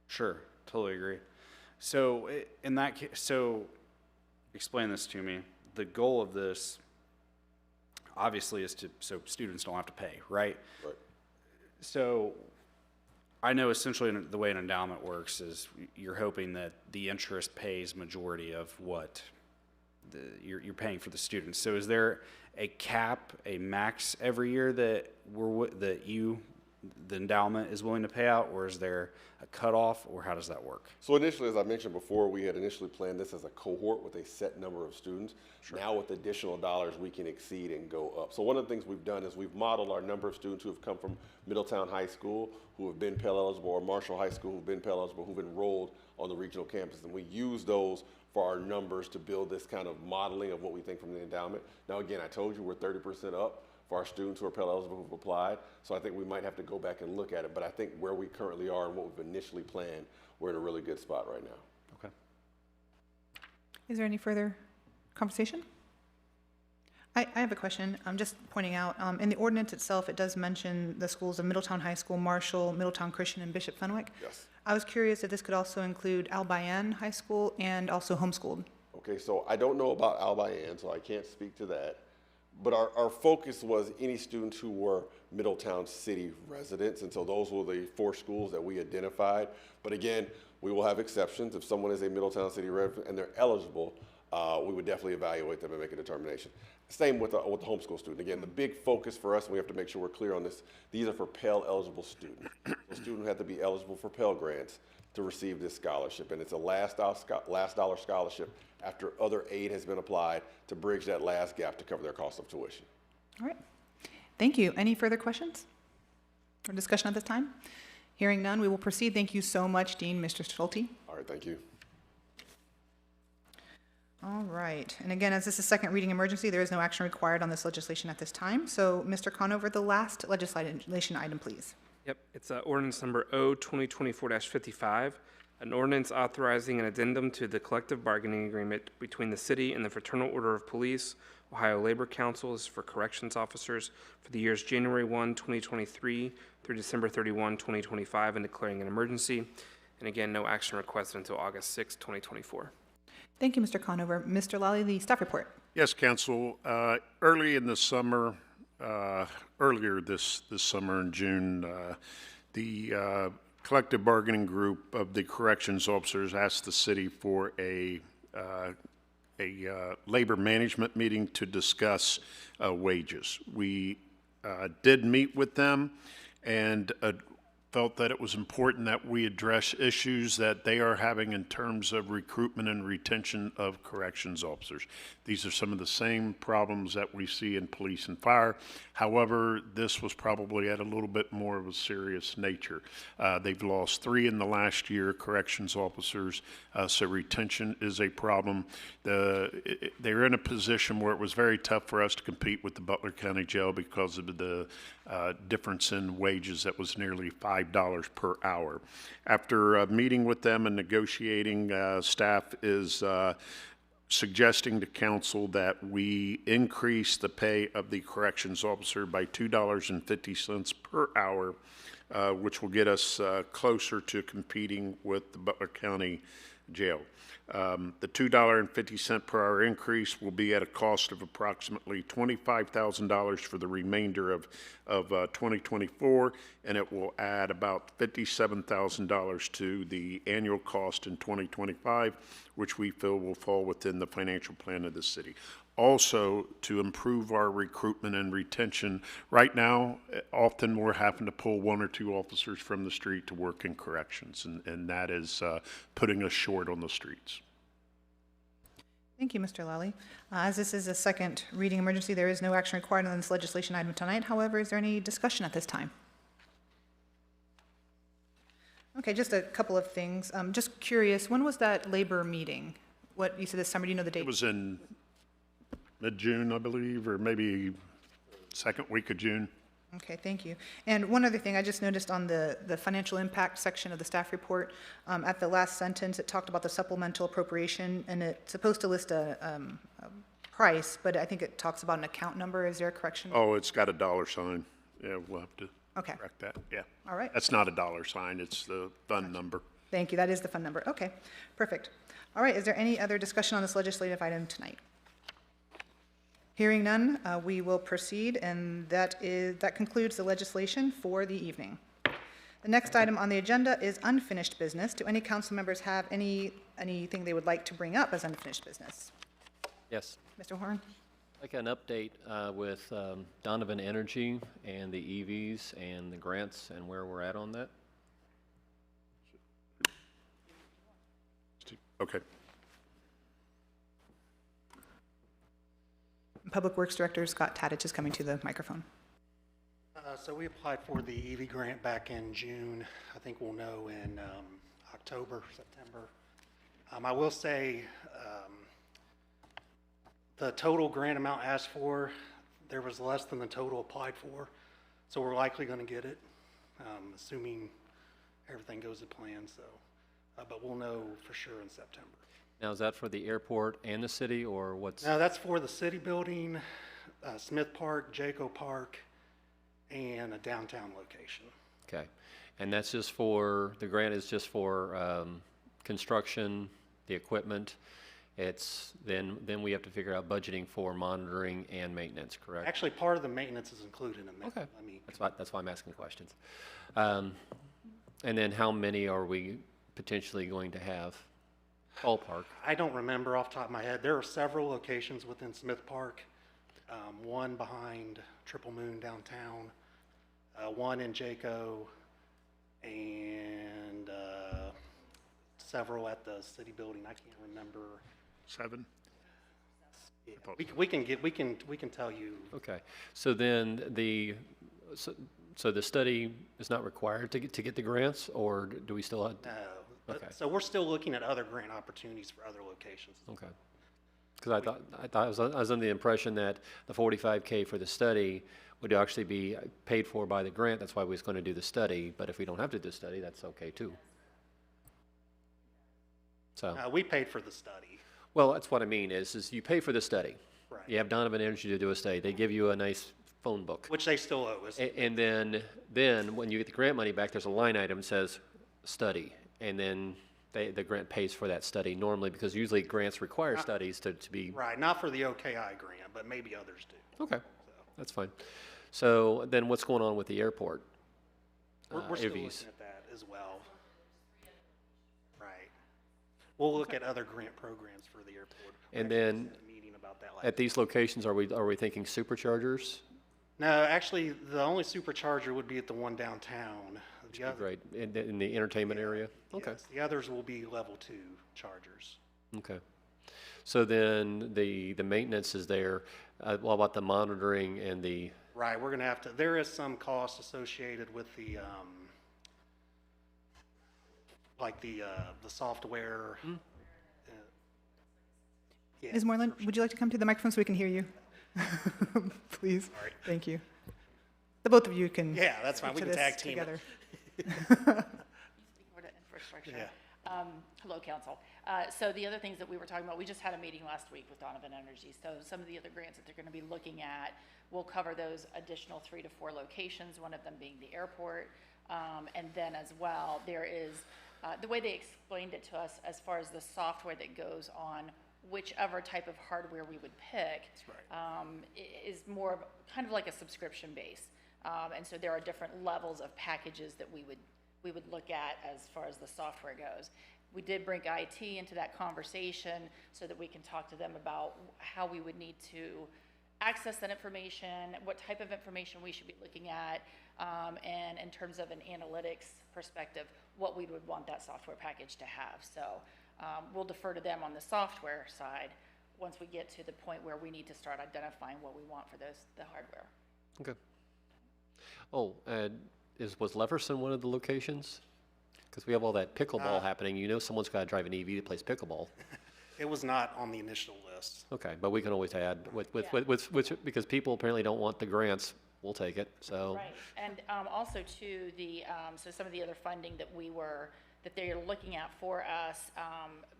Sure, totally agree. So in that case, so explain this to me. The goal of this obviously is so students don't have to pay, right? Right. So I know essentially the way an endowment works is you're hoping that the interest pays majority of what you're paying for the students. So is there a cap, a max every year that the endowment is willing to pay out, or is there a cutoff, or how does that work? So initially, as I mentioned before, we had initially planned this as a cohort with a set number of students. Sure. Now with additional dollars, we can exceed and go up. So one of the things we've done is we've modeled our number of students who have come from Middletown High School, who have been Pell eligible, or Marshall High School, who've been Pell eligible, who've enrolled on the regional campus. And we use those for our numbers to build this kind of modeling of what we think from the endowment. Now, again, I told you we're 30% up for our students who are Pell eligible who've applied. So I think we might have to go back and look at it. But I think where we currently are and what we've initially planned, we're in a really good spot right now. Okay. Is there any further conversation? I have a question. I'm just pointing out, in the ordinance itself, it does mention the schools of Middletown High School, Marshall, Middletown Christian, and Bishop Fenwick. Yes. I was curious if this could also include Albion High School and also homeschooled. Okay, so I don't know about Albion, so I can't speak to that. But our focus was any students who were Middletown City residents, and so those were the 4 schools that we identified. But again, we will have exceptions. If someone is a Middletown City resident and they're eligible, we would definitely evaluate them and make a determination. Same with the homeschool student. Again, the big focus for us, and we have to make sure we're clear on this, these are for Pell eligible students. The student had to be eligible for Pell grants to receive this scholarship, and it's a last dollar scholarship after other aid has been applied to bridge that last gap to cover their cost of tuition. All right. Thank you. Any further questions or discussion at this time? Hearing none, we will proceed. Thank you so much, Dean, Mr. Schulte. All right, thank you. All right. And again, as this is second reading emergency, there is no action required on this legislation at this time. So, Mr. Conover, the last legislation item, please. Yep, it's ordinance number O 2024-55, an ordinance authorizing an addendum to the collective bargaining agreement between the city and the Fraternal Order of Police, Ohio Labor Council is for corrections officers for the years January 1, 2023 through December 31, 2025, and declaring an emergency. And again, no action requested until August 6, 2024. Thank you, Mr. Conover. Mr. Lally, the staff report. Yes, Council. Early in the summer, earlier this summer in June, the collective bargaining group of the corrections officers asked the city for a labor management meeting to discuss wages. We did meet with them and felt that it was important that we address issues that they are having in terms of recruitment and retention of corrections officers. These are some of the same problems that we see in police and fire. However, this was probably at a little bit more of a serious nature. They've lost 3 in the last year, corrections officers, so retention is a problem. They're in a position where it was very tough for us to compete with the Butler County Jail because of the difference in wages that was nearly $5 per hour. After meeting with them and negotiating, staff is suggesting to council that we increase the pay of the corrections officer by $2.50 per hour, which will get us closer to competing with the Butler County Jail. The $2.50 per hour increase will be at a cost of approximately $25,000 for the remainder of 2024, and it will add about $57,000 to the annual cost in 2025, which we feel will fall within the financial plan of the city. Also, to improve our recruitment and retention, right now, often we're having to pull 1 or 2 officers from the street to work in corrections, and that is putting us short on the streets. Thank you, Mr. Lally. As this is a second reading emergency, there is no action required on this legislation item tonight. However, is there any discussion at this time? Okay, just a couple of things. Just curious, when was that labor meeting? What, you said this summer, do you know the date? It was in mid-June, I believe, or maybe second week of June. Okay, thank you. And one other thing, I just noticed on the financial impact section of the staff report, at the last sentence, it talked about the supplemental appropriation, and it's supposed to list a price, but I think it talks about an account number. Is there a correction? Oh, it's got a dollar sign. Yeah, we'll have to correct that. Yeah. All right. That's not a dollar sign. It's the fund number. Thank you. That is the fund number. Okay, perfect. All right, is there any other discussion on this legislative item tonight? Hearing none, we will proceed, and that concludes the legislation for the evening. The next item on the agenda is unfinished business. Do any council members have anything they would like to bring up as unfinished business? Yes. Mr. Horn? Like an update with Donovan Energy and the EVs and the grants and where we're at on that. Okay. Public Works Director Scott Tadich is coming to the microphone. So we applied for the EV grant back in June. I think we'll know in October, September. I will say the total grant amount asked for, there was less than the total applied for. So we're likely going to get it, assuming everything goes to plan. So, but we'll know for sure in September. Now, is that for the airport and the city, or what's? No, that's for the city building, Smith Park, Jaco Park, and a downtown location. Okay. And that's just for, the grant is just for construction, the equipment, then we have to figure out budgeting for monitoring and maintenance, correct? Actually, part of the maintenance is included in that. Okay. I mean, That's why I'm asking questions. And then how many are we potentially going to have? Ballpark. I don't remember off the top of my head. There are several locations within Smith Park. One behind Triple Moon downtown, one in Jaco, and several at the city building. I can't remember. 7? Yeah, we can tell you. Okay. So then so the study is not required to get the grants, or do we still have? No. Okay. So we're still looking at other grant opportunities for other locations. Okay. Because I was under the impression that the $45K for the study would actually be paid for by the grant. That's why we was going to do the study. But if we don't have to do the study, that's okay too. So. We paid for the study. Well, that's what I mean is you pay for the study. Right. You have Donovan Energy to do a study. They give you a nice phone book. Which they still owe us. And then when you get the grant money back, there's a line item that says study. And then the grant pays for that study normally, because usually grants require studies to be. Right, not for the OKI grant, but maybe others do. Okay, that's fine. So then what's going on with the airport? We're still looking at that as well. Right. We'll look at other grant programs for the airport. And then at these locations, are we thinking superchargers? No, actually, the only supercharger would be at the one downtown. The other, great, in the entertainment area? Okay. Yes, the others will be level 2 chargers. Okay. So then the maintenance is there. What about the monitoring and the? Right, we're going to have to, there is some cost associated with the, like the software. Yeah. Ms. Moreland, would you like to come to the microphone so we can hear you? Please. Sorry. Thank you. The both of you can. Yeah, that's fine. We speak can to tag this team together. Infrastructure. Yeah. Hello, council. So the other things that we were talking about, we just had a meeting last week with Donovan Energy. So some of the other grants that they're going to be looking at will cover those additional 3 to 4 locations, one of them being the airport. And then as well, there is, the way they explained it to us as far as the software that goes on whichever type of hardware we would pick, is more of kind of like a subscription base. And so there are different levels of packages that we would look at as far as the software goes. We did bring IT into that conversation so that we can talk to them about how we would need to access that information, what type of information we should be looking at, and in terms of an analytics perspective, what we would want that software package to have. So we'll defer to them on the software side once we get to the point where we need to start identifying what we want for the hardware. Okay. Oh, was Leverson one of the locations? Because we have all that pickleball happening. You know someone's got to drive an EV that plays pickleball. It was not on the initial list. Okay, but we can always add, because people apparently don't want the grants, we'll take it, so. Right, and also too, so some of the other funding that they're looking at for us,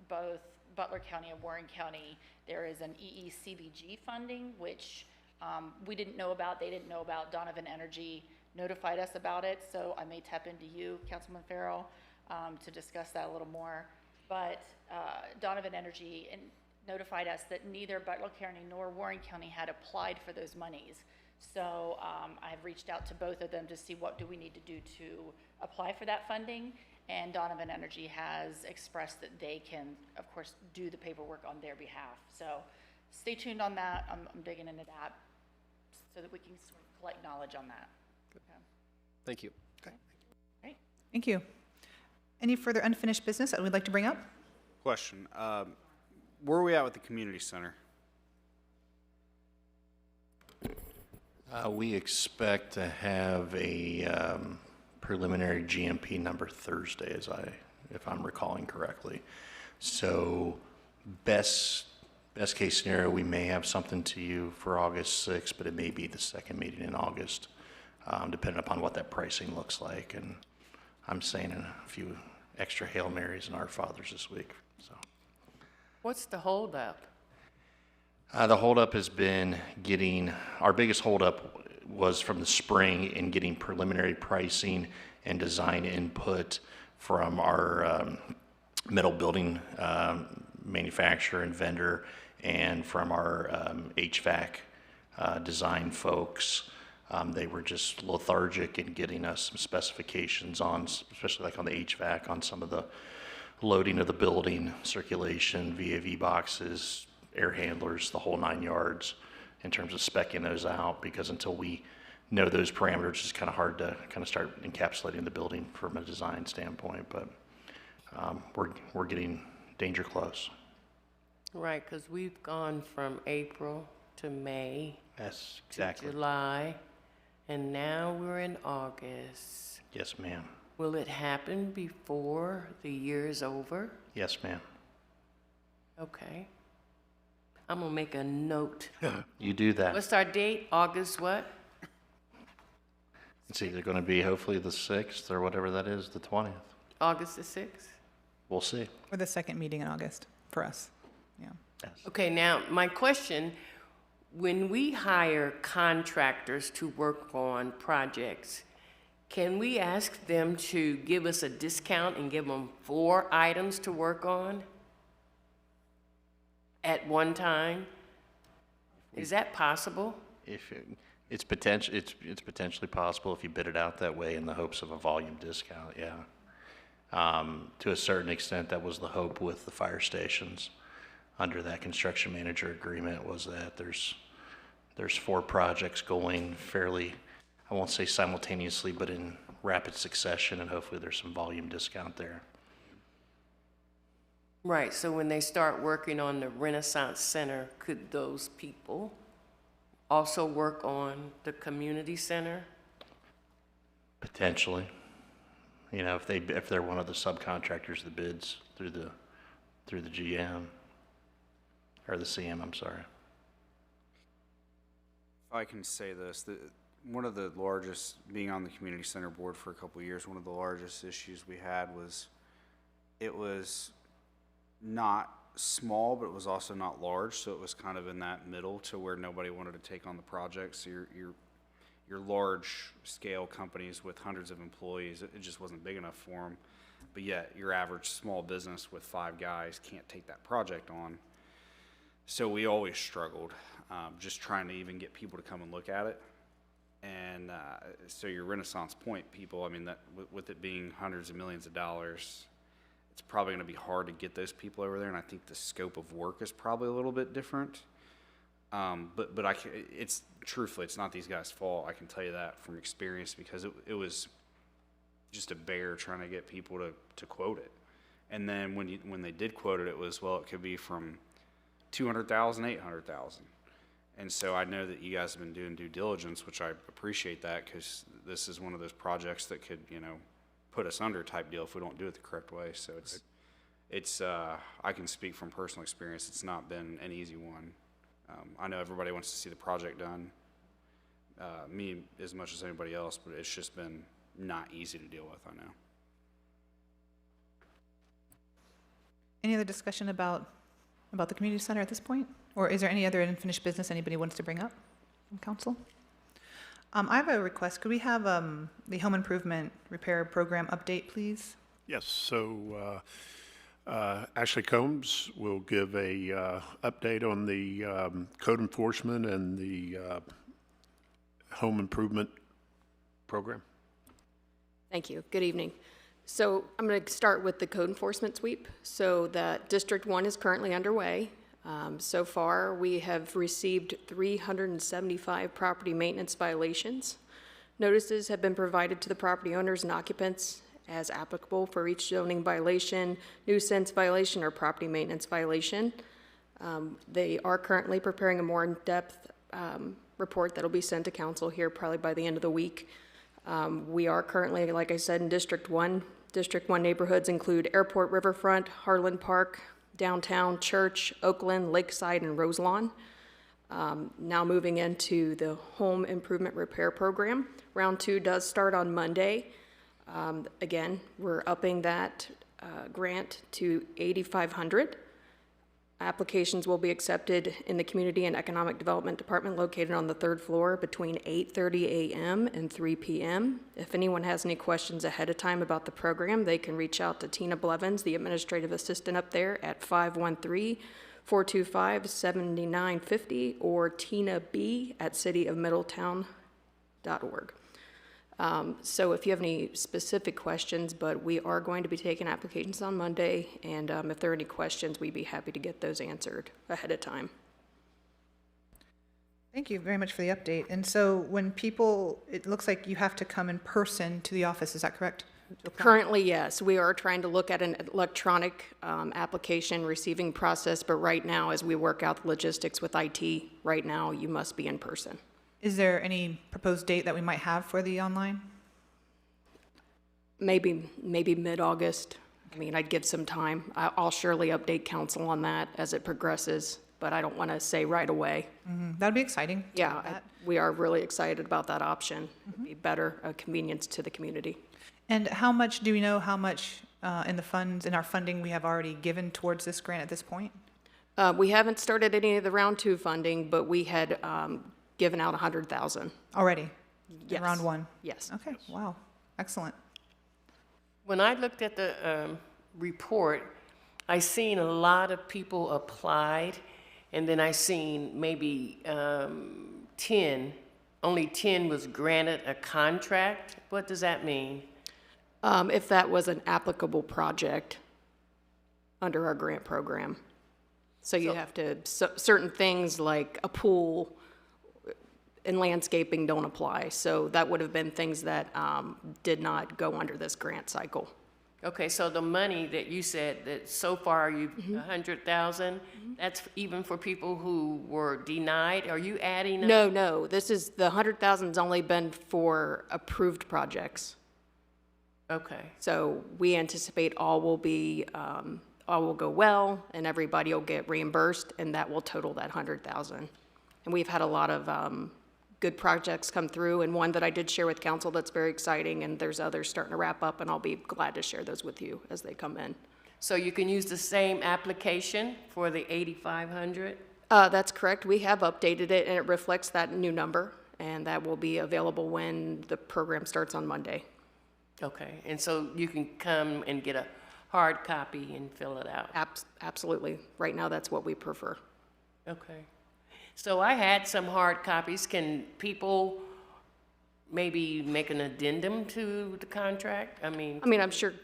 both Butler County and Warren County, there is an EECBG funding, which we didn't know about, they didn't know about. Donovan Energy notified us about it, so I may tap into you, Councilman Farrell, to discuss that a little more. But Donovan Energy notified us that neither Butler County nor Warren County had applied for those monies. So I've reached out to both of them to see what do we need to do to apply for that funding. And Donovan Energy has expressed that they can, of course, do the paperwork on their behalf. So stay tuned on that. I'm digging into that so that we can sort of collect knowledge on that. Okay. Thank you. Okay. Great. Thank you. Any further unfinished business that we'd like to bring up? Question. Where are we at with the community center? We expect to have a preliminary GMP number Thursday, if I'm recalling correctly. So best case scenario, we may have something to you for August 6th, but it may be the second meeting in August, depending upon what that pricing looks like. And I'm saying a few extra Hail Marys and Our Fathers this week. So, What's the holdup? the holdup has been our biggest holdup was from the spring in getting preliminary pricing and design input from our metal building manufacturer and vendor and from our HVAC design folks. They were just lethargic in getting us some specifications on, especially like on the HVAC, on some of the loading of the building, circulation, VAV boxes, air handlers, the whole 9 yards, in terms of speccing those out, because until we know those parameters, it's kind of hard to kind of start encapsulating the building from a design standpoint, but we're getting danger close. Right, because we've gone from April to May. Yes, exactly. To July, and now we're in August. Yes, ma'am. Will it happen before the year is over? Yes, ma'am. Okay. I'm gonna make a note. You do that. What's our date? August what? It's either going to be hopefully the 6th or whatever that is, the 20th. August the 6th? We'll see. Or the second meeting in August for us. Yeah. Yes. Okay, now my question, when we hire contractors to work on projects, can we ask them to give us a discount and give them 4 items to work on at one time? Is that possible? It's potentially possible if you bid it out that way in the hopes of a volume discount, yeah. To a certain extent, that was the hope with the fire stations under that construction manager agreement, was that there's 4 projects going fairly, I won't say simultaneously, but in rapid succession, and hopefully there's some volume discount there. Right, so when they start working on the Renaissance Center, could those people also work on the community center? Potentially. You know, if they're one of the subcontractors that bids through the GM, or the CM, I'm sorry. If I can say this, one of the largest, being on the community center board for a couple of years, one of the largest issues we had was, it was not small, but it was also not large, so it was kind of in that middle to where nobody wanted to take on the project. So your large scale companies with hundreds of employees, it just wasn't big enough for them. But yet your average small business with 5 guys can't take that project on. So we always struggled, just trying to even get people to come and look at it. And so your Renaissance Point people, I mean, that with it being hundreds of millions of dollars, it's probably going to be hard to get those people over there. And I think the scope of work is probably a little bit different. But it's truthfully, it's not these guys' fault. I can tell you that from experience, because it was just a bear trying to get people to quote it. And then when they did quote it, it was, well, it could be from 200,000, 800,000. And so I know that you guys have been doing due diligence, which I appreciate that, because this is one of those projects that could, put us under type deal if we don't do it the correct way. So it's I can speak from personal experience. It's not been an easy one. I know everybody wants to see the project done, me as much as anybody else, but it's just been not easy to deal with, I know. Any other discussion about the community center at this point? Or is there any other unfinished business anybody wants to bring up from council? I have a request. Could we have the home improvement repair program update, please? Yes, so Ashley Combs will give a update on the code enforcement and the home improvement program. Thank you. Good evening. So I'm going to start with the code enforcement sweep. So that District 1 is currently underway. So far, we have received 375 property maintenance violations. Notices have been provided to the property owners and occupants as applicable for each zoning violation, nuisance violation, or property maintenance violation. They are currently preparing a more in-depth report that will be sent to council here probably by the end of the week. We are currently, like I said, in District 1. District 1 neighborhoods include Airport Riverfront, Harlan Park, Downtown, Church, Oakland, Lakeside, and Roselawn. Now moving into the home improvement repair program. Round 2 does start on Monday. Again, we're upping that grant to $8,500. Applications will be accepted in the Community and Economic Development Department located on the 3rd floor between 8:30 a.m. and 3 p.m. If anyone has any questions ahead of time about the program, they can reach out to Tina Blevins, the administrative assistant up there, at 513-425-7950 or Tina B at cityofmiddletown.org. So if you have any specific questions, but we are going to be taking applications on Monday, and if there are any questions, we'd be happy to get those answered ahead of time. Thank you very much for the update. And so when people, it looks like you have to come in person to the office, is that correct? Currently, yes. We are trying to look at an electronic application receiving process, but right now, as we work out the logistics with IT, right now, you must be in person. Is there any proposed date that we might have for the online? Maybe mid-August. I mean, I'd give some time. I'll surely update council on that as it progresses, but I don't want to say right away. That'd be exciting. Yeah, we are really excited about that option. It'd be better, a convenience to the community. And how much, do we know how much in our funding we have already given towards this grant at this point? We haven't started any of the round 2 funding, but we had given out $100,000. Already? Yes. In round 1? Yes. Okay, wow, excellent. When I looked at the report, I seen a lot of people applied, and then I seen maybe 10, only 10 was granted a contract. What does that mean? If that was an applicable project under our grant program. So you have to, certain things like a pool and landscaping don't apply. So that would have been things that did not go under this grant cycle. Okay, so the money that you said that so far you've 100,000, that's even for people who were denied? Are you adding? No, this is, the 100,000's only been for approved projects. Okay. So we anticipate all will go well and everybody will get reimbursed, and that will total that 100,000. And we've had a lot of good projects come through, and one that I did share with council that's very exciting, and there's others starting to wrap up, and I'll be glad to share those with you as they come in. So you can use the same application for the 8,500? That's correct. We have updated it, and it reflects that new number, and that will be available when the program starts on Monday. Okay, and so you can come and get a hard copy and fill it out? Absolutely. Right now, that's what we prefer. Okay. So I had some hard copies. Can people maybe make an addendum to the contract? I mean, I'm sure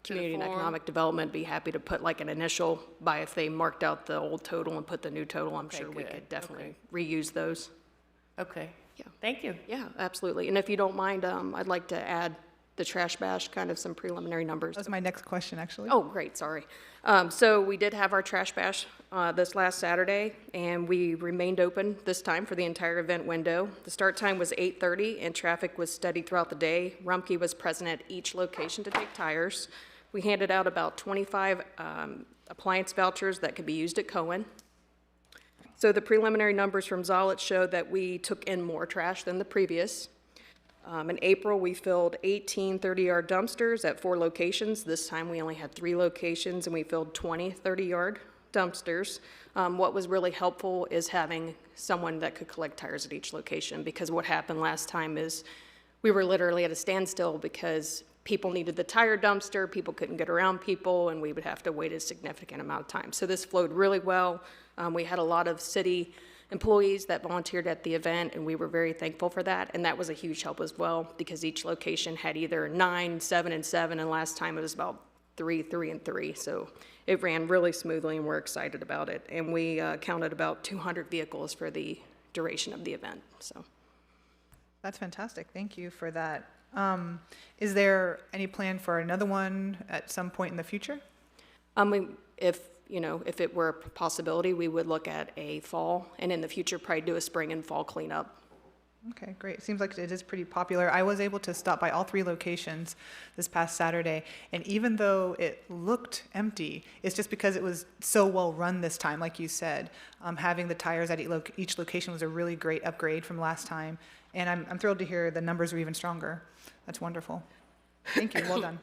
Community and Economic Development be happy to put like an initial by if they marked out the old total and put the new total. I'm sure we could definitely reuse those. Okay. Yeah. Thank you. Yeah, absolutely. And if you don't mind, I'd like to add the trash bash, kind of some preliminary numbers. That was my next question, actually. Oh, great, sorry. So we did have our trash bash this last Saturday, and we remained open this time for the entire event window. The start time was 8:30, and traffic was steady throughout the day. Rumpke was present at each location to take tires. We handed out about 25 appliance vouchers that could be used at Cohen. So the preliminary numbers from Zollett showed that we took in more trash than the previous. In April, we filled 18 30-yard dumpsters at 4 locations. This time, we only had 3 locations, and we filled 20 30-yard dumpsters. What was really helpful is having someone that could collect tires at each location, because what happened last time is we were literally at a standstill because people needed the tire dumpster, people couldn't get around people, and we would have to wait a significant amount of time. So this flowed really well. We had a lot of city employees that volunteered at the event, and we were very thankful for that, and that was a huge help as well, because each location had either 9, 7, and 7, and last time it was about 3, 3, and 3, so it ran really smoothly, and we're excited about it, and we counted about 200 vehicles for the duration of the event. So that's fantastic. Thank you for that. Is there any plan for another one at some point in the future? If it were a possibility, we would look at a fall, and in the future, probably do a spring and fall cleanup. Okay, great. It seems like it is pretty popular. I was able to stop by all 3 locations this past Saturday, and even though it looked empty, it's just because it was so well run this time, like you said. Having the tires at each location was a really great upgrade from last time, and I'm thrilled to hear the numbers are even stronger. That's wonderful. Thank you. Well done.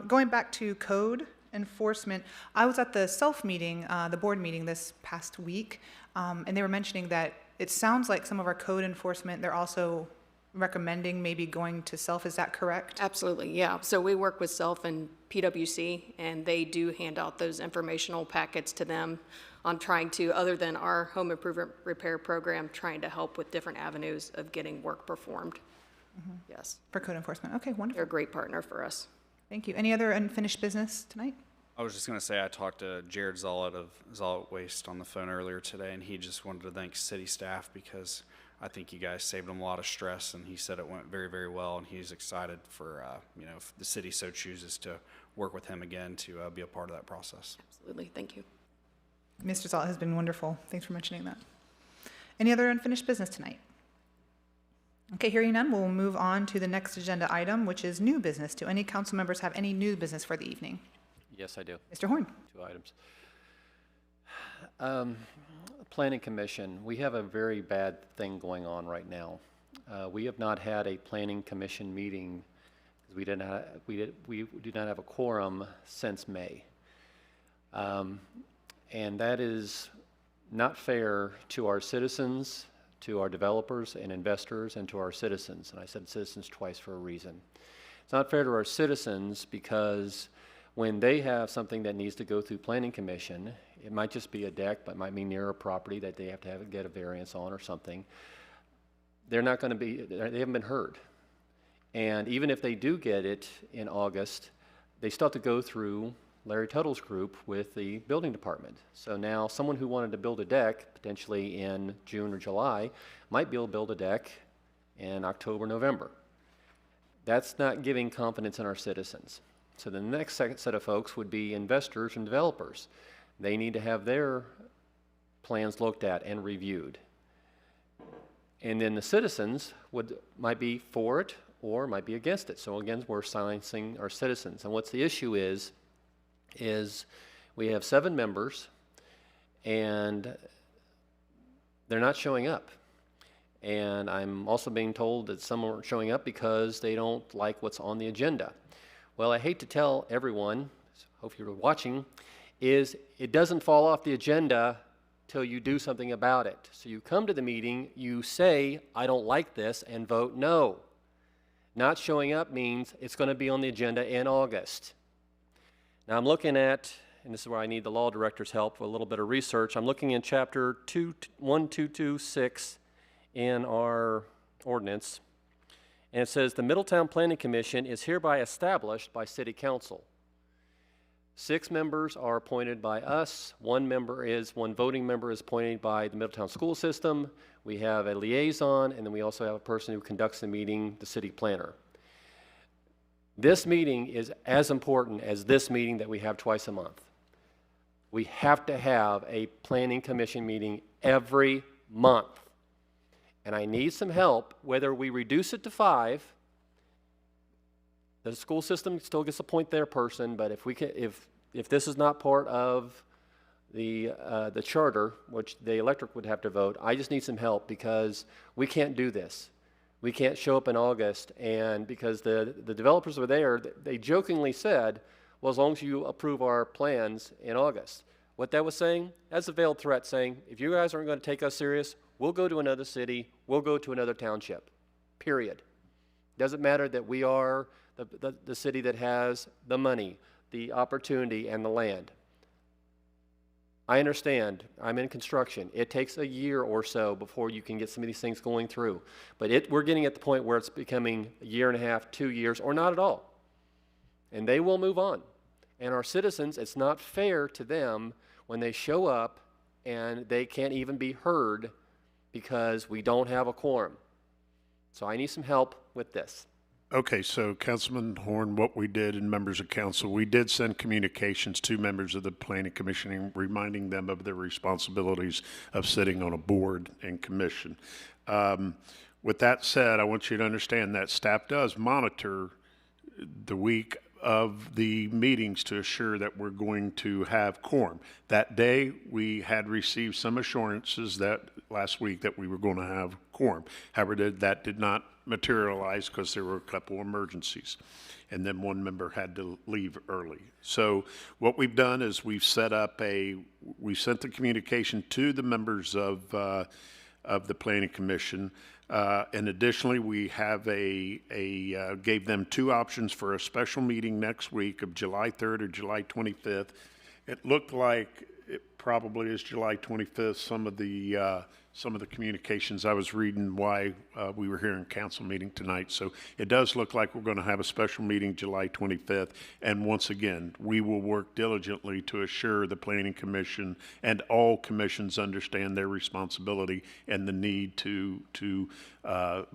Going back to code, enforcement, I was at the SELF meeting, the board meeting this past week, and they were mentioning that it sounds like some of our code enforcement, they're also recommending maybe going to SELF. Is that correct? Absolutely, yeah. So we work with SELF and PwC, and they do hand out those informational packets to them on trying to, other than our home improvement repair program, trying to help with different avenues of getting work performed. Yes. For code enforcement. Okay, wonderful. They're a great partner for us. Thank you. Any other unfinished business tonight? I was just going to say I talked to Jared Zollett of Zollett Waste on the phone earlier today, and he just wanted to thank city staff because I think you guys saved him a lot of stress, and he said it went very, very well, and he's excited for, if the city so chooses to work with him again to be a part of that process. Absolutely. Thank you. Mr. Zollett has been wonderful. Thanks for mentioning that. Any other unfinished business tonight? Okay, hearing none, we'll move on to the next agenda item, which is new business. Do any council members have any new business for the evening? Yes, I do. Mr. Horn. 2 items. Planning Commission, we have a very bad thing going on right now. We have not had a Planning Commission meeting because we do not have a quorum since May. And that is not fair to our citizens, to our developers and investors, and to our citizens. And I said citizens twice for a reason. It's not fair to our citizens because when they have something that needs to go through Planning Commission, it might just be a deck, but it might be near a property that they have to get a variance on or something. They're not going to be, they haven't been heard. And even if they do get it in August, they still have to go through Larry Tuttle's group with the building department. So now someone who wanted to build a deck potentially in June or July might be able to build a deck in October, November. That's not giving confidence in our citizens. So the next set of folks would be investors and developers. They need to have their plans looked at and reviewed. And then the citizens might be for it or might be against it. So again, we're silencing our citizens. And what's the issue is we have 7 members and they're not showing up. And I'm also being told that some aren't showing up because they don't like what's on the agenda. Well, I hate to tell everyone, hope you're watching, is it doesn't fall off the agenda till you do something about it. So you come to the meeting, you say, I don't like this, and vote no. Not showing up means it's going to be on the agenda in August. Now I'm looking at, and this is where I need the law director's help with a little bit of research, I'm looking in chapter 1226 in our ordinance. And it says, the Middletown Planning Commission is hereby established by City Council. 6 members are appointed by us. One voting member is appointed by the Middletown School System. We have a liaison, and then we also have a person who conducts the meeting, the city planner. This meeting is as important as this meeting that we have twice a month. We have to have a Planning Commission meeting every month. And I need some help, whether we reduce it to 5, the school system still gets to appoint their person, but if this is not part of the charter, which the electric would have to vote, I just need some help because we can't do this. We can't show up in August, and because the developers were there, they jokingly said, well, as long as you approve our plans in August. What that was saying, that's a veiled threat saying, if you guys aren't going to take us serious, we'll go to another city, we'll go to another township, period. Doesn't matter that we are the city that has the money, the opportunity, and the land. I understand, I'm in construction. It takes a year or so before you can get some of these things going through. But we're getting at the point where it's becoming a year and a half, 2 years, or not at all. And they will move on. And our citizens, it's not fair to them when they show up and they can't even be heard because we don't have a quorum. So I need some help with this. Okay, so Councilman Horn, what we did, and members of council, we did send communications to members of the Planning Commission, reminding them of their responsibilities of sitting on a board and commission. With that said, I want you to understand that staff does monitor the week of the meetings to assure that we're going to have quorum. That day, we had received some assurances that last week that we were going to have quorum. However, that did not materialize because there were a couple emergencies. And then one member had to leave early. So what we've done is we've set up we sent the communication to the members of the Planning Commission. And additionally, we have gave them two options for a special meeting next week of July 3rd or July 25th. It looked like it probably is July 25th. Some of the communications I was reading why we were here in council meeting tonight. So it does look like we're going to have a special meeting July 25th. And once again, we will work diligently to assure the Planning Commission and all commissions understand their responsibility and the need to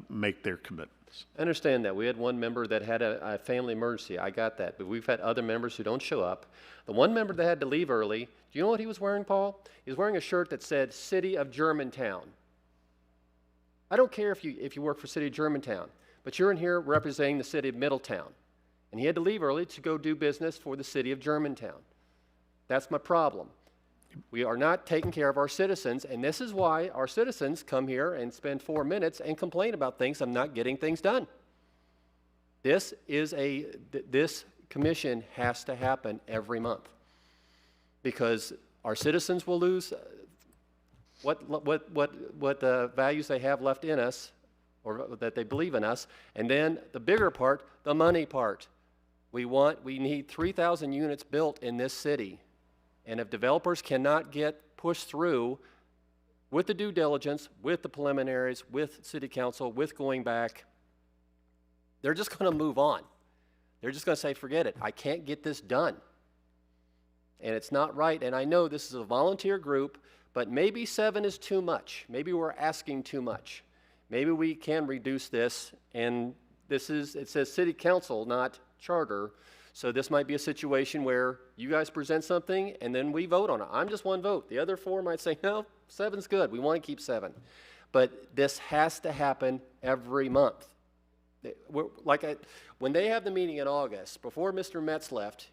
make their commitments. I understand that. We had one member that had a family emergency. I got that. But we've had other members who don't show up. The one member that had to leave early, do you know what he was wearing, Paul? He was wearing a shirt that said City of Germantown. I don't care if you work for City of Germantown, but you're in here representing the City of Middletown. And he had to leave early to go do business for the City of Germantown. That's my problem. We are not taking care of our citizens, and this is why our citizens come here and spend 4 minutes and complain about things. I'm not getting things done. This commission has to happen every month because our citizens will lose what values they have left in us or that they believe in us. And then the bigger part, the money part. We need 3,000 units built in this city. And if developers cannot get pushed through with the due diligence, with the preliminaries, with city council, with going back, they're just going to move on. They're just going to say, forget it. I can't get this done. And it's not right. And I know this is a volunteer group, but maybe 7 is too much. Maybe we're asking too much. Maybe we can reduce this. And it says city council, not charter. So this might be a situation where you guys present something and then we vote on it. I'm just one vote. The other 4 might say, no, 7's good. We want to keep 7. But this has to happen every month. When they have the meeting in August, before Mr. Metz left,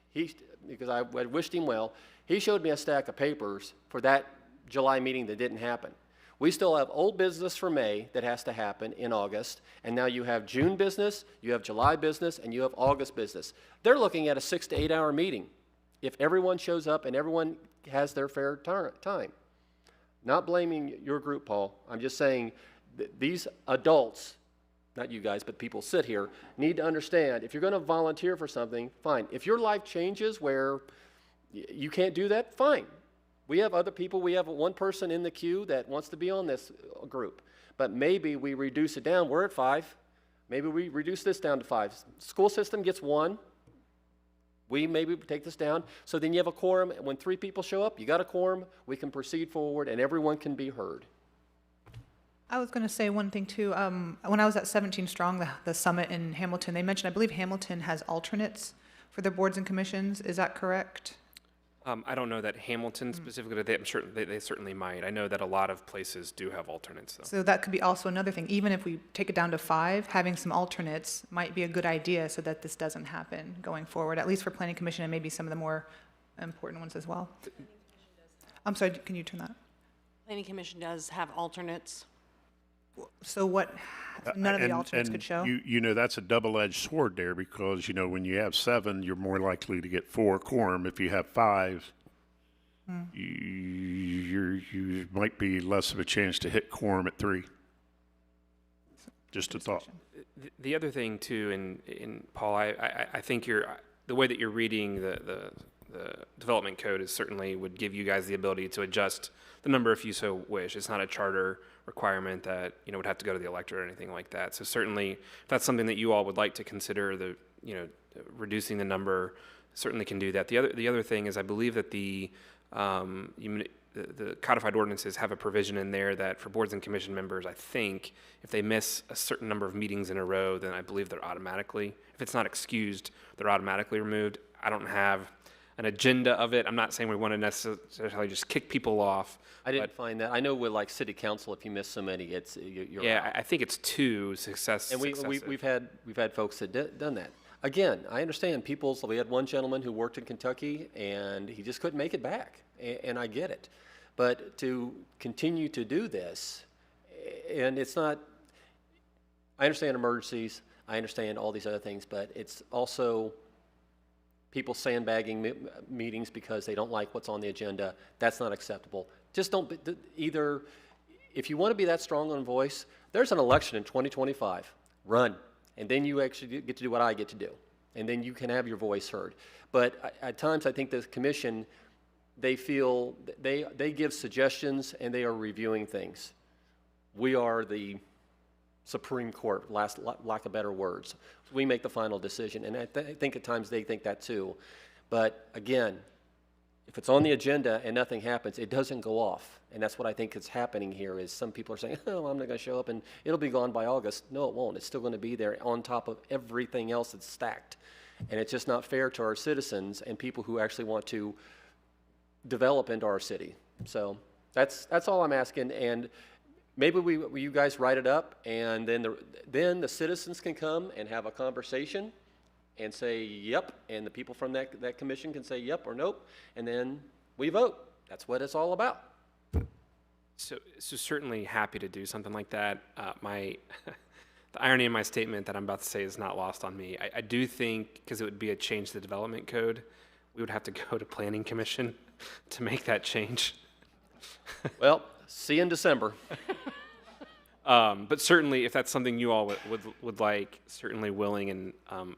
because I wished him well, he showed me a stack of papers for that July meeting that didn't happen. We still have old business for May that has to happen in August, and now you have June business, you have July business, and you have August business. They're looking at a 6 to 8 hour meeting if everyone shows up and everyone has their fair time. Not blaming your group, Paul. I'm just saying these adults, not you guys, but people sit here, need to understand if you're going to volunteer for something, fine. If your life changes where you can't do that, fine. We have other people. We have one person in the queue that wants to be on this group. But maybe we reduce it down. We're at 5. Maybe we reduce this down to 5. School system gets 1. We maybe take this down. So then you have a quorum. When 3 people show up, you got a quorum. We can proceed forward, and everyone can be heard. I was going to say one thing, too. When I was at 17 Strong, the summit in Hamilton, they mentioned, I believe Hamilton has alternates for their boards and commissions. Is that correct? I don't know that Hamilton specifically, I'm sure they certainly might. I know that a lot of places do have alternates, though. So that could be also another thing. Even if we take it down to 5, having some alternates might be a good idea so that this doesn't happen going forward, at least for Planning Commission and maybe some of the more important ones as well. I'm sorry, can you turn that? Planning Commission does have alternates. So what, none of the alternates could show? You know, that's a double-edged sword there because, when you have 7, you're more likely to get 4 quorum. If you have 5, you might be less of a chance to hit quorum at 3. Just a thought. The other thing, too, and Paul, I think the way that you're reading the development code is certainly would give you guys the ability to adjust the number if you so wish. It's not a charter requirement that would have to go to the electorate or anything like that. So certainly, if that's something that you all would like to consider, reducing the number, certainly can do that. The other thing is I believe that the codified ordinances have a provision in there that for boards and commission members, I think if they miss a certain number of meetings in a row, then I believe they're automatically, if it's not excused, they're automatically removed. I don't have an agenda of it. I'm not saying we want to necessarily just kick people off. I didn't find that. I know with like city council, if you miss so many, you're out. I think it's 2 success. And we've had folks that done that. Again, I understand we had one gentleman who worked in Kentucky and he just couldn't make it back, and I get it. But to continue to do this, and it's not, I understand emergencies, I understand all these other things, but it's also people sandbagging meetings because they don't like what's on the agenda. That's not acceptable. Just don't, either, if you want to be that strong on voice, there's an election in 2025. Run. And then you actually get to do what I get to do. And then you can have your voice heard. But at times I think the commission, they feel, they give suggestions and they are reviewing things. We are the Supreme Court, lack of better words. We make the final decision. And I think at times they think that too. But again, if it's on the agenda and nothing happens, it doesn't go off. And that's what I think is happening here is some people are saying, oh, I'm not going to show up and it'll be gone by August. No, it won't. It's still going to be there on top of everything else that's stacked. And it's just not fair to our citizens and people who actually want to develop into our city. So that's all I'm asking. And maybe you guys write it up and then the citizens can come and have a conversation and say yep, and the people from that commission can say yep or nope, and then we vote. That's what it's all about. So certainly happy to do something like that. The irony in my statement that I'm about to say is not lost on me. I do think, because it would be a change to the development code, we would have to go to Planning Commission to make that change. Well, see you in December. But certainly, if that's something you all would like, certainly willing and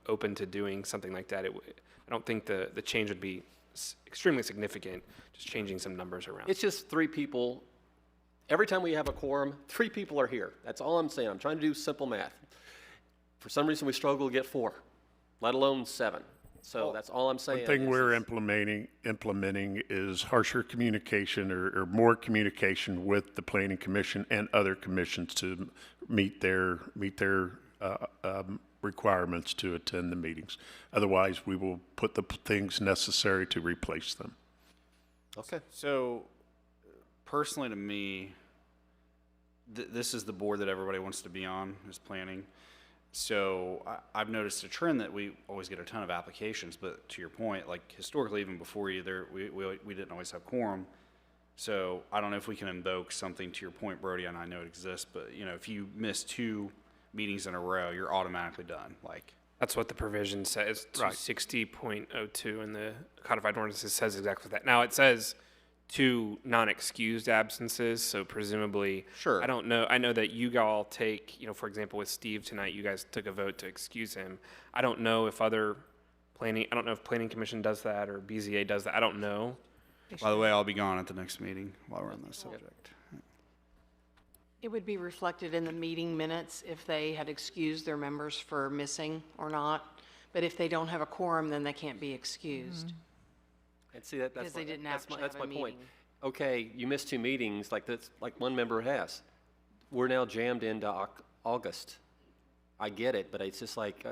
open to doing something like that. I don't think the change would be extremely significant, just changing some numbers around. It's just 3 people. Every time we have a quorum, 3 people are here. That's all I'm saying. I'm trying to do simple math. For some reason, we struggle to get 4, let alone 7. So that's all I'm saying. One thing we're implementing is harsher communication or more communication with the Planning Commission and other commissions to meet their requirements to attend the meetings. Otherwise, we will put the things necessary to replace them. Okay. So personally to me, this is the board that everybody wants to be on, is planning. So I've noticed a trend that we always get a ton of applications, but to your point, like historically, even before you there, we didn't always have quorum. So I don't know if we can invoke something to your point, Brody, and I know it exists, but you know, if you miss 2 meetings in a row, you're automatically done. Like that's what the provision says. 260.02 in the codified ordinances says exactly that. Now it says 2 non-excused absences, so presumably, sure. I don't know. I know that you all take, for example, with Steve tonight, you guys took a vote to excuse him. I don't know if Planning Commission does that or BZA does that. I don't know. By the way, I'll be gone at the next meeting while we're on this subject. It would be reflected in the meeting minutes if they had excused their members for missing or not. But if they don't have a quorum, then they can't be excused. Mm-hmm. And see, that's because they didn't actually that's have a my point. meeting. Okay, you missed 2 meetings like one member has. We're now jammed into August. I get it, but it's just like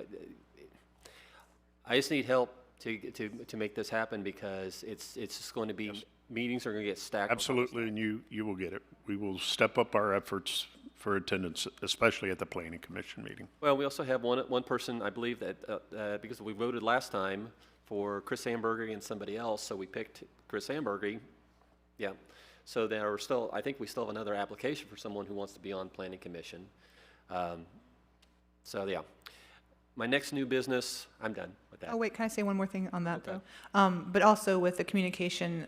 I just need help to make this happen because it's just going to be meetings are going to get stacked. Absolutely, and you will get it. We will step up our efforts for attendance, especially at the Planning Commission meeting. Well, we also have one person, I believe that because we voted last time for Chris Hamburger and somebody else, so we picked Chris Hamburger. Yeah. So there are still, I think we still have another application for someone who wants to be on Planning Commission. So yeah. My next new business, I'm done with that. Oh, wait, can I say one more thing on that, Okay. though? But also with the communication,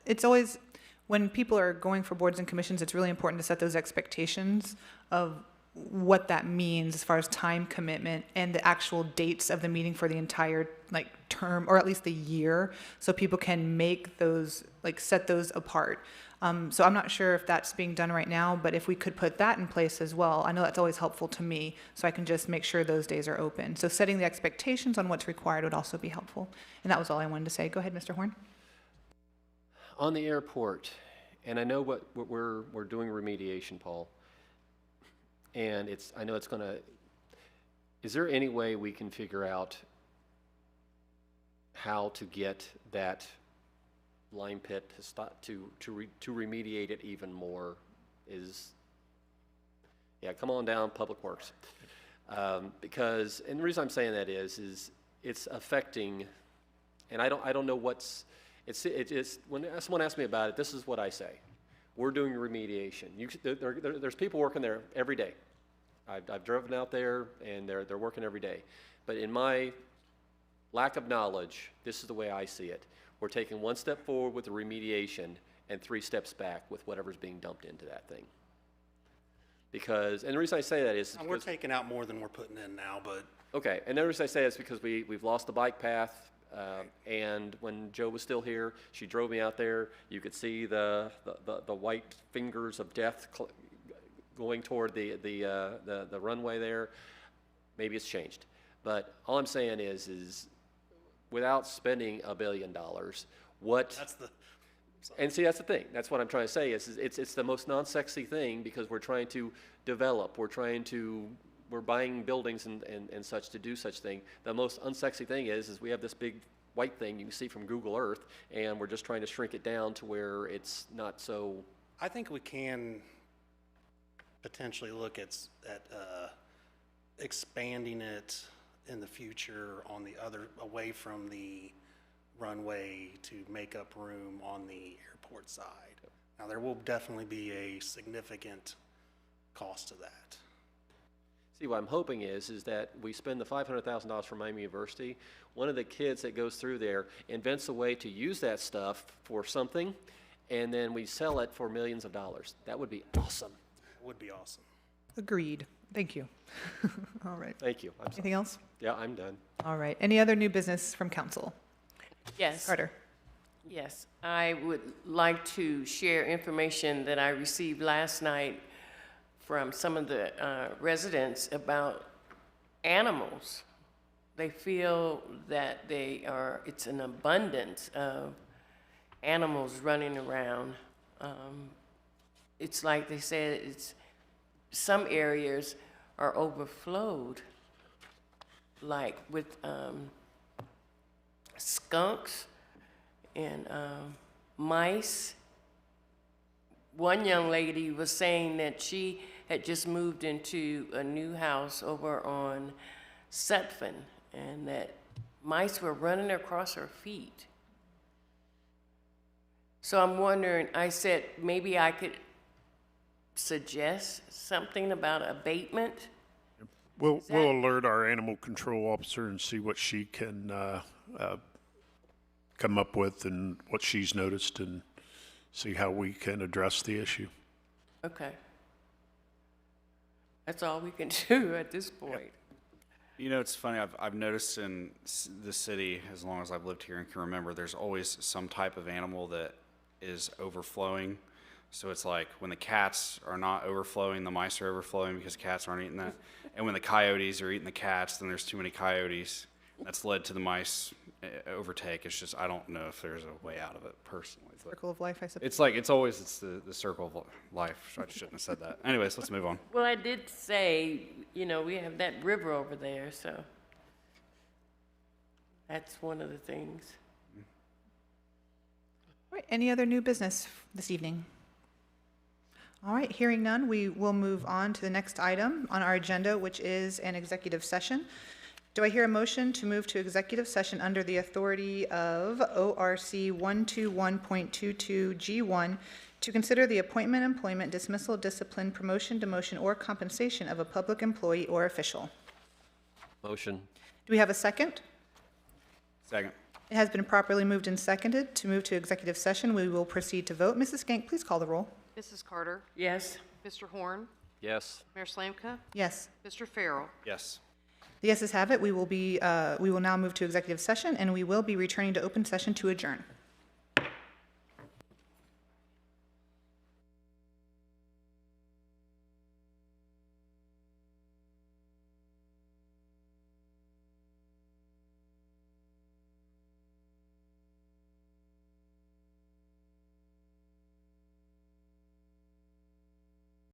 it's always, when people are going for boards and commissions, it's really important to set those expectations of what that means as far as time commitment and the actual dates of the meeting for the entire term, or at least the year, so people can make those, set those apart. So I'm not sure if that's being done right now, but if we could put that in place as well, I know that's always helpful to me, so I can just make sure those days are open. So setting the expectations on what's required would also be helpful. And that was all I wanted to say. Go ahead, Mr. Horn. On the airport, and I know what we're doing remediation, Paul, and I know it's going to, is there any way we can figure out how to get that lime pit to stop, to remediate it even more? Come on down, Public Works. Because, and the reason I'm saying that is it's affecting, and I don't know what's, it's when someone asks me about it, this is what I say. we're doing remediation. There's people working there every day. I've driven out there, and they're working every day. But in my lack of knowledge, this is the way I see it. We're taking one step forward with the remediation and 3 steps back with whatever's being dumped into that thing. Because, and the reason I say that is... We're taking out more than we're putting in now, but... Okay, and the reason I say that is because we've lost the bike path, and when Joe was still here, she drove me out there. You could see the white fingers of death going toward the runway there. Maybe it's changed. But all I'm saying is without spending $1 billion, what... That's the... And see, that's the thing. That's what I'm trying to say is it's the most non-sexy thing because we're trying to develop. We're buying buildings and such to do such thing. The most unsexy thing is we have this big white thing you can see from Google Earth, and we're just trying to shrink it down to where it's not so... I think we can potentially look at expanding it in the future on the other, away from the runway to make up room on the airport side. Now, there will definitely be a significant cost to that. See, what I'm hoping is that we spend the $500,000 from Miami University. One of the kids that goes through there invents a way to use that stuff for something, and then we sell it for millions of dollars. That would be awesome. It would be awesome. Agreed. Thank you. All right. Thank you. Anything else? Yeah, I'm done. All right. Any other new business from council? Yes. Carter. Yes, I would like to share information that I received last night from some of the residents about animals. They feel that it's an abundance of animals running around. It's like they said, some areas are overflowed, like with skunks and mice. One young lady was saying that she had just moved into a new house over on Sutphin, and that mice were running across her feet. So I'm wondering, I said maybe I could suggest something about abatement. We'll alert our animal control officer and see what she can come up with and what she's noticed, and see how we can address the issue. Okay. That's all we can do at this point. You know, it's funny, I've noticed in the city, as long as I've lived here and can remember, there's always some type of animal that is overflowing. So it's like when the cats are not overflowing, the mice are overflowing because cats aren't eating that. And when the coyotes are eating the cats, then there's too many coyotes. That's led to the mice overtake. It's just, I don't know if there's a way out of it personally. Circle of life, I suppose. It's like, it's always the circle of life. I shouldn't have said that. Anyways, let's move on. Well, I did say, we have that river over there, so that's one of the things. All right, any other new business this evening? All right, hearing none, we will move on to the next item on our agenda, which is an executive session. Do I hear a motion to move to executive session under the authority of ORC 121.22G1 to consider the appointment, employment, dismissal, discipline, promotion, demotion, or compensation of a public employee or official? Motion. Do we have a second? Second. It has been properly moved and seconded to move to executive session. We will proceed to vote. Mrs. Skank, please call the roll. Mrs. Carter? Yes. Mr. Horn? Yes. Mayor Slanka? Yes. Mr. Farrell? Yes. The yeses have it. We will now move to executive session, and we will be returning to open session to adjourn.